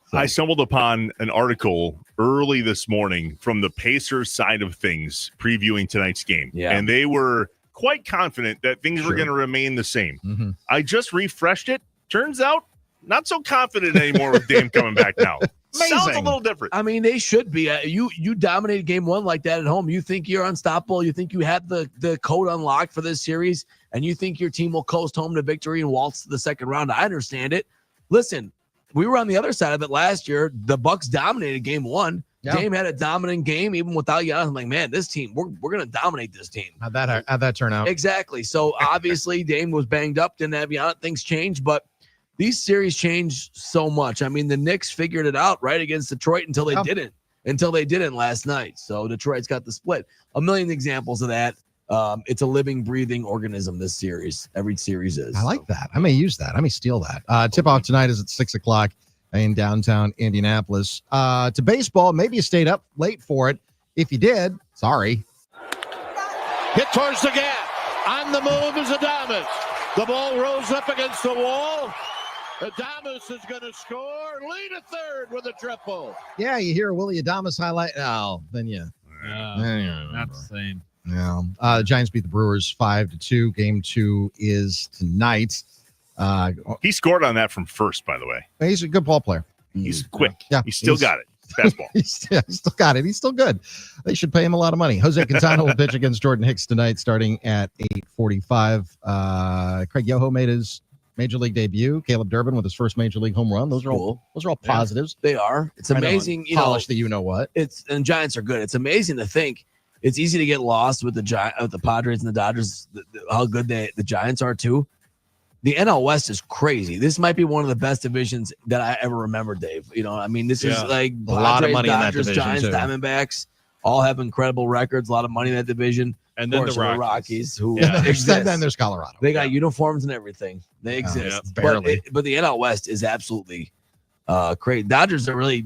S1: So.
S4: I stumbled upon an article early this morning from the Pacers side of things previewing tonight's game.
S1: Yeah.
S4: And they were quite confident that things were going to remain the same.
S26: Mm-hmm.
S4: I just refreshed it. Turns out, not so confident anymore with Dame coming back now. Sounds a little different.
S1: I mean, they should be. You dominated game one like that at home. You think you're unstoppable. You think you had the code unlocked for this series, and you think your team will coast home to victory and waltz to the second round. I understand it. Listen, we were on the other side of it last year. The Bucks dominated game one. Yeah. Dame had a dominant game even without Giannis. I'm like, man, this team, we're going to dominate this team.
S26: How'd that turn out?
S1: Exactly. So obviously Dame was banged up, didn't have Giannis. Things changed, but these series change so much. I mean, the Knicks figured it out right against Detroit until they didn't last night. So Detroit's got the split. A million examples of that. It's a living, breathing organism, this series. Every series is.
S26: I like that. I may use that. I may steal that. Tip-off tonight is at 6 o'clock in downtown Indianapolis. To baseball, maybe you stayed up late for it. If you did, sorry.
S22: Hit towards the gap. On the move is Adames. The ball rose up against the wall. Adames is going to score. Lead a third with a triple.
S26: Yeah, you hear a Willie Adames highlight. Oh, then you.
S3: Not the same.
S26: Yeah. The Giants beat the Brewers 5-2. Game 2 is tonight.
S4: He scored on that from first, by the way.
S26: He's a good ball player.
S4: He's quick.
S26: Yeah,
S4: He's still got it. Fastball.
S26: He's still got it. He's still good. They should pay him a lot of money. Jose Quintana will pitch against Jordan Hicks tonight, starting at 8:45. Craig Yoho made his major league debut. Caleb Durbin with his first major league home run. Those are all positives.
S1: They are. It's amazing.
S26: Polish the you know what.
S1: And Giants are good. It's amazing to think. It's easy to get lost with the Padres and the Dodgers. How good the Giants are too. The NL West is crazy. This might be one of the best divisions that I ever remember, Dave. This is like
S26: a lot of money
S1: Dodgers,
S26: in that division,
S1: Giants, Diamondbacks, all have incredible records. A lot of money in that division.
S3: And then the
S1: Rockies, who
S26: exist. Then there's Colorado.
S1: They got uniforms and everything. They exist.
S26: Barely.
S1: But the NL West is absolutely crazy. Dodgers are really.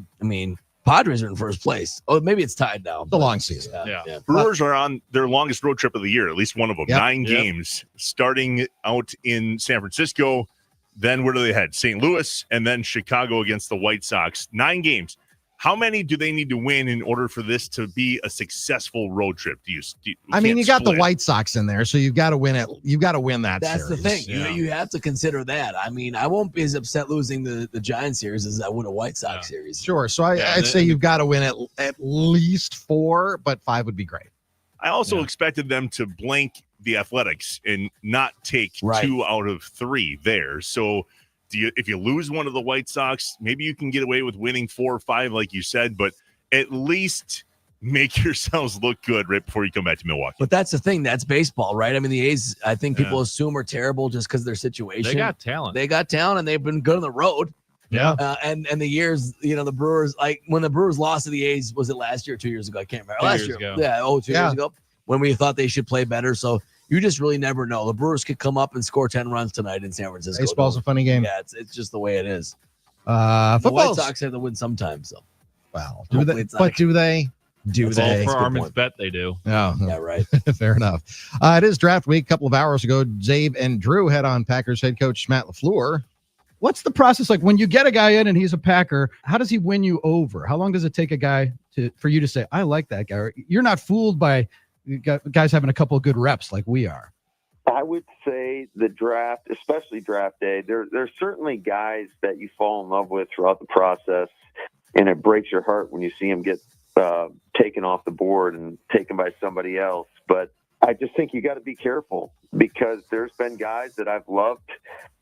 S1: Padres are in first place. Oh, maybe it's tied now.
S26: The long season.
S4: Yeah. Brewers are on their longest road trip of the year, at least one of them.
S26: Yep.
S4: 9 games, starting out in San Francisco. Then where do they head? St. Louis, and then Chicago against the White Sox. 9 games. How many do they need to win in order for this to be a successful road trip? You
S26: got the White Sox in there, so you've got to win it. You've got to win that.
S1: That's
S26: series.
S1: the thing. Yeah. You have to consider that. I won't be as upset losing the Giants series as I would a White Sox series.
S26: Sure. So I'd say you've got to win at least 4, but 5 would be great.
S4: I also expected them to blank the Athletics and not take 2 out of 3 there. So if you lose one of the White Sox, maybe you can get away with winning 4 or 5, like you said, but at least make yourselves look good right before you come back to Milwaukee.
S1: But that's the thing. That's baseball, right? The A's, I think people assume are terrible just because of their situation.
S3: They got talent.
S1: And they've been good on the road.
S3: Yeah.
S1: And the years, the Brewers, like when the Brewers lost to the A's, was it last year or 2 year ago? I can't remember. Last year.
S3: Ago.
S1: Yeah. 2 years ago when we thought they should play better. So you just really never know. The Brewers could come up and score 10 runs tonight in San Francisco.
S26: Baseball's a funny game.
S1: Yeah, it's just the way it is. The White Sox have to win sometimes, so.
S26: Well, do they? But do they?
S3: Do they? For Armin's bet, they do.
S26: Oh,
S1: yeah, right.
S26: Fair enough. It is draft week. A couple of hours ago, Zabe and Drew had on Packers head coach Matt LaFleur.
S10: What's the process like when you get a guy in and he's a Packer? How does he win you over? How long does it take a guy for you to say, I like that guy? Or you're not fooled by guys having a couple of good reps like we are.
S5: I would say the draft, especially draft day, there's certainly guys that you fall in love with throughout the process, and it breaks your heart when you see them get taken off the board and taken by somebody else. But I just think you got to be careful because there's been guys that I've loved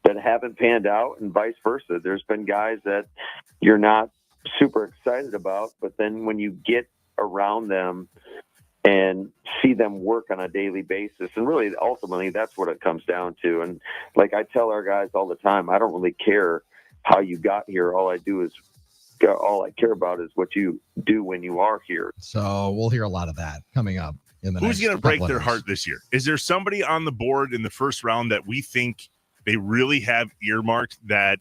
S5: that haven't panned out and vice versa. There's been guys that you're not super excited about, but then when you get around them and see them work on a daily basis. And really, ultimately, that's what it comes down to. And like I tell our guys all the time, I don't really care how you got here. All I care about is what you do when you are here.
S26: So we'll hear a lot of that coming up.
S4: Who's going to break their heart this year? Is there somebody on the board in the first round that we think they really have earmarked that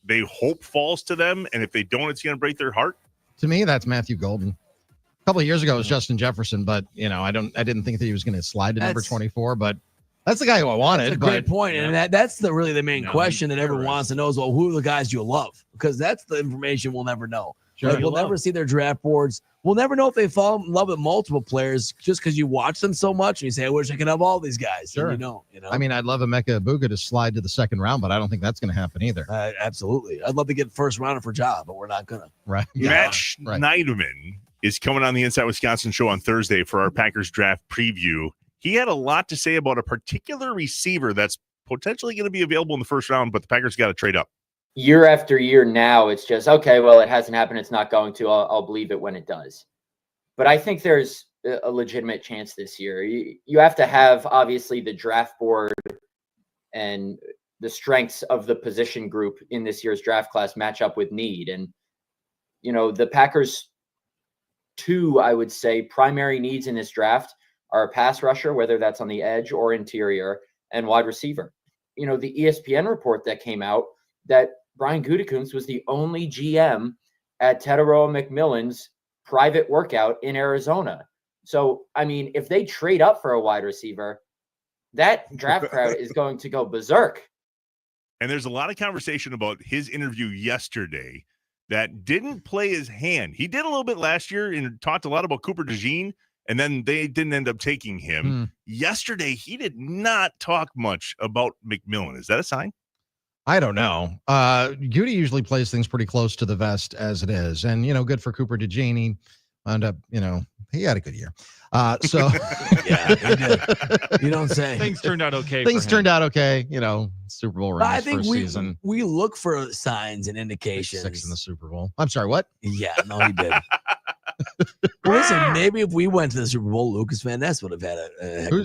S4: they hope falls to them? And if they don't, it's going to break their heart?
S26: To me, that's Matthew Golden. A couple of years ago it was Justin Jefferson, but I didn't think that he was going to slide to number 24, but that's the guy who I wanted.
S1: That's a great point. And that's really the main question that everyone wants to know is, well, who are the guys you love? Because that's the information we'll never know.
S26: Sure.
S1: We'll never see their draft boards. We'll never know if they fall in love with multiple players just because you watch them so much and you say, I wish I could have all these guys.
S26: Sure.
S1: And
S26: I mean, I'd love Emeka Ibuka to slide to the second round, but I don't think that's going to happen either.
S1: Absolutely. I'd love to get first rounder for Ja, but we're not going to.
S26: Right.
S4: Matt Schneidman is coming on the Inside Wisconsin show on Thursday for our Packers draft preview. He had a lot to say about a particular receiver that's potentially going to be available in the first round, but the Packers got to trade up.
S6: Year after year now, it's just, okay, well, it hasn't happened. It's not going to. I'll believe it when it does. But I think there's a legitimate chance this year. You have to have, obviously, the draft board and the strengths of the position group in this year's draft class match up with need. And, the Packers' two, I would say, primary needs in this draft are a pass rusher, whether that's on the edge or interior, and wide receiver. The ESPN report that came out that Brian Gutekunst was the only GM at Tetaroa McMillan's private workout in Arizona. So, I mean, if they trade up for a wide receiver, that draft crowd is going to go berserk.
S4: And there's a lot of conversation about his interview yesterday that didn't play his hand. He did a little bit last year and talked a lot about Cooper DeJean, and then they didn't end up taking him. Yesterday, he did not talk much about McMillan. Is that a sign?
S26: I don't know. Goody usually plays things pretty close to the vest as it is. And, good for Cooper DeJean. He wound up, he had a good year. So
S1: yeah, he did. You don't say.
S3: Things turned out okay.
S26: Things turned out okay. Super Bowl ring.
S1: I think
S26: first season.
S1: we look for signs and indications.
S26: 6 in the Super Bowl. I'm sorry, what?
S1: Yeah, no, he did. Well, listen, maybe if we went to the Super Bowl, Lucas Van Ness would have had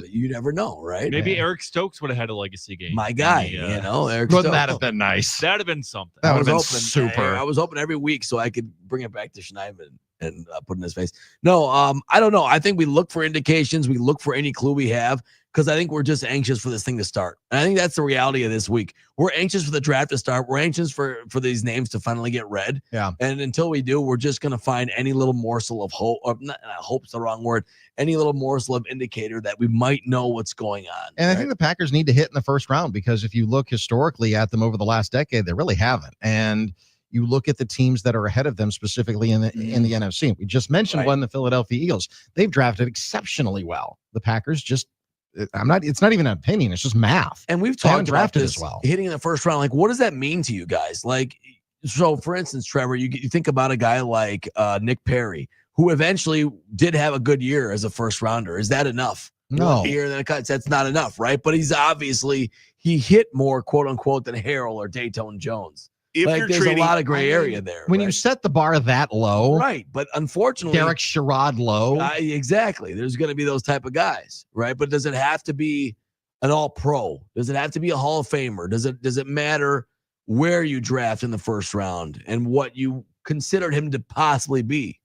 S1: you never know, right?
S3: Maybe Eric Stokes would have had a legacy game.
S1: My guy, Eric
S26: Wouldn't
S1: Stokes.
S26: that have been nice?
S3: That'd have been something.
S26: That would have been
S1: hoping,
S26: super.
S1: I was hoping every week so I could bring it back to Schneidman and put in his face. No, I don't know. I think we look for indications. We look for any clue we have because I think we're just anxious for this thing to start. And I think that's the reality of this week. We're anxious for the draft to start. We're anxious for these names to finally get read.
S26: Yeah.
S1: And until we do, we're just going to find any little morsel of hope, or not hope's the wrong word, any little morsel of indicator that we might know what's going on.
S26: And I think the Packers need to hit in the first round because if you look historically at them over the last decade, they really haven't. And you look at the teams that are ahead of them, specifically in the NFC. We just mentioned one, the Philadelphia Eagles. They've drafted exceptionally well. The Packers just, it's not even an opinion. It's just math.
S1: And we've talked about this
S26: as well.
S1: Hitting in the first round. Like, what does that mean to you guys? Like, so for instance, Trevor, you think about a guy like Nick Perry, who eventually did have a good year as a first rounder. Is that enough?
S26: No.
S1: Here than a cut. That's not enough, right? But he hit more, quote unquote, than Harrell or Dayton Jones.
S4: If
S1: like,
S4: you're
S1: there's
S4: trading,
S1: a lot of gray area there.
S26: When you set the bar that low,
S1: right? But unfortunately,
S26: Derek Sherrod low,
S1: exactly. There's going to be those type of guys, right? But does it have to be an All-Pro? Does it have to be a Hall of Famer? Does it matter where you draft in the first round and what you considered him to possibly be?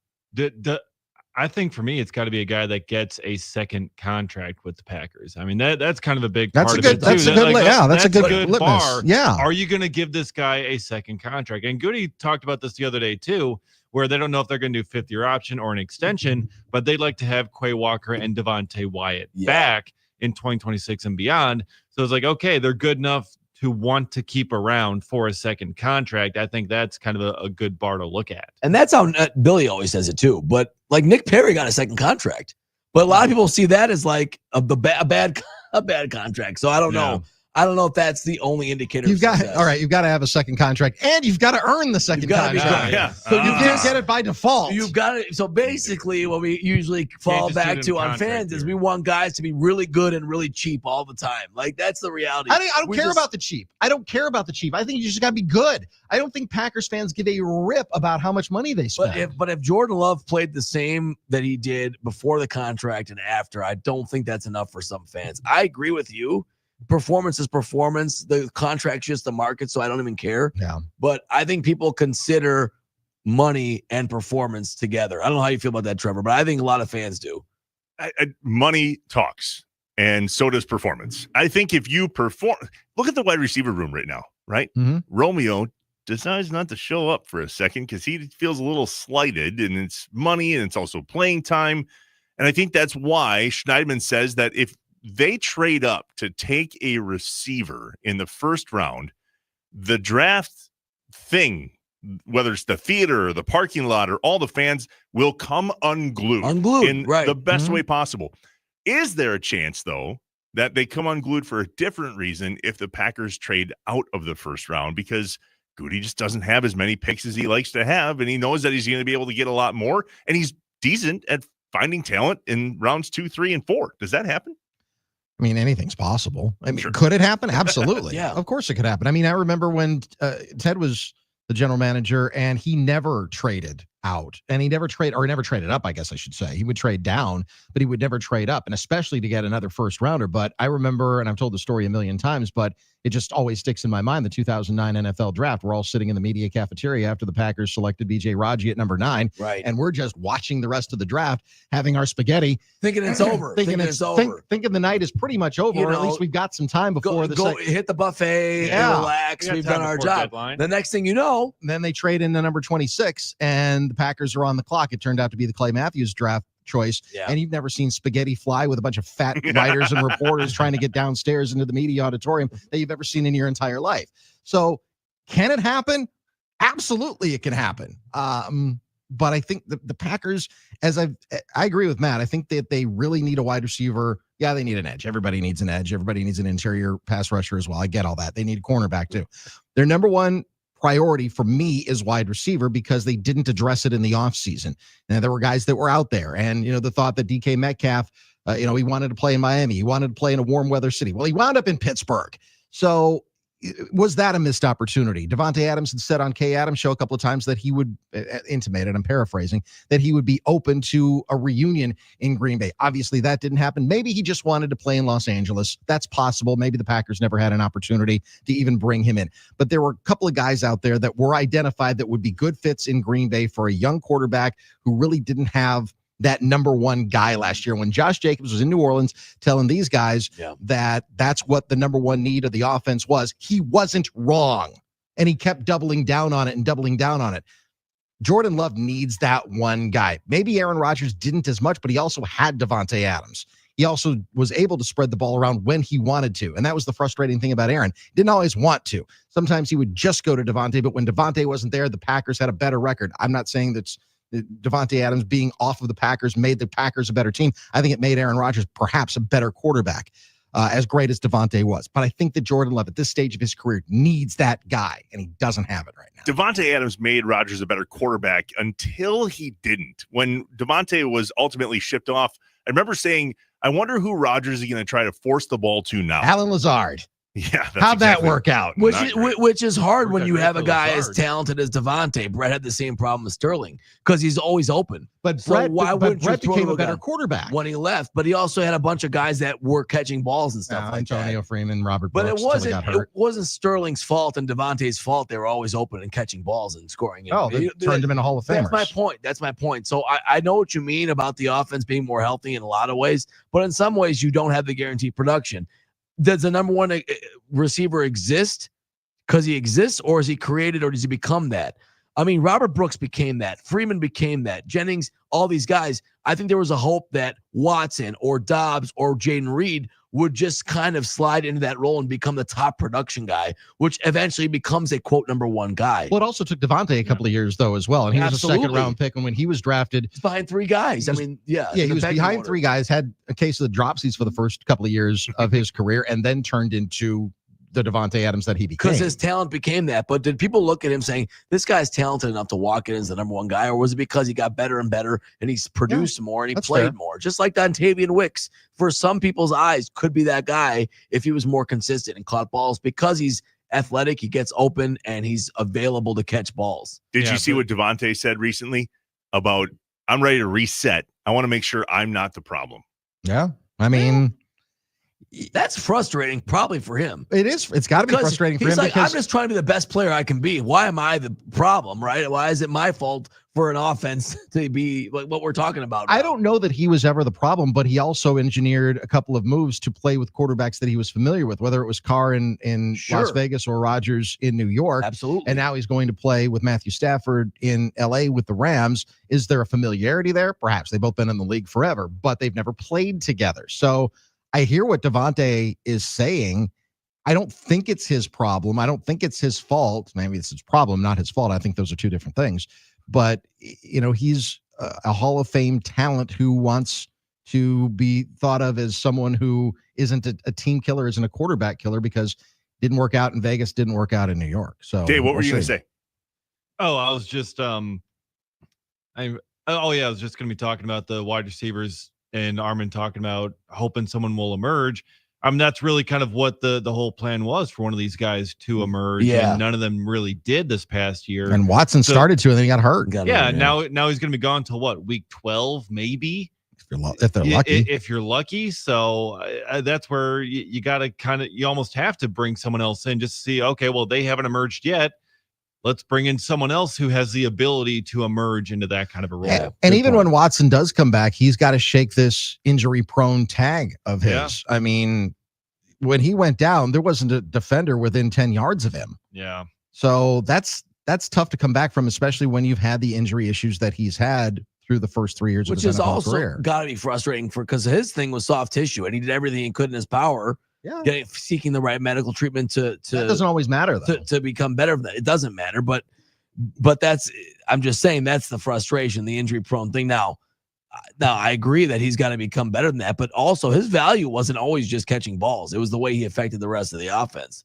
S3: I think for me, it's got to be a guy that gets a second contract with the Packers. I mean, that's kind of a big part of it too.
S26: That's a good litmus.
S3: Bar.
S26: Yeah.
S3: Are you going to give this guy a second contract? And Goody talked about this the other day too, where they don't know if they're going to do fifth-year option or an extension, but they'd like to have Quay Walker and Devontae Wyatt back in 2026 and beyond. So it's like, okay, they're good enough to want to keep around for a second contract. I think that's kind of a good bar to look at.
S1: And that's how Billy always says it too. But like Nick Perry got a second contract, but a lot of people see that as like a bad contract. So I don't know. I don't know if that's the only indicator.
S26: You've got to have a second contract, and you've got to earn the second contract.
S1: So you
S26: can't get it by default.
S1: You've got it. So basically, what we usually fall back to on fans is we want guys to be really good and really cheap all the time. Like that's the reality.
S26: I don't care about the cheap. I don't care about the cheap. I think you just got to be good. I don't think Packers fans give a rip about how much money they spend.
S1: But if Jordan Love played the same that he did before the contract and after, I don't think that's enough for some fans. I agree with you. Performance is performance. The contract's just the market, so I don't even care.
S26: Yeah.
S1: But I think people consider money and performance together. I don't know how you feel about that, Trevor, but I think a lot of fans do.
S4: Money talks, and so does performance. I think if you perform, look at the wide receiver room right now, right?
S26: Mm-hmm.
S4: Romeo decides not to show up for a second because he feels a little slighted, and it's money, and it's also playing time. And I think that's why Schneidman says that if they trade up to take a receiver in the first round, the draft thing, whether it's the theater or the parking lot or all the fans, will come unglued in the best way possible. Is there a chance, though, that they come unglued for a different reason if the Packers trade out of the first round? Because Goody just doesn't have as many picks as he likes to have, and he knows that he's going to be able to get a lot more, and he's decent at finding talent in rounds 2, 3, and 4. Does that happen?
S26: I mean, anything's possible. I mean, Could it happen? Absolutely.
S1: Yeah.
S26: Of course it could happen. I mean, I remember when Ted was the general manager and he never traded out and he never traded up, I guess I should say. He would trade down, but he would never trade up, and especially to get another first rounder. But I remember, and I've told the story a million times, but it just always sticks in my mind, the 2009 NFL draft. We're all sitting in the media cafeteria after the Packers selected B.J. Raji at number 9.
S1: Right.
S26: And we're just watching the rest of the draft, having our spaghetti.
S1: Thinking it's over.
S26: Thinking the night is pretty much over, or at least we've got some time before
S1: hit the buffet and relax. We've done our job.
S26: Deadline.
S1: The next thing you know,
S26: then they trade into number 26, and the Packers are on the clock. It turned out to be the Clay Matthews draft choice, and you've never seen spaghetti fly with a bunch of fat writers and reporters trying to get downstairs into the media auditorium that you've ever seen in your entire life. So can it happen? Absolutely, it can happen. But I think the Packers, I agree with Matt. I think that they really need a wide receiver. Yeah, they need an edge. Everybody needs an edge. Everybody needs an interior pass rusher as well. I get all that. They need a cornerback too. Their number one priority for me is wide receiver because they didn't address it in the offseason. Now, there were guys that were out there, and the thought that DK Metcalf, he wanted to play in Miami. He wanted to play in a warm weather city. Well, he wound up in Pittsburgh. So was that a missed opportunity? Devontae Adams had said on Kay Adams' show a couple of times that he would intimate, and I'm paraphrasing, that he would be open to a reunion in Green Bay. Obviously, that didn't happen. Maybe he just wanted to play in Los Angeles. That's possible. Maybe the Packers never had an opportunity to even bring him in. But there were a couple of guys out there that were identified that would be good fits in Green Bay for a young quarterback who really didn't have that number one guy last year. When Josh Jacobs was in New Orleans telling these guys that that's what the number one need of the offense was, he wasn't wrong. And he kept doubling down on it. Jordan Love needs that one guy. Maybe Aaron Rodgers didn't as much, but he also had Devontae Adams. He also was able to spread the ball around when he wanted to. And that was the frustrating thing about Aaron. Didn't always want to. Sometimes he would just go to Devontae, but when Devontae wasn't there, the Packers had a better record. I'm not saying that's Devontae Adams being off of the Packers made the Packers a better team. I think it made Aaron Rodgers perhaps a better quarterback, as great as Devontae was. But I think that Jordan Love at this stage of his career needs that guy, and he doesn't have it right now.
S4: Devontae Adams made Rodgers a better quarterback until he didn't. When Devontae was ultimately shipped off, I remember saying, I wonder who Rodgers is going to try to force the ball to now.
S26: Alan Lazard.
S4: Yeah,
S26: how'd that work out?
S1: Which is hard when you have a guy as talented as Devontae. Brett had the same problem with Sterling because he's always open.
S26: But
S1: so
S26: Brett,
S1: why wouldn't
S26: Brett
S1: you
S26: became a better quarterback
S1: when he left? But he also had a bunch of guys that were catching balls and stuff like
S26: Antonio
S1: that.
S26: Freeman, Robert
S1: But
S26: Brooks.
S1: it wasn't Sterling's fault and Devontae's fault. They were always open and catching balls and scoring.
S26: They turned him into Hall of Famers.
S1: That's my point. So I know what you mean about the offense being more healthy in a lot of ways, but in some ways you don't have the guaranteed production. Does the number one receiver exist because he exists, or is he created, or does he become that? I mean, Robert Brooks became that. Freeman became that. Jennings, all these guys. I think there was a hope that Watson or Dobbs or Jaden Reed would just kind of slide into that role and become the top production guy, which eventually becomes a quote number one guy.
S26: Well, it also took Devontae a couple of years though as well, and he was a second round pick. And when he was drafted,
S1: he's behind three guys.
S26: He was behind three guys. Had a case of the dropsies for the first couple of years of his career, and then turned into the Devontae Adams that he became.
S1: Because his talent became that. But did people look at him saying, this guy's talented enough to walk in as the number one guy? Or was it because he got better and better and he's produced more and he played more? Just like Dontavian Wicks, for some people's eyes, could be that guy if he was more consistent and caught balls because he's athletic, he gets open, and he's available to catch balls.
S4: Did you see what Devontae said recently about, I'm ready to reset. I want to make sure I'm not the problem.
S26: Yeah. I mean...
S1: That's frustrating, probably for him.
S26: It is. It's got to be frustrating for him
S1: because
S26: because
S1: I'm just trying to be the best player I can be. Why am I the problem, right? Why is it my fault for an offense to be like what we're talking about?
S26: I don't know that he was ever the problem, but he also engineered a couple of moves to play with quarterbacks that he was familiar with, whether it was Carr in Las Vegas or Rodgers in New York.
S1: Absolutely.
S26: And now he's going to play with Matthew Stafford in LA with the Rams. Is there a familiarity there? Perhaps. They've both been in the league forever, but they've never played together. So I hear what Devontae is saying. I don't think it's his problem. I don't think it's his fault. Maybe it's his problem, not his fault. I think those are two different things. But, he's a Hall of Fame talent who wants to be thought of as someone who isn't a team killer, isn't a quarterback killer, because didn't work out in Vegas, didn't work out in New York. So,
S4: Dave, what were you going to say?
S3: Oh, I was just I was just going to be talking about the wide receivers. And Armin talking about hoping someone will emerge. That's really kind of what the whole plan was for one of these guys to emerge.
S26: Yeah.
S3: And none of them really did this past year.
S26: And Watson started to, and then he got hurt.
S3: Now he's going to be gone till what, week 12, maybe?
S26: If they're lucky.
S3: If you're lucky. So that's where you got to you almost have to bring someone else in just to see, okay, well, they haven't emerged yet. Let's bring in someone else who has the ability to emerge into that kind of a role.
S26: And even when Watson does come back, he's got to shake this injury-prone tag of his.
S3: Yeah.
S26: I mean, when he went down, there wasn't a defender within 10 yards of him.
S3: Yeah.
S26: So that's tough to come back from, especially when you've had the injury issues that he's had through the first 3 years of his NFL career.
S1: Which is also got to be frustrating because his thing was soft tissue, and he did everything he could in his power seeking the right medical treatment to
S26: that doesn't always matter though.
S1: To become better. It doesn't matter, but I'm just saying that's the frustration, the injury prone thing. Now I agree that he's got to become better than that, but also his value wasn't always just catching balls. It was the way he affected the rest of the offense.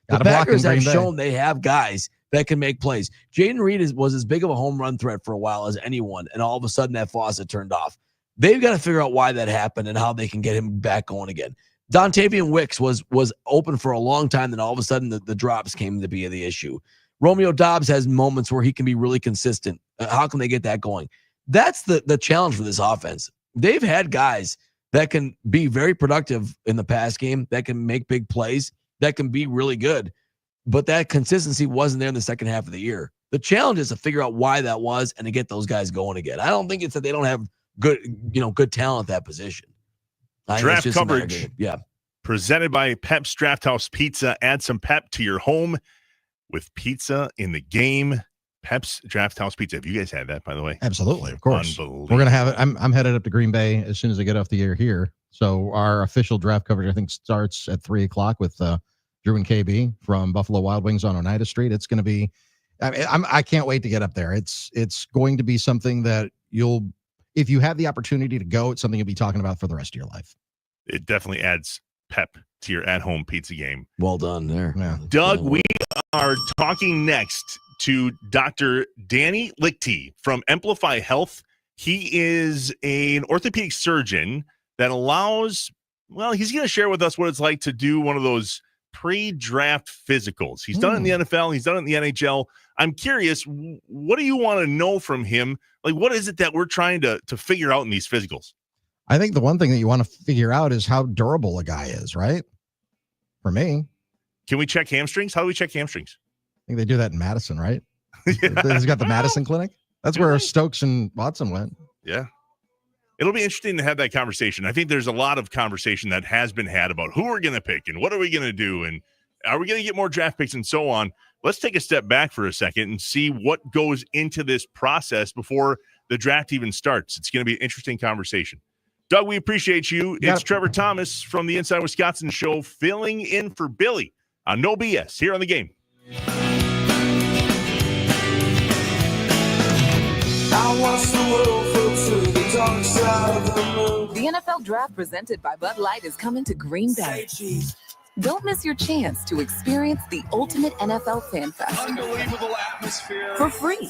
S1: The Packers have shown they have guys that can make plays. Jaden Reed was as big of a home run threat for a while as anyone, and all of a sudden that faucet turned off. They've got to figure out why that happened and how they can get him back going again. Dontavian Wicks was open for a long time, then all of a sudden the drops came to be the issue. Romeo Dobbs has moments where he can be really consistent. How can they get that going? That's the challenge for this offense. They've had guys that can be very productive in the pass game, that can make big plays, that can be really good, but that consistency wasn't there in the second half of the year. The challenge is to figure out why that was and to get those guys going again. I don't think it's that they don't have good talent at that position.
S4: Draft coverage, presented by Pep's Draft House Pizza. Add some pep to your home with pizza in the game. Pep's Draft House Pizza. Have you guys had that, by the way?
S26: Absolutely, of course. We're gonna have it. I'm headed up to Green Bay as soon as I get off the air here. So our official draft coverage, I think, starts at 3:00 with Drew and KB from Buffalo Wild Wings on Oneida Street. It's going to be. I can't wait to get up there. It's going to be something that if you have the opportunity to go, it's something you'll be talking about for the rest of your life.
S4: It definitely adds pep to your at-home pizza game.
S1: Well done there.
S26: Yeah.
S4: Doug, we are talking next to Dr. Danny Lichty from Amplify Health. He is an orthopedic surgeon that allows, he's going to share with us what it's like to do one of those pre-draft physicals. He's done it in the NFL. He's done it in the NHL. I'm curious, what do you want to know from him? Like, what is it that we're trying to figure out in these physicals?
S26: I think the one thing that you want to figure out is how durable a guy is, right? For me.
S4: Can we check hamstrings? How do we check hamstrings?
S26: I think they do that in Madison, right? He's got the Madison Clinic. That's where Stokes and Watson went.
S4: Yeah. It'll be interesting to have that conversation. I think there's a lot of conversation that has been had about who we're going to pick and what are we going to do and are we going to get more draft picks and so on. Let's take a step back for a second and see what goes into this process before the draft even starts. It's going to be an interesting conversation. Doug, we appreciate you. It's Trevor Thomas from the Inside Wisconsin Show filling in for Billy on No BS here on The Game.
S7: I watch the world float to the dark side of the moon.
S11: The NFL Draft presented by Bud Light is coming to Green Bay. Don't miss your chance to experience the ultimate NFL fan fest.
S7: Unbelievable atmosphere.
S11: For free.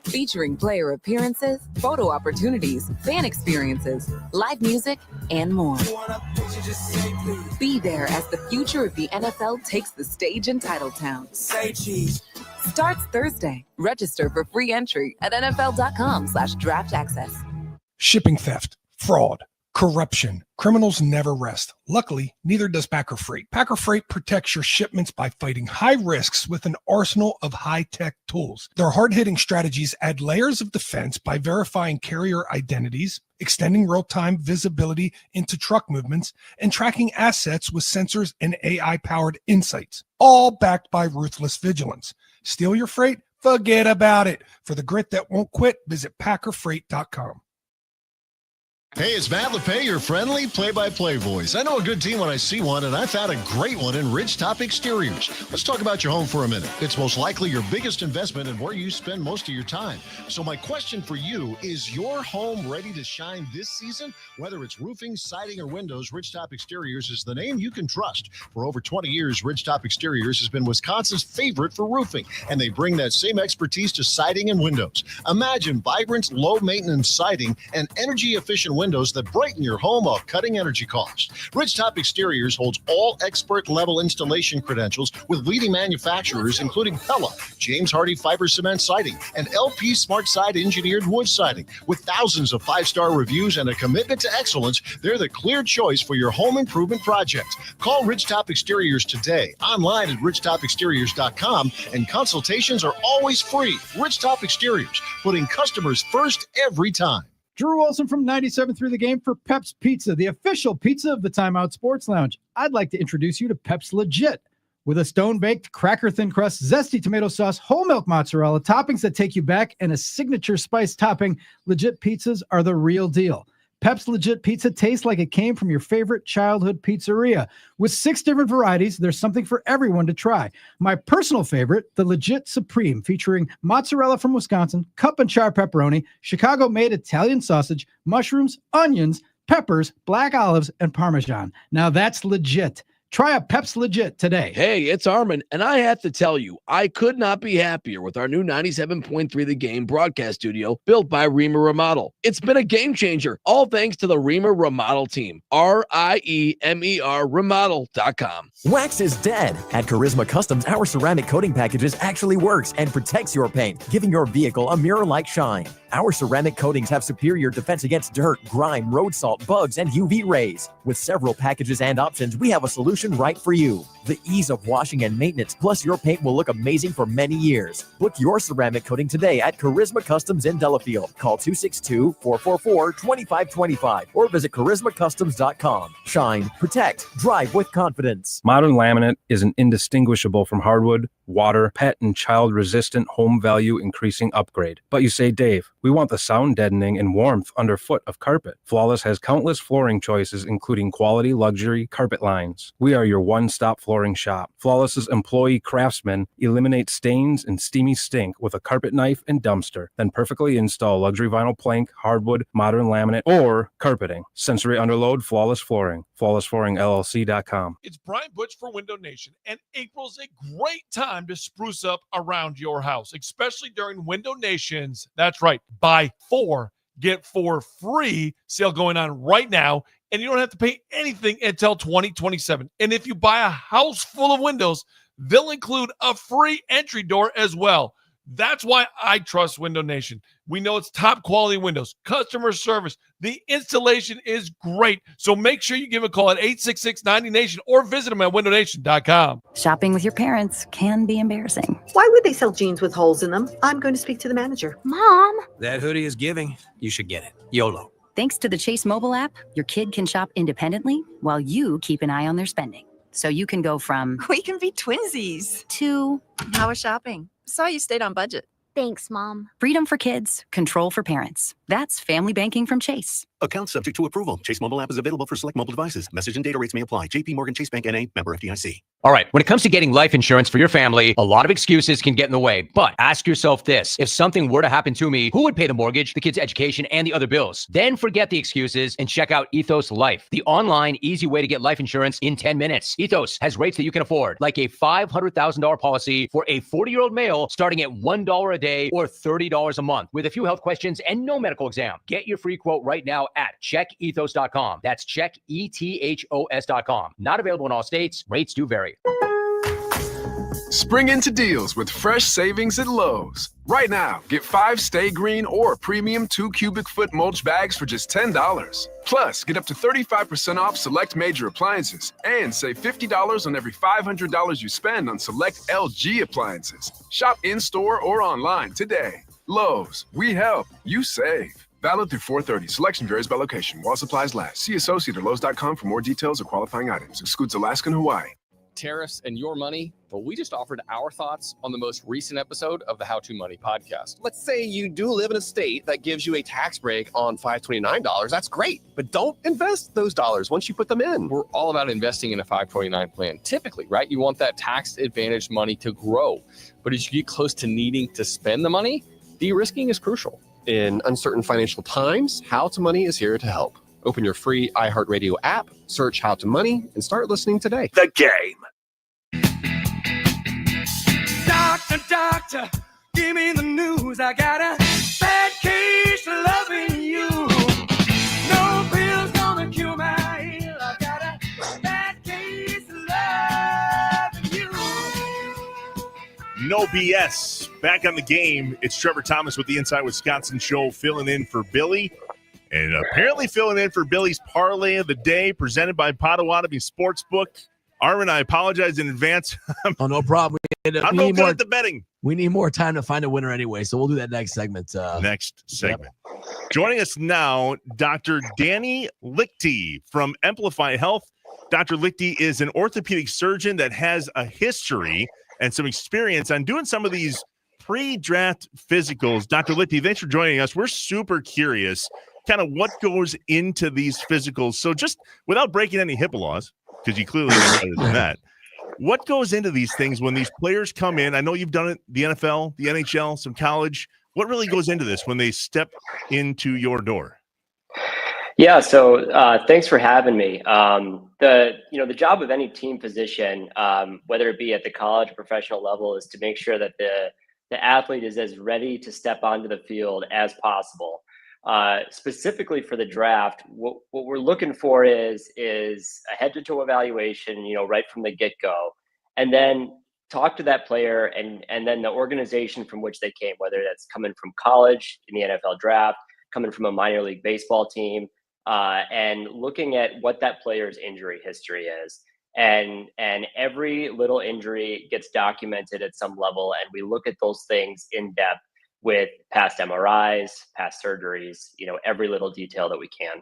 S11: Featuring player appearances, photo opportunities, fan experiences, live music, and more. Be there as the future of the NFL takes the stage in Titletown.
S7: Say cheese.
S11: Starts Thursday. Register for free entry at NFL.com/draft access.
S14: Shipping theft, fraud, corruption. Criminals never rest. Luckily, neither does Packer Freight. Packer Freight protects your shipments by fighting high risks with an arsenal of high-tech tools. Their hard-hitting strategies add layers of defense by verifying carrier identities, extending real-time visibility into truck movements, and tracking assets with sensors and AI-powered insights, all backed by ruthless vigilance. Steal your freight? Forget about it. For the grit that won't quit, visit packerfreight.com.
S16: Hey, it's Matt LePay, your friendly play-by-play voice. I know a good team when I see one, and I found a great one in Ridgetop Exteriors. Let's talk about your home for a minute. It's most likely your biggest investment and where you spend most of your time. So my question for you, is your home ready to shine this season? Whether it's roofing, siding, or windows, Ridgetop Exteriors is the name you can trust. For over 20 years, Ridgetop Exteriors has been Wisconsin's favorite for roofing, and they bring that same expertise to siding and windows. Imagine vibrant, low-maintenance siding and energy-efficient windows that brighten your home while cutting energy costs. Ridgetop Exteriors holds all expert-level installation credentials with leading manufacturers including Pella, James Hardy Fiber Cement Siding, and LP Smart Side Engineered Wood Siding. With thousands of five-star reviews and a commitment to excellence, they're the clear choice for your home improvement project. Call Ridgetop Exteriors today, online at ridgetopexteriors.com, and consultations are always free. Ridgetop Exteriors, putting customers first every time.
S10: Drew Wilson from 97 through the game for Pep's Pizza, the official pizza of the Timeout Sports Lounge. I'd like to introduce you to Pep's Legit. With a stone-baked, cracker-thin crust, zesty tomato sauce, whole milk mozzarella, toppings that take you back, and a signature spice topping, Legit pizzas are the real deal. Pep's Legit Pizza tastes like it came from your favorite childhood pizzeria. With 6 different varieties, there's something for everyone to try. My personal favorite, the Legit Supreme, featuring mozzarella from Wisconsin, cup and char pepperoni, Chicago-made Italian sausage, mushrooms, onions, peppers, black olives, and Parmesan. Now that's legit. Try a Pep's Legit today.
S1: Hey, it's Armin, and I have to tell you, I could not be happier with our new 97.3 The Game broadcast studio built by Reamer Remodel. It's been a game changer, all thanks to the Reamer Remodel team. RIEMER remodel.com.
S8: Wax is dead. At Charisma Customs, our ceramic coating packages actually works and protects your paint, giving your vehicle a mirror-like shine. Our ceramic coatings have superior defense against dirt, grime, road salt, bugs, and UV rays. With several packages and options, we have a solution right for you. The ease of washing and maintenance, plus your paint will look amazing for many years. Book your ceramic coating today at Charisma Customs in Delafield. Call 262-444-2525 or visit charismacustoms.com. Shine, protect, drive with confidence.
S17: Modern laminate is an indistinguishable from hardwood, water, pet, and child-resistant home value increasing upgrade. But you say, Dave, we want the sound deadening and warmth underfoot of carpet. Flawless has countless flooring choices, including quality luxury carpet lines. We are your one-stop flooring shop. Flawless's employee craftsmen eliminate stains and steamy stink with a carpet knife and dumpster, then perfectly install luxury vinyl plank, hardwood, modern laminate, or carpeting. Sensory underload, Flawless Flooring. FlawlessFlooringLLC.com.
S18: It's Brian Butch for Window Nation, and April's a great time to spruce up around your house, especially during Window Nation's, that's right, buy 4, get 4 free sale going on right now, and you don't have to pay anything until 2027. And if you buy a house full of windows, they'll include a free entry door as well. That's why I trust Window Nation. We know it's top quality windows, customer service. The installation is great. So make sure you give a call at 866-90NATION or visit them at windownation.com.
S19: Shopping with your parents can be embarrassing.
S21: Why would they sell jeans with holes in them? I'm going to speak to the manager.
S19: Mom!
S23: That hoodie is giving. You should get it. YOLO.
S19: Thanks to the Chase mobile app, your kid can shop independently while you keep an eye on their spending. So you can go from
S24: we can be twinsies
S19: to
S24: how was shopping? Saw you stayed on budget.
S19: Thanks, Mom. Freedom for kids, control for parents. That's family banking from Chase.
S25: Account subject to approval. Chase mobile app is available for select mobile devices. Message and data rates may apply. JP Morgan Chase Bank N.A. member FDIC.
S12: All right, when it comes to getting life insurance for your family, a lot of excuses can get in the way. But ask yourself this: if something were to happen to me, who would pay the mortgage, the kids' education, and the other bills? Then forget the excuses and check out Ethos Life, the online, easy way to get life insurance in 10 minutes. Ethos has rates that you can afford, like a $500,000 policy for a 40-year-old male starting at $1 a day or $30 a month with a few health questions and no medical exam. Get your free quote right now at checkethos.com. That's checkethos.com. Not available in all states. Rates do vary.
S13: Spring into deals with fresh savings at Lowe's. Right now, get 5 Stay Green or premium 2 cubic foot mulch bags for just $10. Plus, get up to 35% off select major appliances and save $50 on every $500 you spend on select LG appliances. Shop in-store or online today. Lowe's, we help, you save. Valid through 4/30. Selection varies by location. While supplies last. See associate or Lowe's.com for more details or qualifying items. Excludes Alaska and Hawaii.
S28: Tariffs and your money, but we just offered our thoughts on the most recent episode of the How to Money podcast.
S30: Let's say you do live in a state that gives you a tax break on $529. That's great, but don't invest those dollars once you put them in.
S28: We're all about investing in a 529 plan. Typically, right? You want that tax advantage money to grow, but as you get close to needing to spend the money, de-risking is crucial.
S30: In uncertain financial times, How to Money is here to help. Open your free iHeartRadio app, search How to Money, and start listening today.
S2: The Game.
S7: Doctor, give me the news. I got a bad case of loving you. No pill's gonna cure my ill. I got a bad case of loving you.
S4: No BS. Back on the Game. It's Trevor Thomas with the Inside Wisconsin Show, filling in for Billy. And apparently filling in for Billy's Parlay of the Day, presented by Potawatomi Sportsbook. Armin, I apologize in advance.
S1: Oh, no problem.
S4: I'm no good at the betting.
S1: We need more time to find a winner anyway, so we'll do that next segment.
S4: Yep. Joining us now, Dr. Danny Lichty from Amplify Health. Dr. Lichty is an orthopedic surgeon that has a history and some experience on doing some of these pre-draft physicals. Dr. Lichty, thanks for joining us. We're super curious. kind of what goes into these physicals. So just without breaking any HIPAA laws, because you clearly know better than that, what goes into these things when these players come in? I know you've done it, the NFL, the NHL, some college. What really goes into this when they step into your door?
S3: Yeah, so thanks for having me. The job of any team physician, whether it be at the college or professional level, is to make sure that the athlete is as ready to step onto the field as possible. Specifically for the draft, what we're looking for is a head-to-toe evaluation, right from the get-go, and then talk to that player and then the organization from which they came, whether that's coming from college in the NFL draft, coming from a minor league baseball team, and looking at what that player's injury history is. And every little injury gets documented at some level, and we look at those things in depth with past MRIs, past surgeries, every little detail that we can.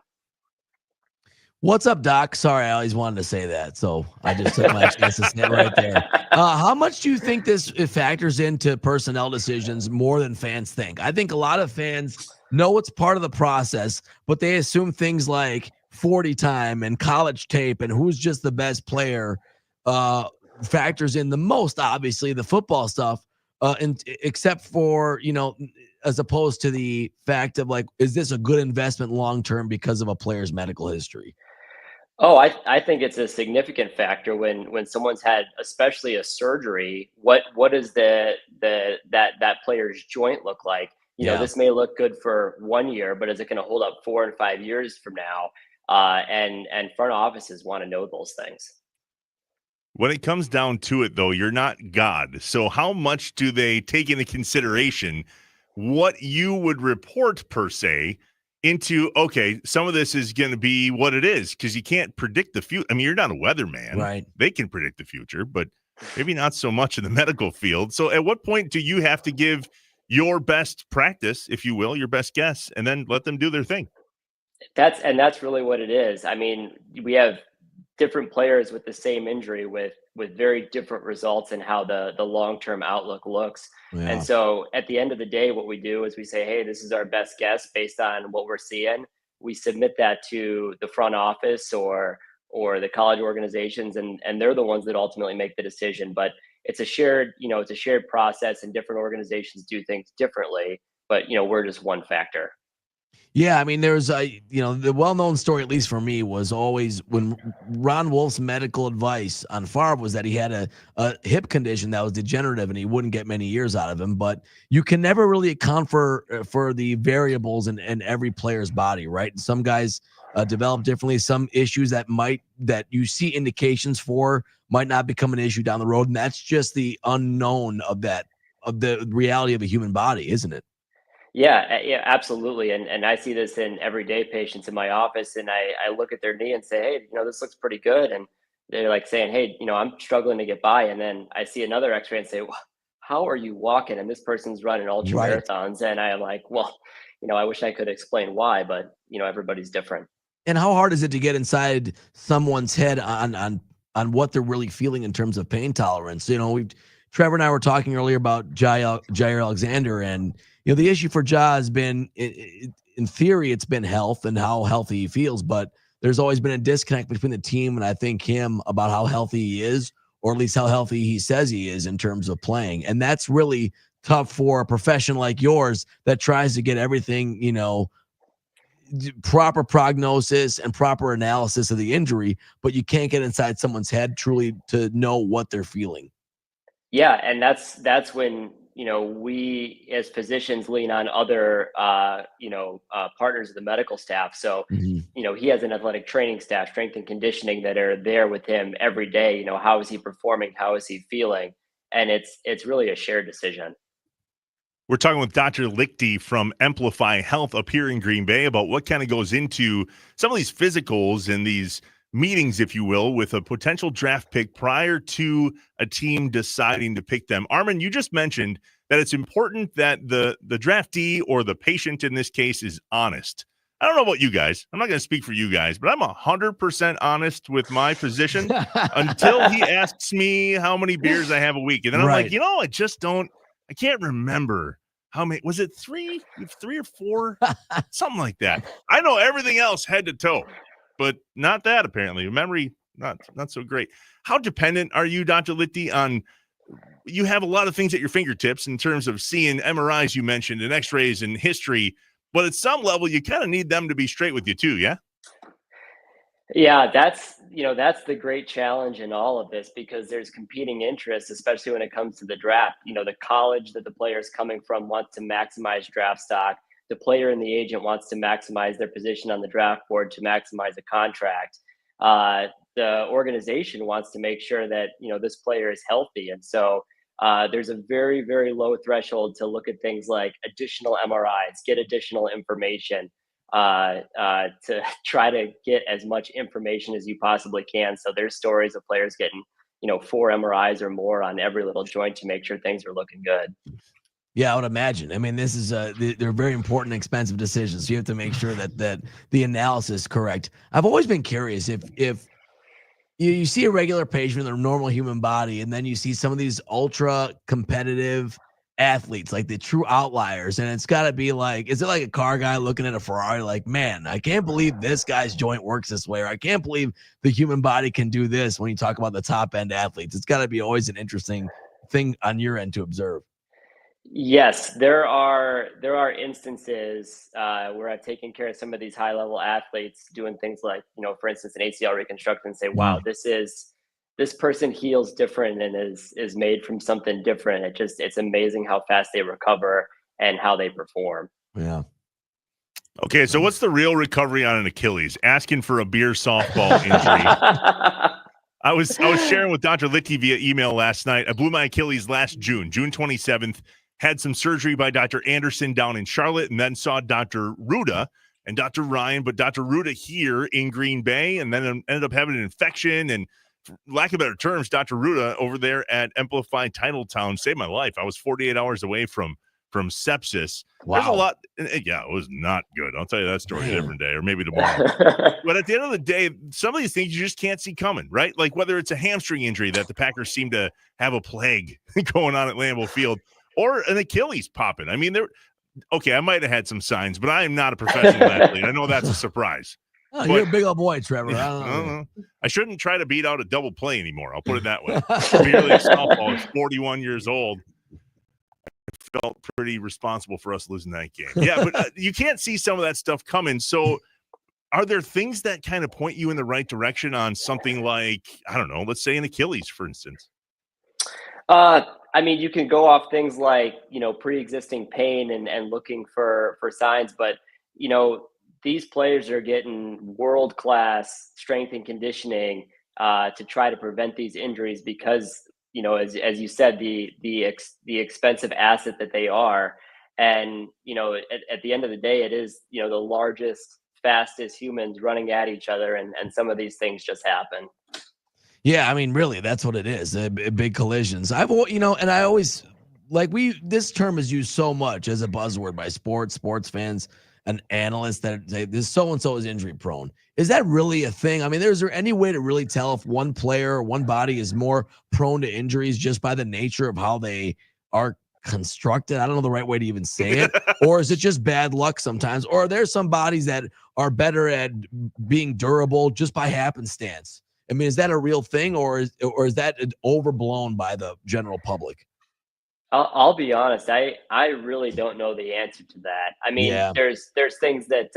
S1: What's up, Doc? Sorry, I always wanted to say that, so I just took my chance to stand right there. How much do you think this factors into personnel decisions more than fans think? I think a lot of fans know it's part of the process, but they assume things like 40 time and college tape and who's just the best player factors in the most, obviously, the football stuff, and except for, as opposed to the fact of like, is this a good investment long-term because of a player's medical history?
S3: Oh, I think it's a significant factor when someone's had, especially a surgery. What does that player's joint look like? This may look good for 1 year, but is it going to hold up 4 and 5 years from now? And front offices want to know those things.
S4: When it comes down to it, though, you're not God. So how much do they take into consideration what you would report per se into, okay, some of this is going to be what it is, because you can't predict the future. I mean, you're not a weatherman.
S1: Right.
S4: They can predict the future, but maybe not so much in the medical field. So at what point do you have to give your best practice, if you will, your best guess, and then let them do their thing?
S3: That's really what it is. I mean, we have different players with the same injury with very different results in how the long-term outlook looks. Yeah. And so at the end of the day, what we do is we say, hey, this is our best guess based on what we're seeing. We submit that to the front office or the college organizations, and they're the ones that ultimately make the decision. But it's a shared process, and different organizations do things differently, but we're just one factor.
S1: Yeah, I mean, there's the well-known story, at least for me, was always when Ron Wolf's medical advice on Favre was that he had a hip condition that was degenerative and he wouldn't get many years out of him. But you can never really account for the variables in every player's body, right? And some guys develop differently. Some issues that you see indications for might not become an issue down the road, and that's just the unknown of the reality of a human body, isn't it?
S3: Yeah, absolutely. And I see this in everyday patients in my office, and I look at their knee and say, hey, this looks pretty good. And they're like saying, hey, I'm struggling to get by. And then I see another x-ray and say, well, how are you walking? And this person's running ultra marathons. And I'm like, well, I wish I could explain why, but everybody's different.
S1: And how hard is it to get inside someone's head on what they're really feeling in terms of pain tolerance? Trevor and I were talking earlier about Jaire Alexander, and the issue for Ja has been, in theory, it's been health and how healthy he feels, but there's always been a disconnect between the team and I think him about how healthy he is, or at least how healthy he says he is in terms of playing. And that's really tough for a profession like yours that tries to get everything, proper prognosis and proper analysis of the injury, but you can't get inside someone's head truly to know what they're feeling.
S3: Yeah, and that's when we as physicians lean on other partners of the medical staff. So he has an athletic training staff, strength and conditioning, that are there with him every day. How is he performing? How is he feeling? And it's really a shared decision.
S4: We're talking with Dr. Lichty from Amplify Health up here in Green Bay about what kind of goes into some of these physicals and these meetings, if you will, with a potential draft pick prior to a team deciding to pick them. Armin, you just mentioned that it's important that the draftee, or the patient in this case, is honest. I don't know about you guys. I'm not going to speak for you guys, but I'm 100% honest with my physician until he asks me how many beers I have a week. And then I'm like, I can't remember how many, was it 3 or 4? Something like that. I know everything else head to toe, but not that apparently. Memory, not so great. How dependent are you, Dr. Litti, on, you have a lot of things at your fingertips in terms of seeing MRIs you mentioned and x-rays and history, but at some level you kind of need them to be straight with you too, yeah?
S3: Yeah, that's the great challenge in all of this, because there's competing interests, especially when it comes to the draft. The college that the player is coming from wants to maximize draft stock. The player and the agent wants to maximize their position on the draft board to maximize a contract. The organization wants to make sure that this player is healthy, and so there's a very, very low threshold to look at things like additional MRIs, get additional information, to try to get as much information as you possibly can. So there's stories of players getting 4 MRIs or more on every little joint to make sure things are looking good.
S1: Yeah, I would imagine. I mean, this is they're very important, expensive decisions. So you have to make sure that the analysis is correct. I've always been curious if you see a regular patient in their normal human body, and then you see some of these ultra competitive athletes, like the true outliers, and it's got to be like, is it like a car guy looking at a Ferrari like, man, I can't believe this guy's joint works this way, or I can't believe the human body can do this? When you talk about the top end athletes, it's got to be always an interesting thing on your end to observe.
S3: Yes, there are instances where I've taken care of some of these high level athletes doing things like, for instance, an ACL reconstruction, and say, wow, this person heals different and is made from something different. It's amazing how fast they recover and how they perform.
S1: Yeah.
S4: Okay, so what's the real recovery on an Achilles? Asking for a beer softball injury. I was sharing with Dr. Litti via email last night. I blew my Achilles last June 27th. Had some surgery by Dr. Anderson down in Charlotte, and then saw Dr. Ruda and Dr. Ryan, but Dr. Ruda here in Green Bay, and then ended up having an infection. And for lack of better terms, Dr. Ruda over there at Amplify Titletown saved my life. I was 48 hours away from sepsis.
S1: Wow.
S4: There's a lot. Yeah, it was not good. I'll tell you that story a different day, or maybe tomorrow. But at the end of the day, some of these things you just can't see coming, right? Like whether it's a hamstring injury that the Packers seem to have a plague going on at Lambeau Field, or an Achilles popping. I mean, I might have had some signs, but I am not a professional athlete. I know that's a surprise.
S1: Oh, you're a big old boy, Trevor. I don't know.
S4: I shouldn't try to beat out a double play anymore. I'll put it that way. Beer League softball is 41 years old. I felt pretty responsible for us losing that game. Yeah, but you can't see some of that stuff coming. So are there things that kind of point you in the right direction on something like, I don't know, let's say an Achilles, for instance?
S3: I mean, you can go off things like, pre-existing pain and looking for signs, but, these players are getting world-class strength and conditioning to try to prevent these injuries because, as you said, the expensive asset that they are. And, at the end of the day, it is, the largest, fastest humans running at each other. And some of these things just happen.
S1: Yeah, I mean, really, that's what it is. Big collisions. And I always this term is used so much as a buzzword by sports fans and analysts that say this so-and-so is injury prone. Is that really a thing? I mean, is there any way to really tell if one player or one body is more prone to injuries just by the nature of how they are constructed? I don't know the right way to even say it. Or is it just bad luck sometimes? Or are there some bodies that are better at being durable just by happenstance? I mean, is that a real thing, or is that overblown by the general public?
S3: I'll be honest. I really don't know the answer to that. I mean, there's things that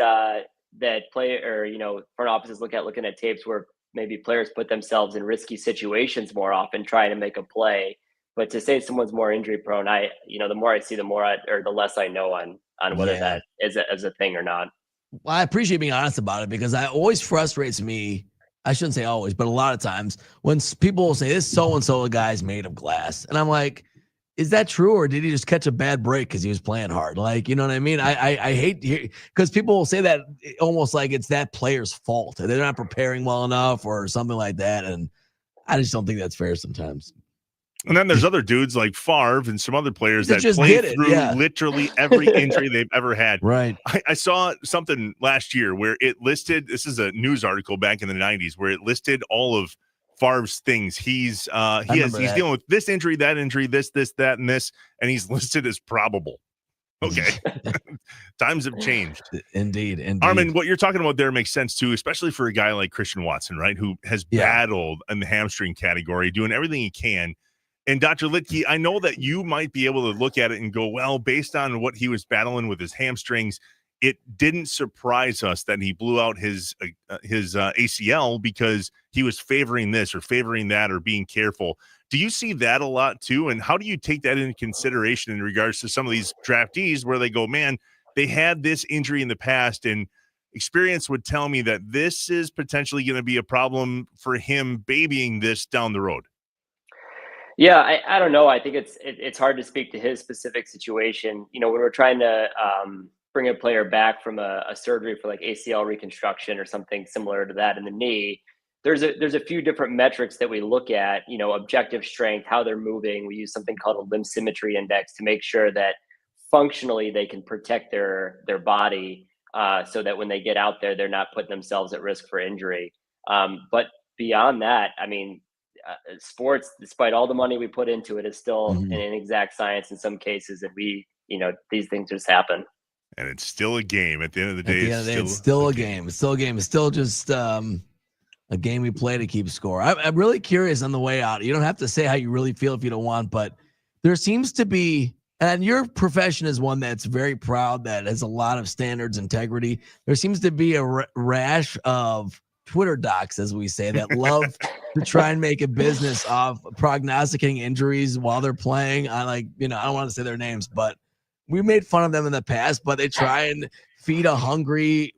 S3: front offices looking at tapes where maybe players put themselves in risky situations more often trying to make a play. But to say someone's more injury prone, the more I see, the less I know on whether that is a thing or not.
S1: Well, I appreciate being honest about it, because it always frustrates me. I shouldn't say always, but a lot of times when people will say this so-and-so guy's made of glass. And I'm like, is that true? Or did he just catch a bad break because he was playing hard? Like, you know what I mean? I hate because people will say that almost like it's that player's fault. They're not preparing well enough or something like that. And I just don't think that's fair sometimes.
S4: And then there's other dudes like Favre and some other players that play through literally every injury they've ever had.
S1: Right.
S4: I saw something last year where it listed, this is a news article back in the 90s, where it listed all of Favre's things. He's dealing with this injury, that injury, this, that, and this, and he's listed as probable. Okay. Times have changed.
S1: Indeed.
S4: Armin, what you're talking about there makes sense too, especially for a guy like Christian Watson, right? Who has battled in the hamstring category, doing everything he can. And Dr. Litke, I know that you might be able to look at it and go, well, based on what he was battling with his hamstrings, it didn't surprise us that he blew out his ACL because he was favoring this or favoring that or being careful. Do you see that a lot too? And how do you take that into consideration in regards to some of these draftees where they go, man, they had this injury in the past and experience would tell me that this is potentially going to be a problem for him babying this down the road?
S3: Yeah, I don't know. I think it's hard to speak to his specific situation. You know, when we're trying to bring a player back from a surgery for like ACL reconstruction or something similar to that in the knee, there's a few different metrics that we look at, you know, objective strength, how they're moving. We use something called a limb symmetry index to make sure that functionally they can protect their body so that when they get out there, they're not putting themselves at risk for injury. But beyond that, I mean, sports, despite all the money we put into it, is still an inexact science in some cases. And these things just happen.
S4: And it's still a game. At the end of the day,
S1: It's still a game. It's still a game. It's still just a game we play to keep score. I'm really curious on the way out. You don't have to say how you really feel if you don't want, but there seems to be, and your profession is one that's very proud, that has a lot of standards, integrity. There seems to be a rash of Twitter docs, as we say, that love to try and make a business of prognosticating injuries while they're playing. I don't want to say their names, but we made fun of them in the past, but they try and feed a hungry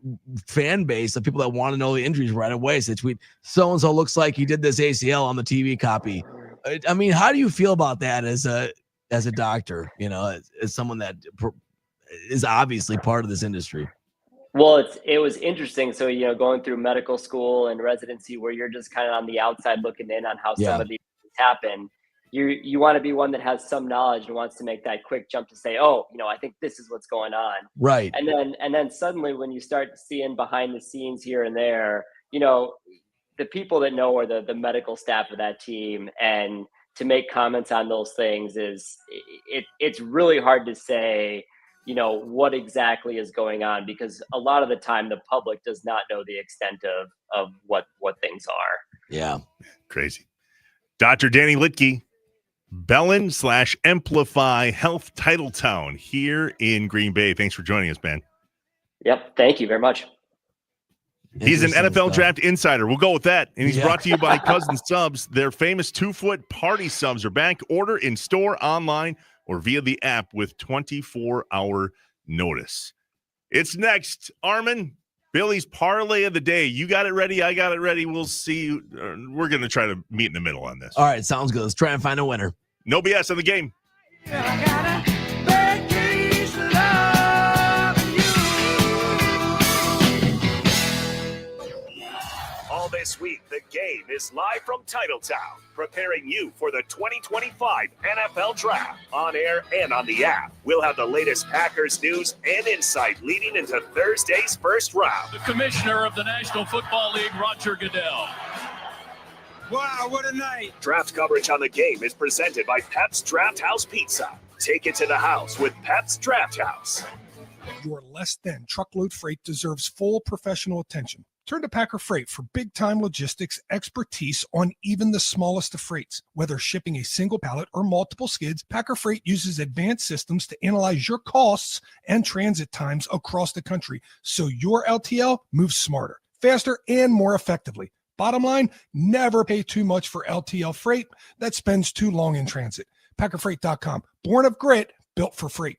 S1: fan base of people that want to know the injuries right away. So they tweet, so-and-so looks like he did this ACL on the TV copy. I mean, how do you feel about that as a doctor, you know, as someone that is obviously part of this industry?
S3: Well, it was interesting. So, you know, going through medical school and residency where you're just kind of on the outside looking in on how some of these things happen. You want to be one that has some knowledge and wants to make that quick jump to say, oh, you know, I think this is what's going on.
S1: Right.
S3: And then suddenly when you start seeing behind the scenes here and there, you know, the people that know are the medical staff of that team, and to make comments on those things it's really hard to say, you know, what exactly is going on, because a lot of the time the public does not know the extent of what things are.
S1: Yeah.
S4: Crazy. Dr. Danny Litke, Bellin/Amplify Health Titletown here in Green Bay. Thanks for joining us, man.
S3: Yep. Thank you very much.
S4: He's an NFL draft insider. We'll go with that. And he's brought to you by Cousin Subs. Their famous 2-foot party subs are back. Order in store, online, or via the app with 24-hour notice. It's next. Armin, Billy's parlay of the day. You got it ready. I got it ready. We'll see. We're going to try to meet in the middle on this.
S1: All right. Sounds good. Let's try and find a winner.
S4: No BS on the game.
S2: All this week, the game is live from Titletown, preparing you for the 2025 NFL Draft. On air and on the app, we'll have the latest Packers news and insight leading into Thursday's first round.
S5: The commissioner of the National Football League, Roger Goodell.
S2: Wow, what a night. Draft coverage on the game is presented by Pep's Draft House Pizza. Take it to the house with Pep's Draft House.
S14: Your less than truckload freight deserves full professional attention. Turn to Packer Freight for big-time logistics expertise on even the smallest of freights. Whether shipping a single pallet or multiple skids, Packer Freight uses advanced systems to analyze your costs and transit times across the country so your LTL moves smarter, faster, and more effectively. Bottom line, never pay too much for LTL freight that spends too long in transit. PackerFreight.com. Born of grit, built for freight.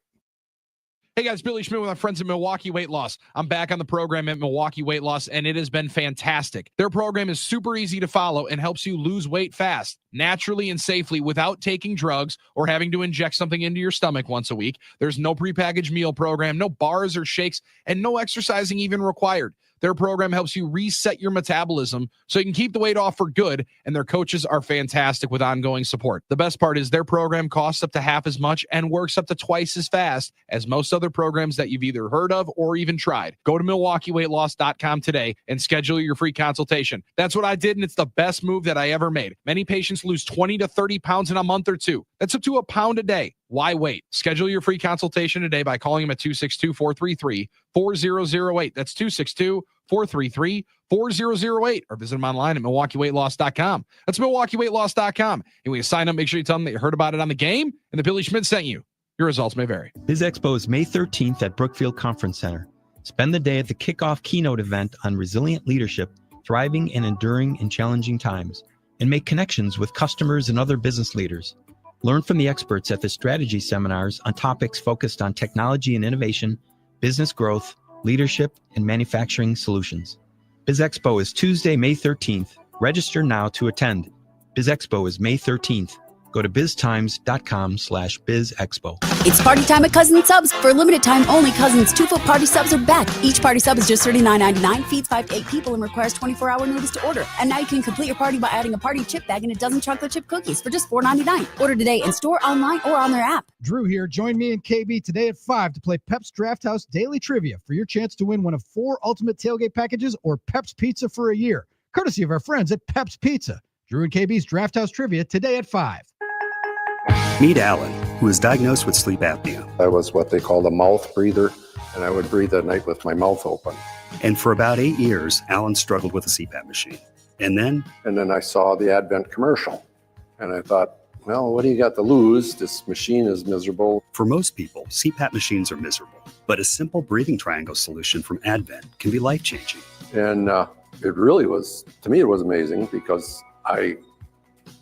S6: Hey guys, Billy Schmidt with our friends at Milwaukee Weight Loss. I'm back on the program at Milwaukee Weight Loss, and it has been fantastic. Their program is super easy to follow and helps you lose weight fast, naturally and safely without taking drugs or having to inject something into your stomach once a week. There's no prepackaged meal program, no bars or shakes, and no exercising even required. Their program helps you reset your metabolism so you can keep the weight off for good, and their coaches are fantastic with ongoing support. The best part is their program costs up to half as much and works up to twice as fast as most other programs that you've either heard of or even tried. Go to MilwaukeeWeightLoss.com today and schedule your free consultation. That's what I did, and it's the best move that I ever made. Many patients lose 20 to 30 pounds in a month or two. That's up to a pound a day. Why wait? Schedule your free consultation today by calling them at 262-433-4008. That's 262-433-4008. Or visit them online at MilwaukeeWeightLoss.com. That's MilwaukeeWeightLoss.com. And when you sign up, make sure you tell them that you heard about it on the game and that Billy Schmidt sent you. Your results may vary.
S9: Biz Expo is May 13th at Brookfield Conference Center. Spend the day at the kickoff keynote event on resilient leadership, thriving and enduring in challenging times, and make connections with customers and other business leaders. Learn from the experts at the strategy seminars on topics focused on technology and innovation, business growth, leadership, and manufacturing solutions. Biz Expo is Tuesday, May 13th. Register now to attend. Biz Expo is May 13th. Go to biztimes.com/bizexpo.
S10: It's party time at Cousins Subs. For a limited time only, Cousins 2-foot party subs are back. Each party sub is just $39.99, feeds 5 to 8 people, and requires 24-hour notice to order. And now you can complete your party by adding a party chip bag and a dozen chocolate chip cookies for just $4.99. Order today in store, online, or on their app.
S11: Drew here. Join me and KB today at 5 to play Pep's Draft House Daily Trivia for your chance to win one of 4 Ultimate Tailgate packages or Pep's Pizza for a year, courtesy of our friends at Pep's Pizza. Drew and KB's Draft House Trivia today at 5.
S25: Meet Alan, who was diagnosed with sleep apnea.
S15: I was what they call a mouth breather, and I would breathe at night with my mouth open.
S25: And for about 8 years, Alan struggled with a CPAP machine. And then
S15: I saw the Advent commercial, and I thought, well, what do you got to lose? This machine is miserable.
S25: For most people, CPAP machines are miserable, but a simple breathing triangle solution from Advent can be life-changing.
S15: And it really was, to me, it was amazing because I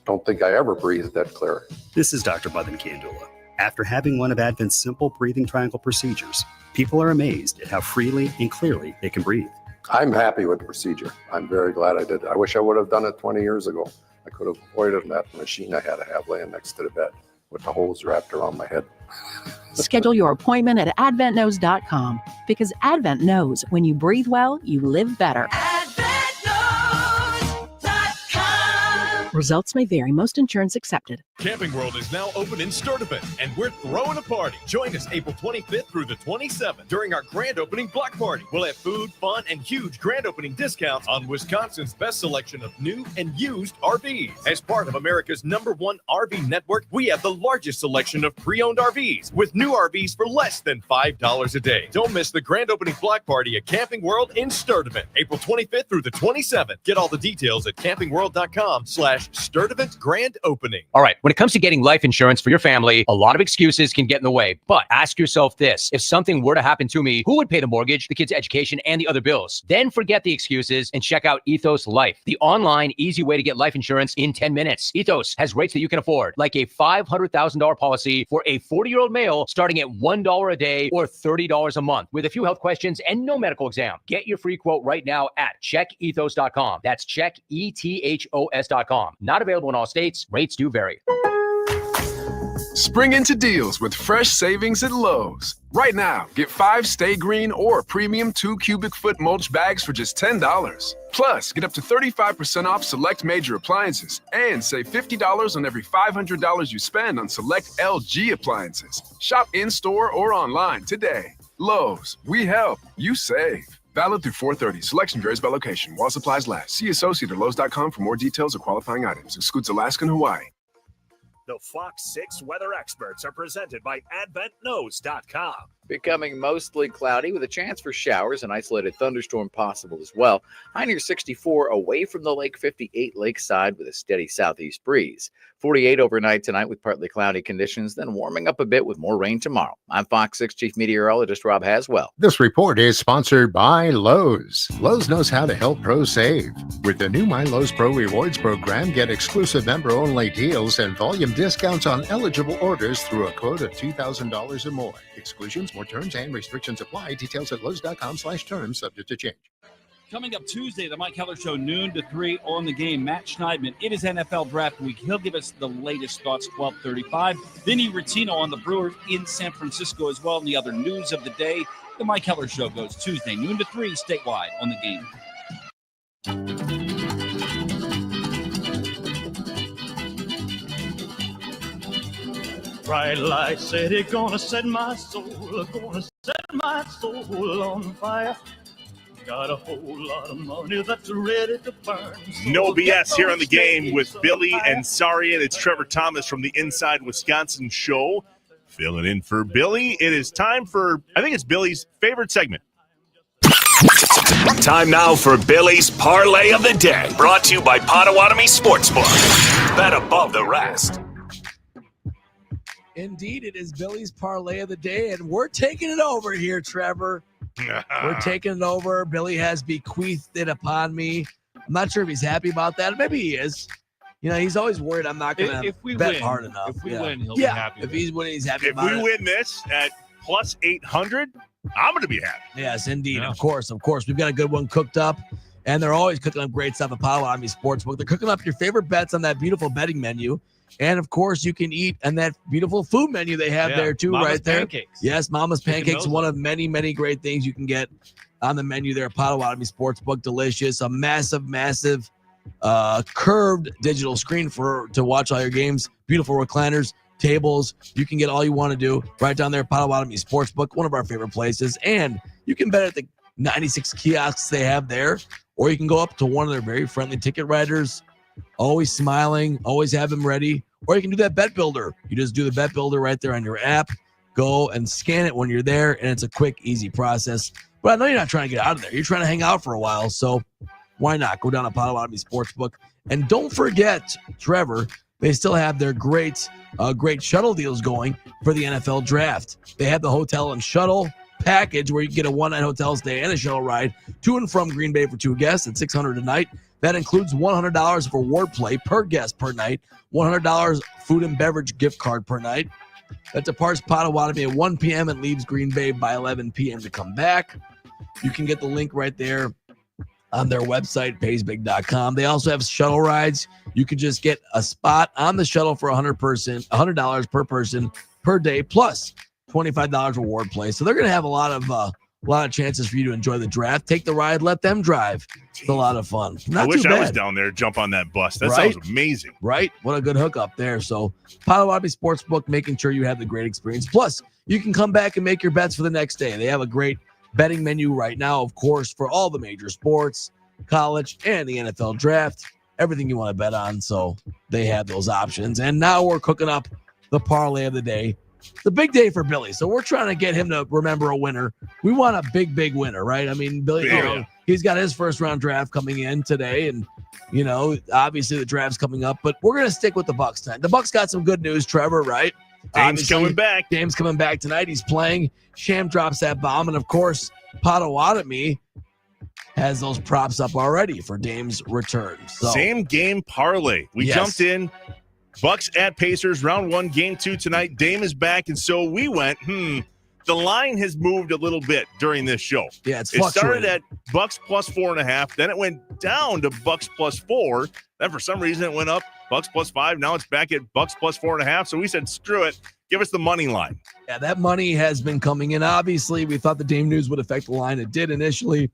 S15: don't think I ever breathed that clear.
S25: This is Dr. Madan Kandula. After having one of Advent's simple breathing triangle procedures, people are amazed at how freely and clearly they can breathe.
S15: I'm happy with the procedure. I'm very glad I did. I wish I would have done it 20 years ago. I could have avoided that machine I had to have laying next to the bed with the hose wrapped around my head.
S16: Schedule your appointment at adventknows.com because Advent knows when you breathe well, you live better. Results may vary. Most insurance accepted.
S20: Camping World is now open in Sturtevant, and we're throwing a party. Join us April 25th through the 27th during our grand opening block party. We'll have food, fun, and huge grand opening discounts on Wisconsin's best selection of new and used RVs. As part of America's #1 RV network, we have the largest selection of pre-owned RVs with new RVs for less than $5 a day. Don't miss the grand opening block party at Camping World in Sturtevant, April 25th through the 27th. Get all the details at campingworld.com/Sturtevant grand opening.
S12: All right. When it comes to getting life insurance for your family, a lot of excuses can get in the way. But ask yourself this: if something were to happen to me, who would pay the mortgage, the kids' education, and the other bills? Then forget the excuses and check out Ethos Life, the online, easy way to get life insurance in 10 minutes. Ethos has rates that you can afford, like a $500,000 policy for a 40-year-old male starting at $1 a day or $30 a month with a few health questions and no medical exam. Get your free quote right now at checkethos.com. That's checkethos.com. Not available in all states. Rates do vary.
S13: Spring into deals with fresh savings at Lowe's. Right now, get 5 Stay Green or premium 2 cubic foot mulch bags for just $10. Plus, get up to 35% off select major appliances and save $50 on every $500 you spend on select LG appliances. Shop in-store or online today. Lowe's, we help, you save. Valid through 4/30. Selection varies by location. While supplies last. See associate or Lowe's.com for more details or qualifying items. Excludes Alaska and Hawaii.
S2: The Fox 6 weather experts are presented by AdventKnows.com.
S22: Becoming mostly cloudy with a chance for showers and isolated thunderstorm possible as well. High near 64 away from the lake, 58 lakeside with a steady southeast breeze. 48 overnight tonight with partly cloudy conditions, then warming up a bit with more rain tomorrow. I'm Fox 6 Chief Meteorologist Rob Haswell.
S26: This report is sponsored by Lowe's. Lowe's knows how to help pros save. With the new My Lowe's Pro Rewards program, get exclusive member-only deals and volume discounts on eligible orders through a quote of $2,000 or more. Exclusions, more terms, and restrictions apply. Details at Lowe's.com/terms, subject to change.
S27: Coming up Tuesday, the Mike Keller Show, noon to 3 on the game. Matt Schneidman, it is NFL Draft Week. He'll give us the latest thoughts, 12:35. Vinny Rottino on the Brewers in San Francisco as well, and the other news of the day. The Mike Keller Show goes Tuesday, noon to 3, statewide on the game.
S29: Bright light city, gonna set my soul on fire. Got a whole lot of money that's ready to burn. So
S4: no BS here on the game with Billy and Sarian. It's Trevor Thomas from the Inside Wisconsin show. filling in for Billy. It is time for, I think it's Billy's favorite segment.
S2: Time now for Billy's Parlay of the Day, brought to you by Potawatomi Sportsbook. Bet above the rest.
S1: Indeed, it is Billy's Parlay of the Day, and we're taking it over here, Trevor. We're taking it over. Billy has bequeathed it upon me. I'm not sure if he's happy about that. Maybe he is. You know, he's always worried I'm not going to bet hard enough.
S27: If we win, he'll be happy.
S1: If he's winning, he's happy about it.
S4: If we win this at plus 800, I'm going to be happy.
S1: Yes, indeed. Yeah. Of course. We've got a good one cooked up, and they're always cooking up great stuff at Potawatomi Sportsbook. They're cooking up your favorite bets on that beautiful betting menu. And, of course, you can eat on that beautiful food menu they have there, too,
S27: Mama's
S1: right there.
S27: Pancakes.
S1: Yes, Mama's Pancakes, one of many, many great things you can get on the menu there at Potawatomi Sportsbook. Delicious. A massive, massive curved digital screen to watch all your games. Beautiful recliners, tables. You can get all you want to do right down there at Potawatomi Sportsbook, one of our favorite places. And you can bet at the 96 kiosks they have there, or you can go up to one of their very friendly ticket writers, always smiling, always have them ready. Or you can do that bet builder. You just do the bet builder right there on your app. Go and scan it when you're there, and it's a quick, easy process. But I know you're not trying to get out of there. You're trying to hang out for a while, so why not? Go down to Potawatomi Sportsbook. And don't forget, Trevor, they still have their great shuttle deals going for the NFL draft. They have the hotel and shuttle package where you can get a one-night hotel stay and a shuttle ride to and from Green Bay for 2 guests at $600 a night. That includes $100 for word play per guest per night, $100 food and beverage gift card per night. That departs Potawatomi at 1 p.m. and leaves Green Bay by 11 p.m. to come back. You can get the link right there on their website, paysbig.com. They also have shuttle rides. You can just get a spot on the shuttle for $100 per person per day, plus $25 reward play. So they're going to have a lot of chances for you to enjoy the draft. Take the ride, let them drive. It's a lot of fun.
S4: I wish I was down there to jump on that bus. That sounds amazing.
S1: Right? What a good hookup there. So Potawatomi Sportsbook, making sure you have the great experience. Plus, you can come back and make your bets for the next day. They have a great betting menu right now, of course, for all the major sports, college, and the NFL draft. Everything you want to bet on. So they have those options. And now we're cooking up the parlay of the day. It's a big day for Billy, so we're trying to get him to remember a winner. We want a big, big winner, right? I mean, Billy, he's got his first-round draft coming in today, and, obviously the draft's coming up, but we're going to stick with the Bucs tonight. The Bucs got some good news, Trevor, right?
S4: Dame's coming back.
S1: Dame's coming back tonight. He's playing. Sham drops that bomb, and, of course, Potawatomi has those props up already for Dame's return. So,
S4: same game parlay. We jumped in. Bucks at Pacers, round 1, game 2 tonight. Dame is back, and so we went, the line has moved a little bit during this show.
S1: Yeah, it
S4: started at Bucks plus 4.5, then it went down to Bucks plus 4. Then for some reason it went up, Bucks plus 5. Now it's back at Bucks plus 4.5. So we said, screw it, give us the money line.
S1: Yeah, that money has been coming in. Obviously, we thought the Dame news would affect the line. It did initially.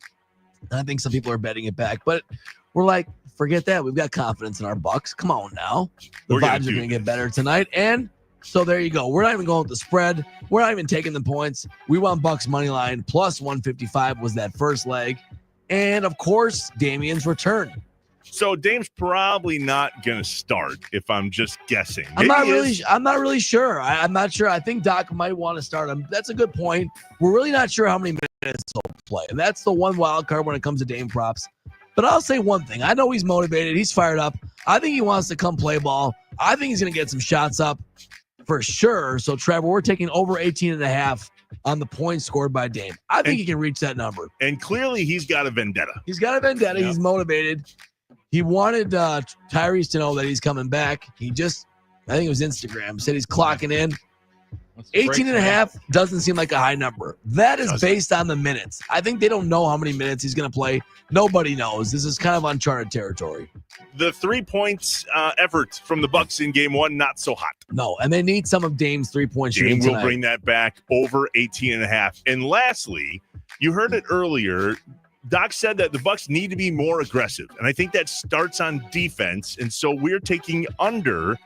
S1: I think some people are betting it back, but we're like, forget that. We've got confidence in our Bucks. Come on now. The vibes are going to get better tonight. And so there you go. We're not even going with the spread. We're not even taking the points. We want Bucks money line plus 155 was that first leg. And of course, Damian's return.
S4: So Dame's probably not going to start if I'm just guessing.
S1: I'm not really sure. I'm not sure. I think Doc might want to start him. That's a good point. We're really not sure how many minutes he'll play. And that's the one wild card when it comes to Dame props. But I'll say one thing. I know he's motivated. He's fired up. I think he wants to come play ball. I think he's going to get some shots up for sure. So, Trevor, we're taking over 18.5 on the points scored by Dame. I think he can reach that number.
S4: And clearly he's got a vendetta.
S1: He's got a vendetta. Yep. He's motivated. He wanted Tyrese to know that he's coming back. I think it was Instagram, said he's clocking in. 18.5 doesn't seem like a high number. That is based on the minutes. I think they don't know how many minutes he's going to play. Nobody knows. This is kind of uncharted territory.
S4: The 3 points effort from the Bucks in game 1, not so hot.
S1: No, and they need some of Dame's 3-point shooting
S4: Dame will bring that back over 18.5. And lastly, you heard it earlier, Doc said that the Bucks need to be more aggressive. And I think that starts on defense. And so we're taking under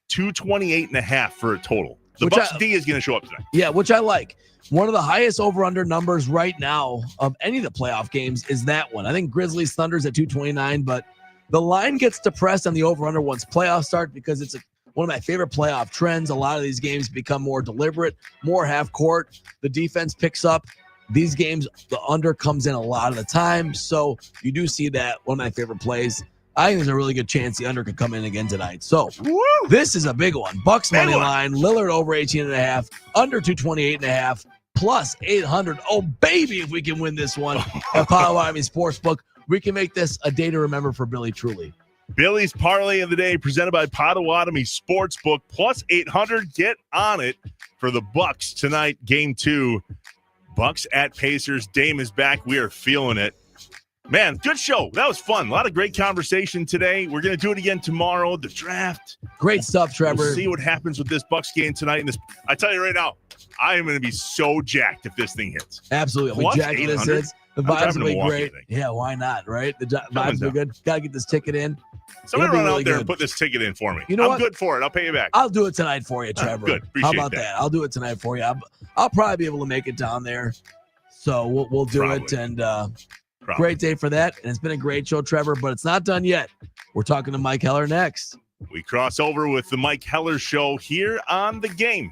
S4: 228.5 for a total. The Bucks D is going to show up tonight.
S1: Yeah, which I like. One of the highest over-under numbers right now of any of the playoff games is that one. I think Grizzlies Thunder's at 229, but the line gets depressed on the over-under once playoffs start because it's one of my favorite playoff trends. A lot of these games become more deliberate, more half court. The defense picks up. These games, the under comes in a lot of the time. So you do see that. One of my favorite plays. I think there's a really good chance the under could come in again tonight. So this is a big one. Bucks money line, Lillard over 18.5, under 228.5, plus 800. Oh, baby, if we can win this one at Potawatomi Sportsbook, we can make this a day to remember for Billy Truly.
S4: Billy's Parlay of the Day presented by Potawatomi Sportsbook, plus 800. Get on it for the Bucks tonight, game 2. Bucks at Pacers. Dame is back. We are feeling it. Man, good show. That was fun. A lot of great conversation today. We're going to do it again tomorrow. The draft.
S1: Great stuff, Trevor.
S4: We'll see what happens with this Bucks game tonight. And this, I tell you right now, I am going to be so jacked if this thing hits.
S1: Absolutely.
S4: Plus
S1: We jacked this hits. The vibes will be great.
S4: Today.
S1: Yeah, why not, right? The vibes will be good. Got to get this ticket in.
S4: Somebody run out there and put this ticket in for me.
S1: You know
S4: I'm
S1: what?
S4: good for it. I'll pay you back.
S1: I'll do it tonight for you, Trevor.
S4: Good. Appreciate
S1: How about that? I'll do it tonight for you. I'll probably be able to make it down there. So we'll do it. And great day for that. And it's been a great show, Trevor, but it's not done yet. We're talking to Mike Heller next.
S4: We cross over with the Mike Heller Show here on The Game.